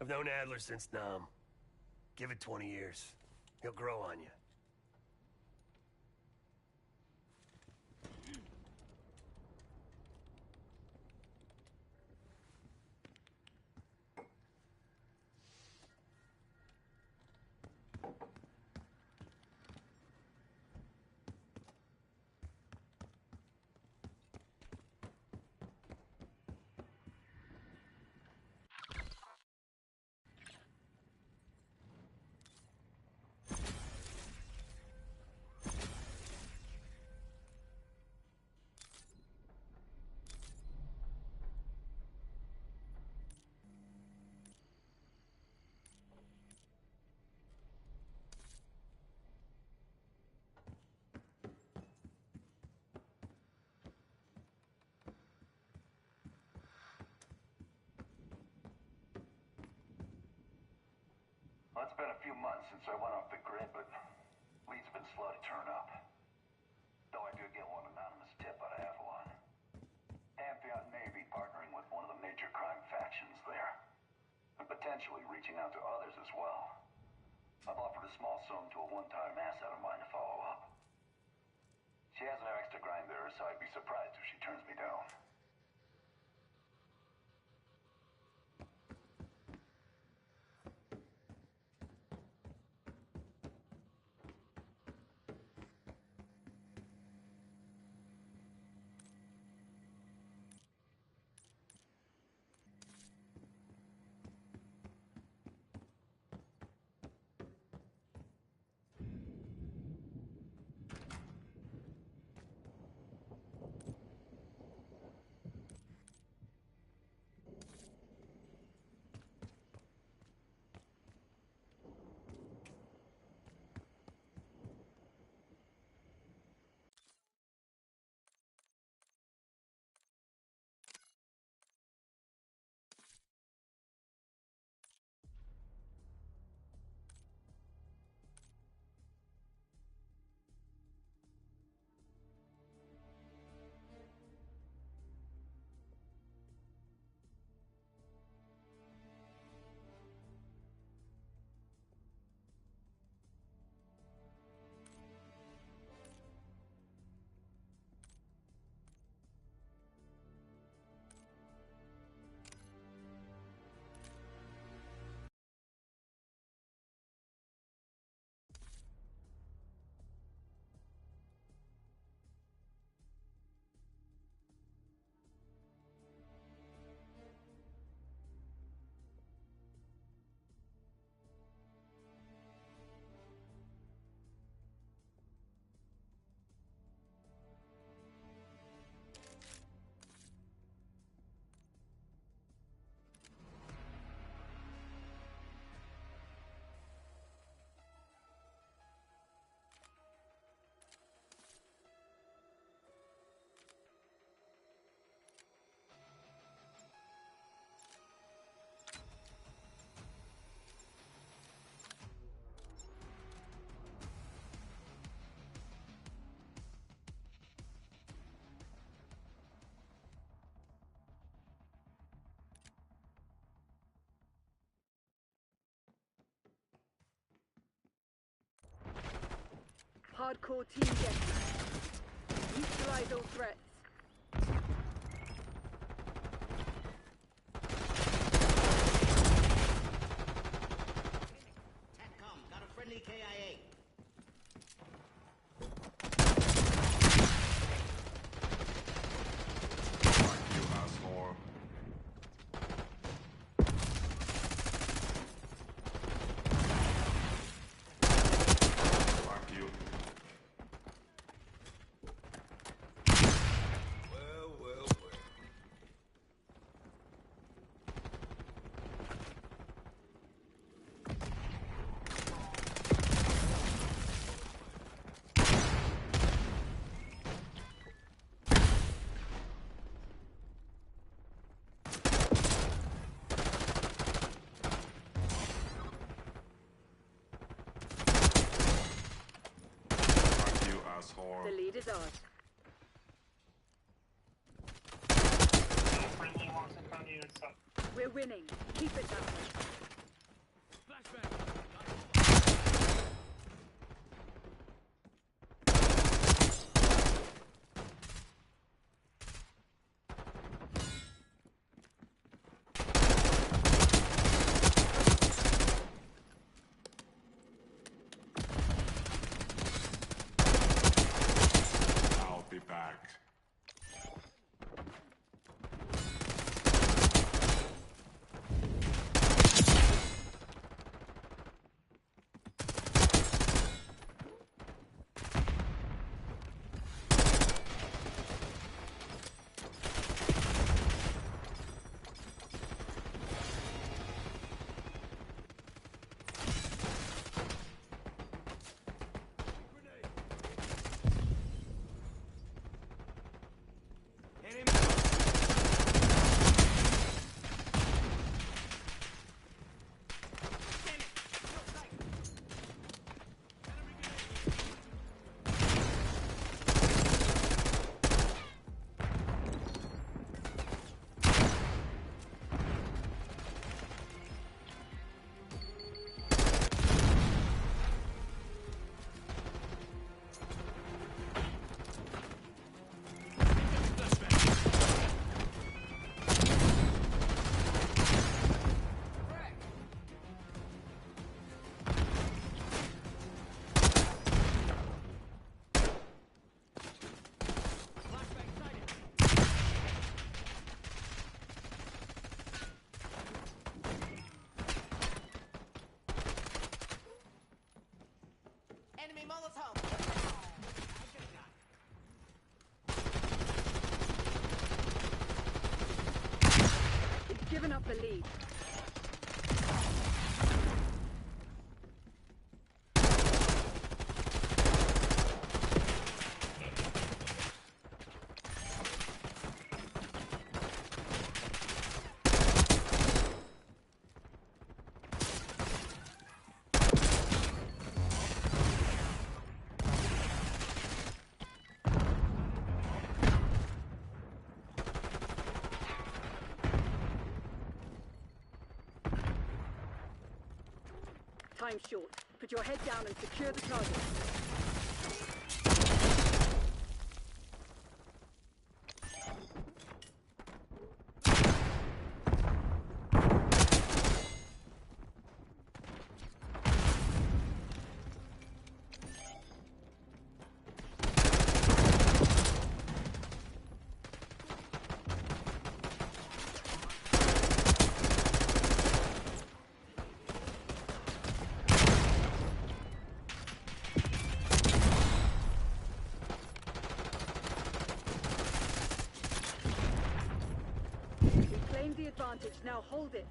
S3: I've known Adler since Nam. Give it 20 years. He'll grow on you.
S12: Well, it's been a few months since I went off the grid, but leads have been slow to turn up. Though I do get one anonymous tip out of Avalon. Pantheon may be partnering with one of the major crime factions there. And potentially reaching out to others as well. I've offered a small sum to a one-time asset of mine to follow up. She has no extra grind there, so I'd be surprised if she turns me down.
S17: hardcore team deathmatch. Neutralize all threats.
S18: TACCOM, got a friendly KIA.
S17: The lead is ours. We're winning. Keep it that way.
S18: Enemy Molotov!
S17: It's given up the lead. Time short. Put your head down and secure the target. The advantage. Now hold it.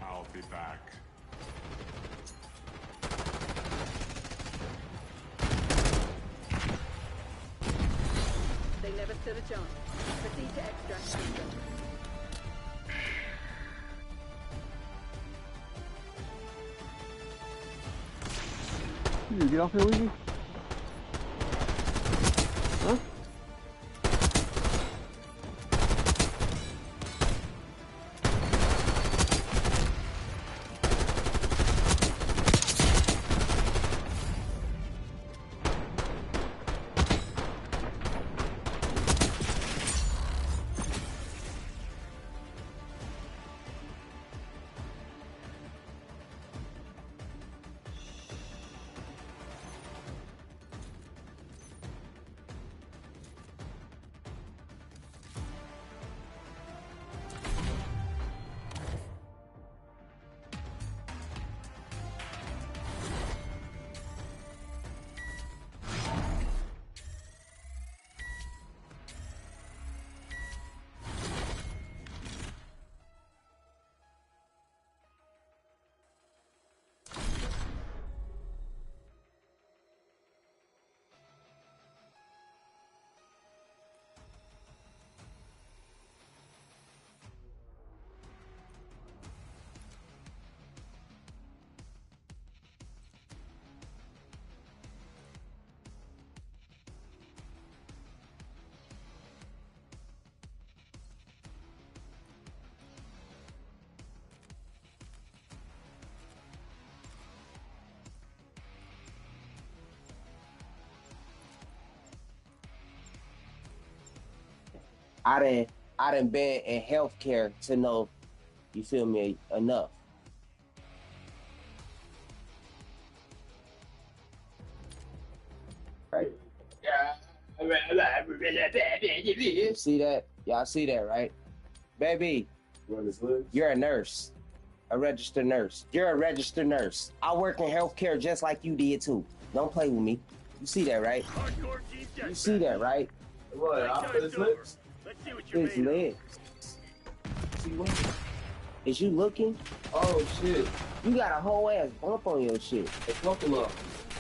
S23: I'll be back.
S17: They never stood a chance. Proceed to extract them.
S24: You get off here, Luigi? Huh?
S4: I done been in healthcare to know, you feel me, enough. Right? See that? Y'all see that, right? Baby, you're a nurse. A registered nurse. You're a registered nurse. I work in healthcare just like you did too. Don't play with me. You see that, right? You see that, right?
S21: What? His lips?
S4: His legs. See what? Is you looking?
S21: Oh shit.
S4: You got a whole ass bump on your shit.
S21: It's buffalo.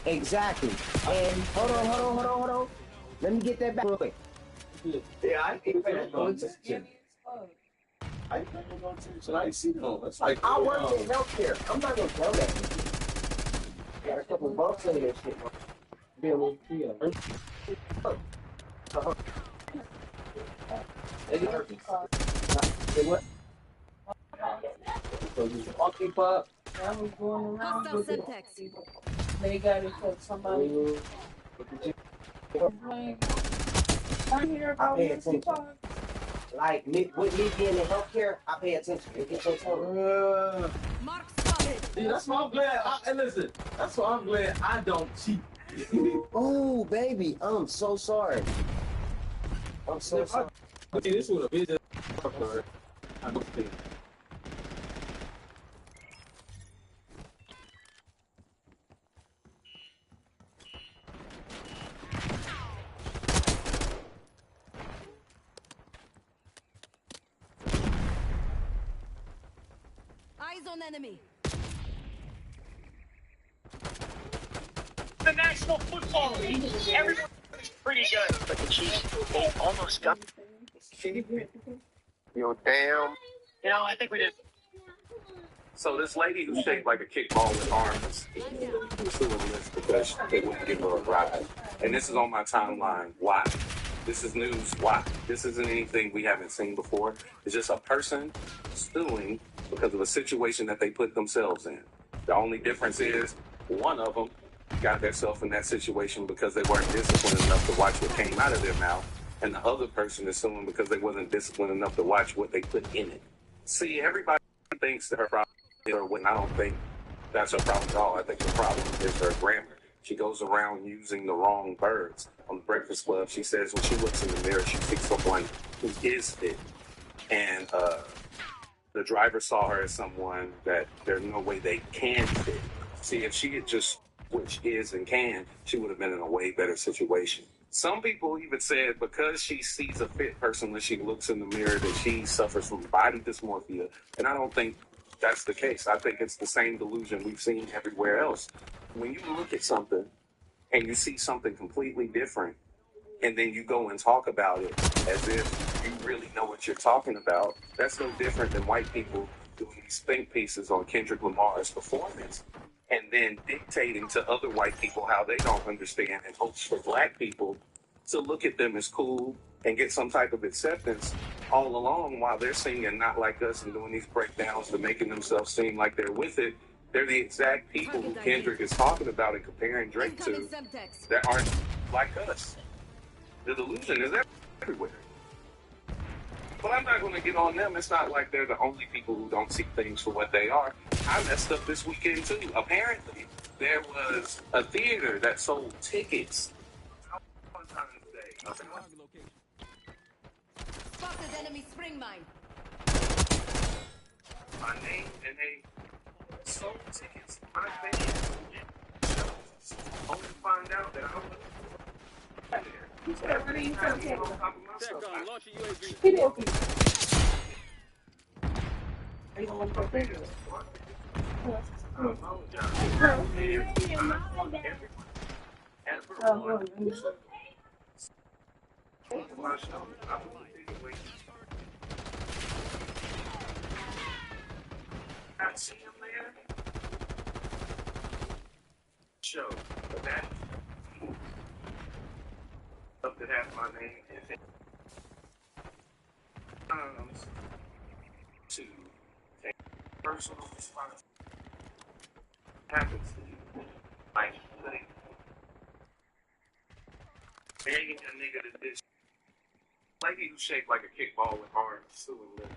S4: Exactly. And hold on. Let me get that back real quick.
S21: Yeah, I ain't paying no attention. I ain't paying no attention. I ain't see no. That's like
S4: I work in healthcare. I'm not gonna tell that. Got a couple bumps in that shit. Be a little feel. Say what?
S21: So you walking up.
S16: I was going around with it. They got it for somebody. I hear about Lindsay Park.
S4: Like with me being in healthcare, I pay attention. You get your tone.
S21: See, that's why I'm glad. And listen, that's why I'm glad I don't cheat.
S4: Oh, baby, I'm so sorry. I'm so sorry.
S21: See, this was a bitch. I don't think.
S10: Eyes on enemy.
S19: The National Football League, everyone's pretty good, but the Chiefs, they almost got.
S20: Yo, damn.
S19: You know, I think we did.
S20: So this lady who's shaped like a kickball with arms is suing this because they wouldn't give her a ride. And this is on my timeline. Why? This is news. Why? This isn't anything we haven't seen before. It's just a person suing because of a situation that they put themselves in. The only difference is one of them got themselves in that situation because they weren't disciplined enough to watch what came out of their mouth, and the other person is suing because they wasn't disciplined enough to watch what they put in it. See, everybody thinks that her problem is her when I don't think that's her problem at all. I think the problem is her grammar. She goes around using the wrong words. On the Breakfast Club, she says when she looks in the mirror, she sees someone who is fit. And the driver saw her as someone that there's no way they can fit. See, if she had just switched is and can, she would have been in a way better situation. Some people even said because she sees a fit person when she looks in the mirror that she suffers from body dysmorphia. And I don't think that's the case. I think it's the same delusion we've seen everywhere else. When you look at something and you see something completely different, and then you go and talk about it as if you really know what you're talking about, that's no different than white people doing these think pieces on Kendrick Lamar's performance and then dictating to other white people how they don't understand in hopes for black people to look at them as cool and get some type of acceptance all along while they're singing Not Like Us and doing these breakdowns to making themselves seem like they're with it. They're the exact people who Kendrick is talking about and comparing Drake to that aren't like us. The delusion is everywhere. But I'm not going to get on them. It's not like they're the only people who don't see things for what they are. I messed up this weekend too. Apparently, there was a theater that sold tickets.
S10: Spotted enemy spring mine.
S20: My name and they sold tickets. My band. Only to find out that I was there.
S21: Check on launch a UAV.
S16: Are you going for a video?
S20: I see him there. Show, but that up that has my name in it. To take personal responsibility happens to you. Like begging a nigga to dish. Like lady who's shaped like a kickball with arms suing lips.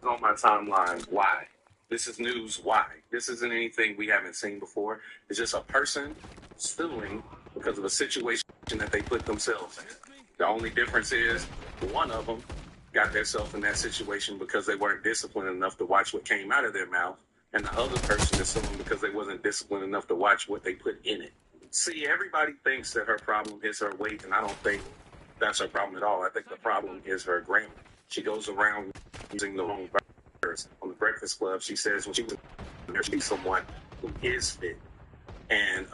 S20: On my timeline, why? This is news, why? This isn't anything we haven't seen before. It's just a person suing because of a situation that they put themselves in. The only difference is one of them got themselves in that situation because they weren't disciplined enough to watch what came out of their mouth, and the other person is suing because they wasn't disciplined enough to watch what they put in it. See, everybody thinks that her problem is her weight, and I don't think that's her problem at all. I think the problem is her grammar. She goes around using the wrong words. On the Breakfast Club, she says when she was there, she's someone who is fit, and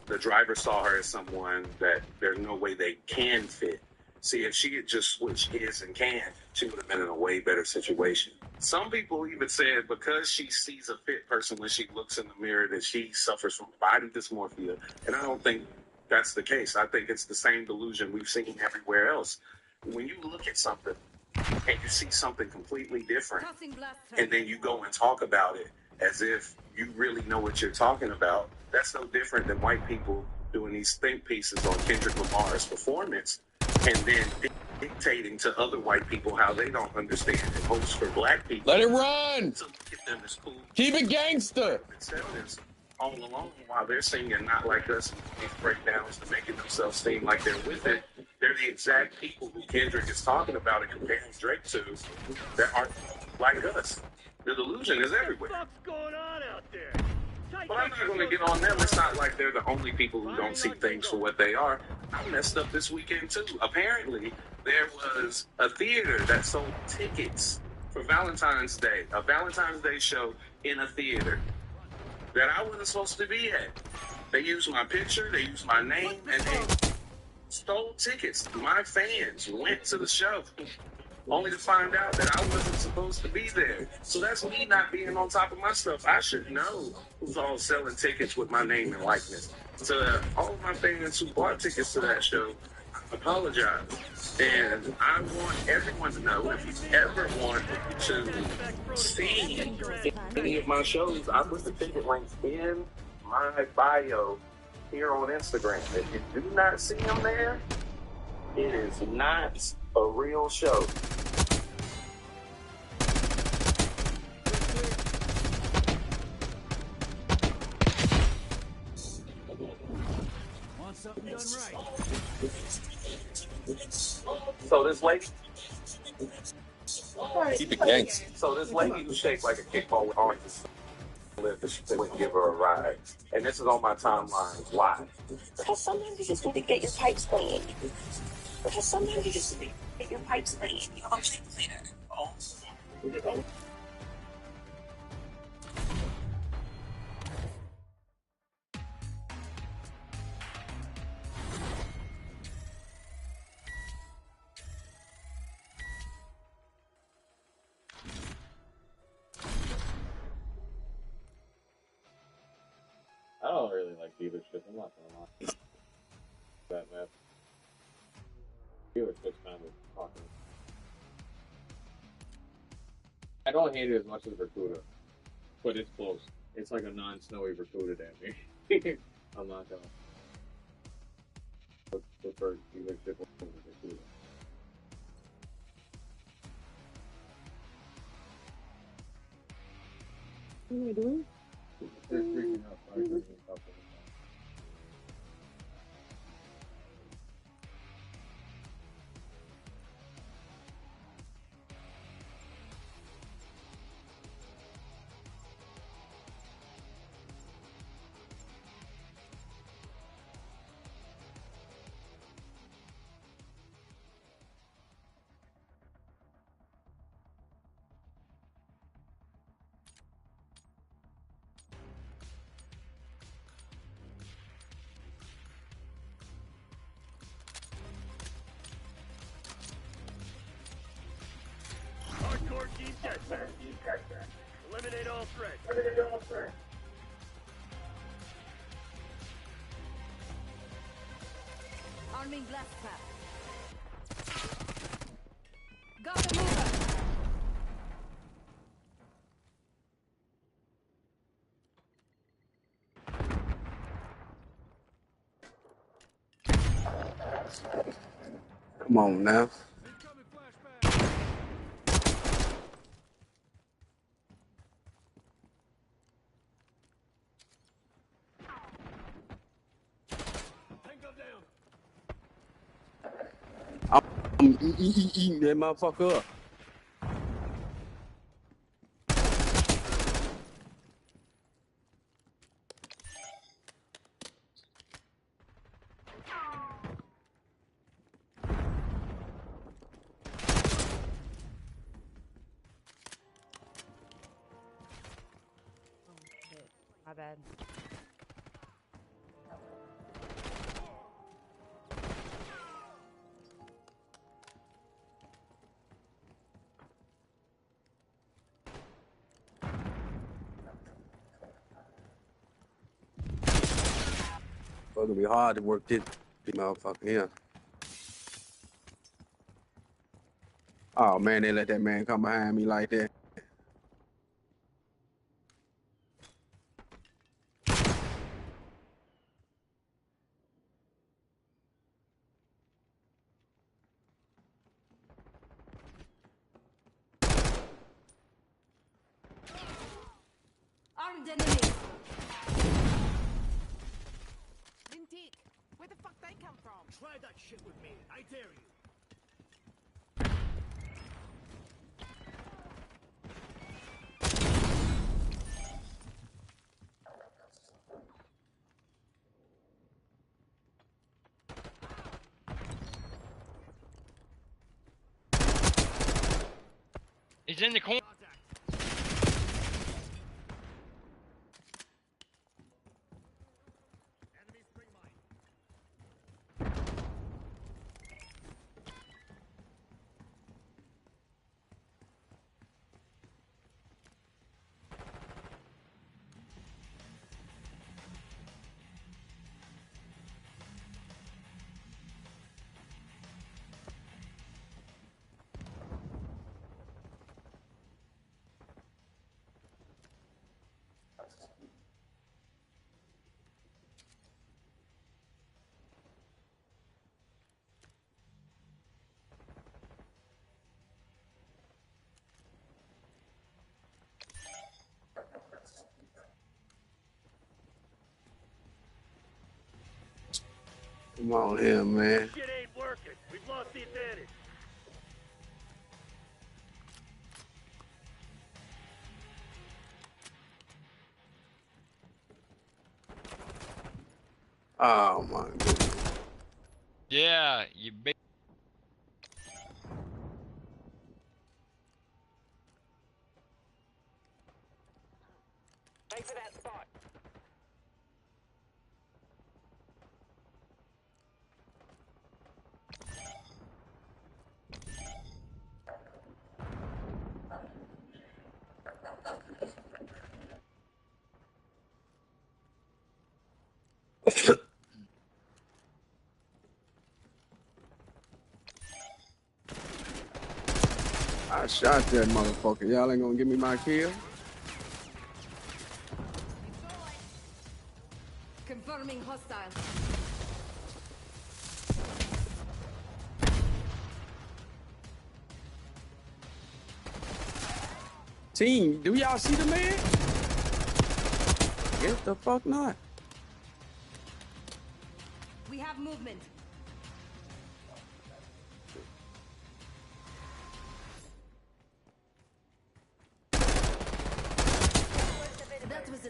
S20: the driver saw her as someone that there's no way they can fit. See, if she had just switched is and can, she would have been in a way better situation. Some people even said because she sees a fit person when she looks in the mirror that she suffers from body dysmorphia. And I don't think that's the case. I think it's the same delusion we've seen everywhere else. When you look at something and you see something completely different, and then you go and talk about it as if you really know what you're talking about, that's no different than white people doing these think pieces on Kendrick Lamar's performance and then dictating to other white people how they don't understand and hopes for black people.
S7: Let it run!
S20: To look at them as cool.
S7: Keep it gangster!
S20: All along, while they're singing Not Like Us and these breakdowns and making themselves seem like they're with it, they're the exact people who Kendrick is talking about and comparing Drake to that aren't like us. The delusion is everywhere.
S3: What's going on out there?
S20: But I'm not going to get on them. It's not like they're the only people who don't see things for what they are. I messed up this weekend, too. Apparently, there was a theater that sold tickets for Valentine's Day, a Valentine's Day show in a theater that I wasn't supposed to be at. They used my picture, they used my name, and they stole tickets. My fans went to the show only to find out that I wasn't supposed to be there. So that's me not being on top of my stuff. I should know who's all selling tickets with my name and likeness. To all of my fans who bought tickets to that show, I apologize. And I want everyone to know, if you ever want to see any of my shows, I put the ticket links in my bio here on Instagram. If you do not see them there, it is not a real show.
S3: Want something done right.
S20: So this lady,
S7: Keep it gangster.
S20: so this lady who's shaped like a kickball with arms lips, they wouldn't give her a ride. And this is on my timeline. Why?
S13: Because sometimes you just need to get your pipes clean. Because sometimes you just need to get your pipes clean. You know what I'm saying? Oh.
S24: I don't really like dealership, I'm not gonna lie. That map. Dealership's kind of talking. I don't hate it as much as Vercuda, but it's close. It's like a non-snowy Vercuda damn near. I'm not gonna prefer dealership over Vercuda. What am I doing? They're freaking out. Sorry, they're freaking out.
S3: Hardcore team deathmatch. Eliminate all threats.
S10: Arming blast trap. Got a mover.
S7: Come on now. I'm eating that motherfucker up.
S6: My bad.
S7: It's gonna be hard to work this motherfucker here. Oh man, they let that man come behind me like that.
S10: Armed enemy.
S18: Lintique, where the fuck they come from?
S3: Try that shit with me. I dare you.
S8: He's in the corner.
S7: Come on here, man.
S3: Shit ain't working. We've lost the advantage.
S7: Oh my goodness.
S8: Yeah, you big.
S18: Wait for that spot.
S7: I shot that motherfucker. Y'all ain't gonna give me my kill?
S10: Confirming hostile.
S7: Team, do y'all see the man? Yes, the fuck not.
S10: We have movement.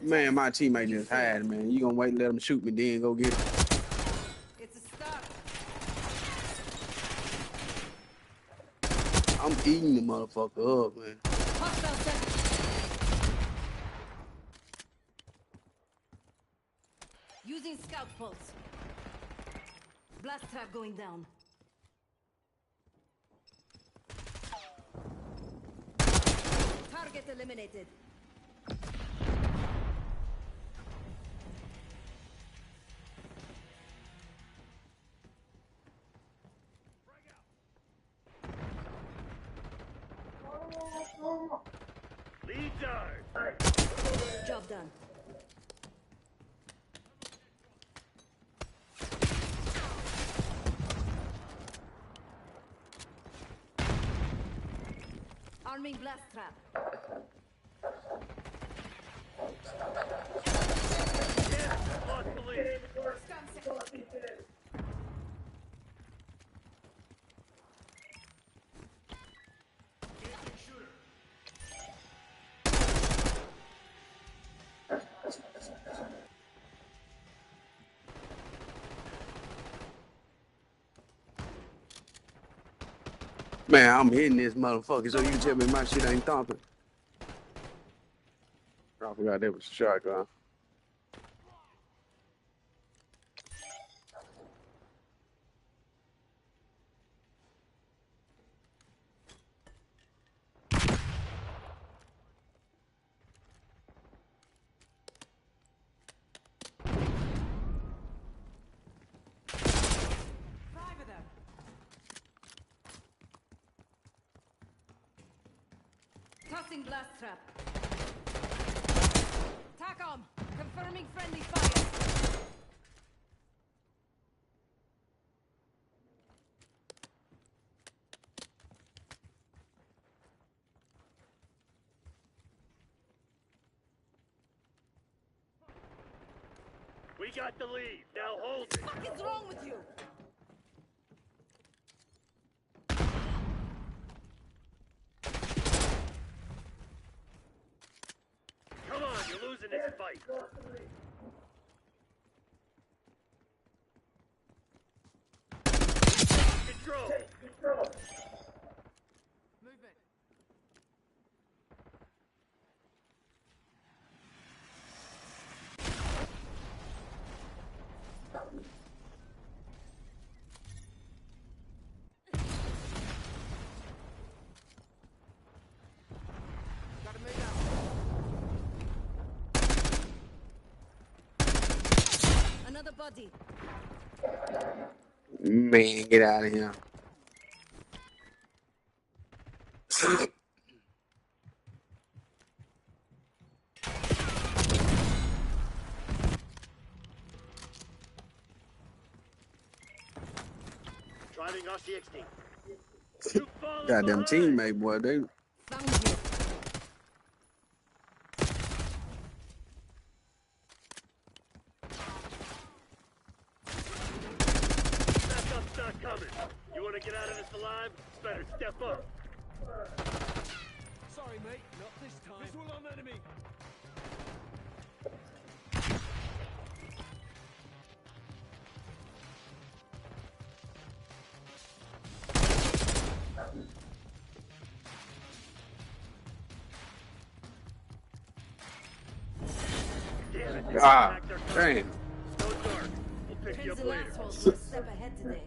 S7: Man, my teammate just hide, man. You gonna wait and let him shoot me, then go get it.
S10: It's a start.
S7: I'm eating the motherfucker up, man.
S10: Hostile set. Using scout pulse. Blast trap going down. Target eliminated.
S3: Lead dart.
S10: Job done. Arming blast trap.
S7: Man, I'm hitting this motherfucker, so you tell me my shit ain't thumping. I forgot that was a shotgun.
S10: Tossing blast trap. TACOM, confirming friendly fire.
S3: We got the lead. Now hold it.
S10: What the fuck is wrong with you?
S3: Come on, you're losing this fight. Control.
S18: Movement. Gotta move out.
S10: Another body.
S7: Man, get out of here.
S3: Driving RCXD.
S7: Goddamn teammate, boy, they.
S10: Found you.
S3: Backup's not coming. You want to get out of this alive? Better step up.
S21: Sorry, mate. Not this time. Visual on enemy.
S3: Damn it.
S7: Ah, damn.
S3: Go dark. We'll pick you up
S10: Crimson
S3: later.
S10: assholes one step ahead today.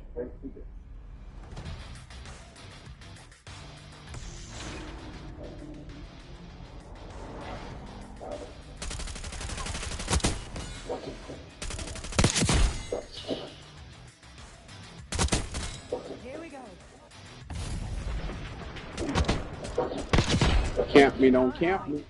S18: Here we go.
S7: Camp me, don't camp me.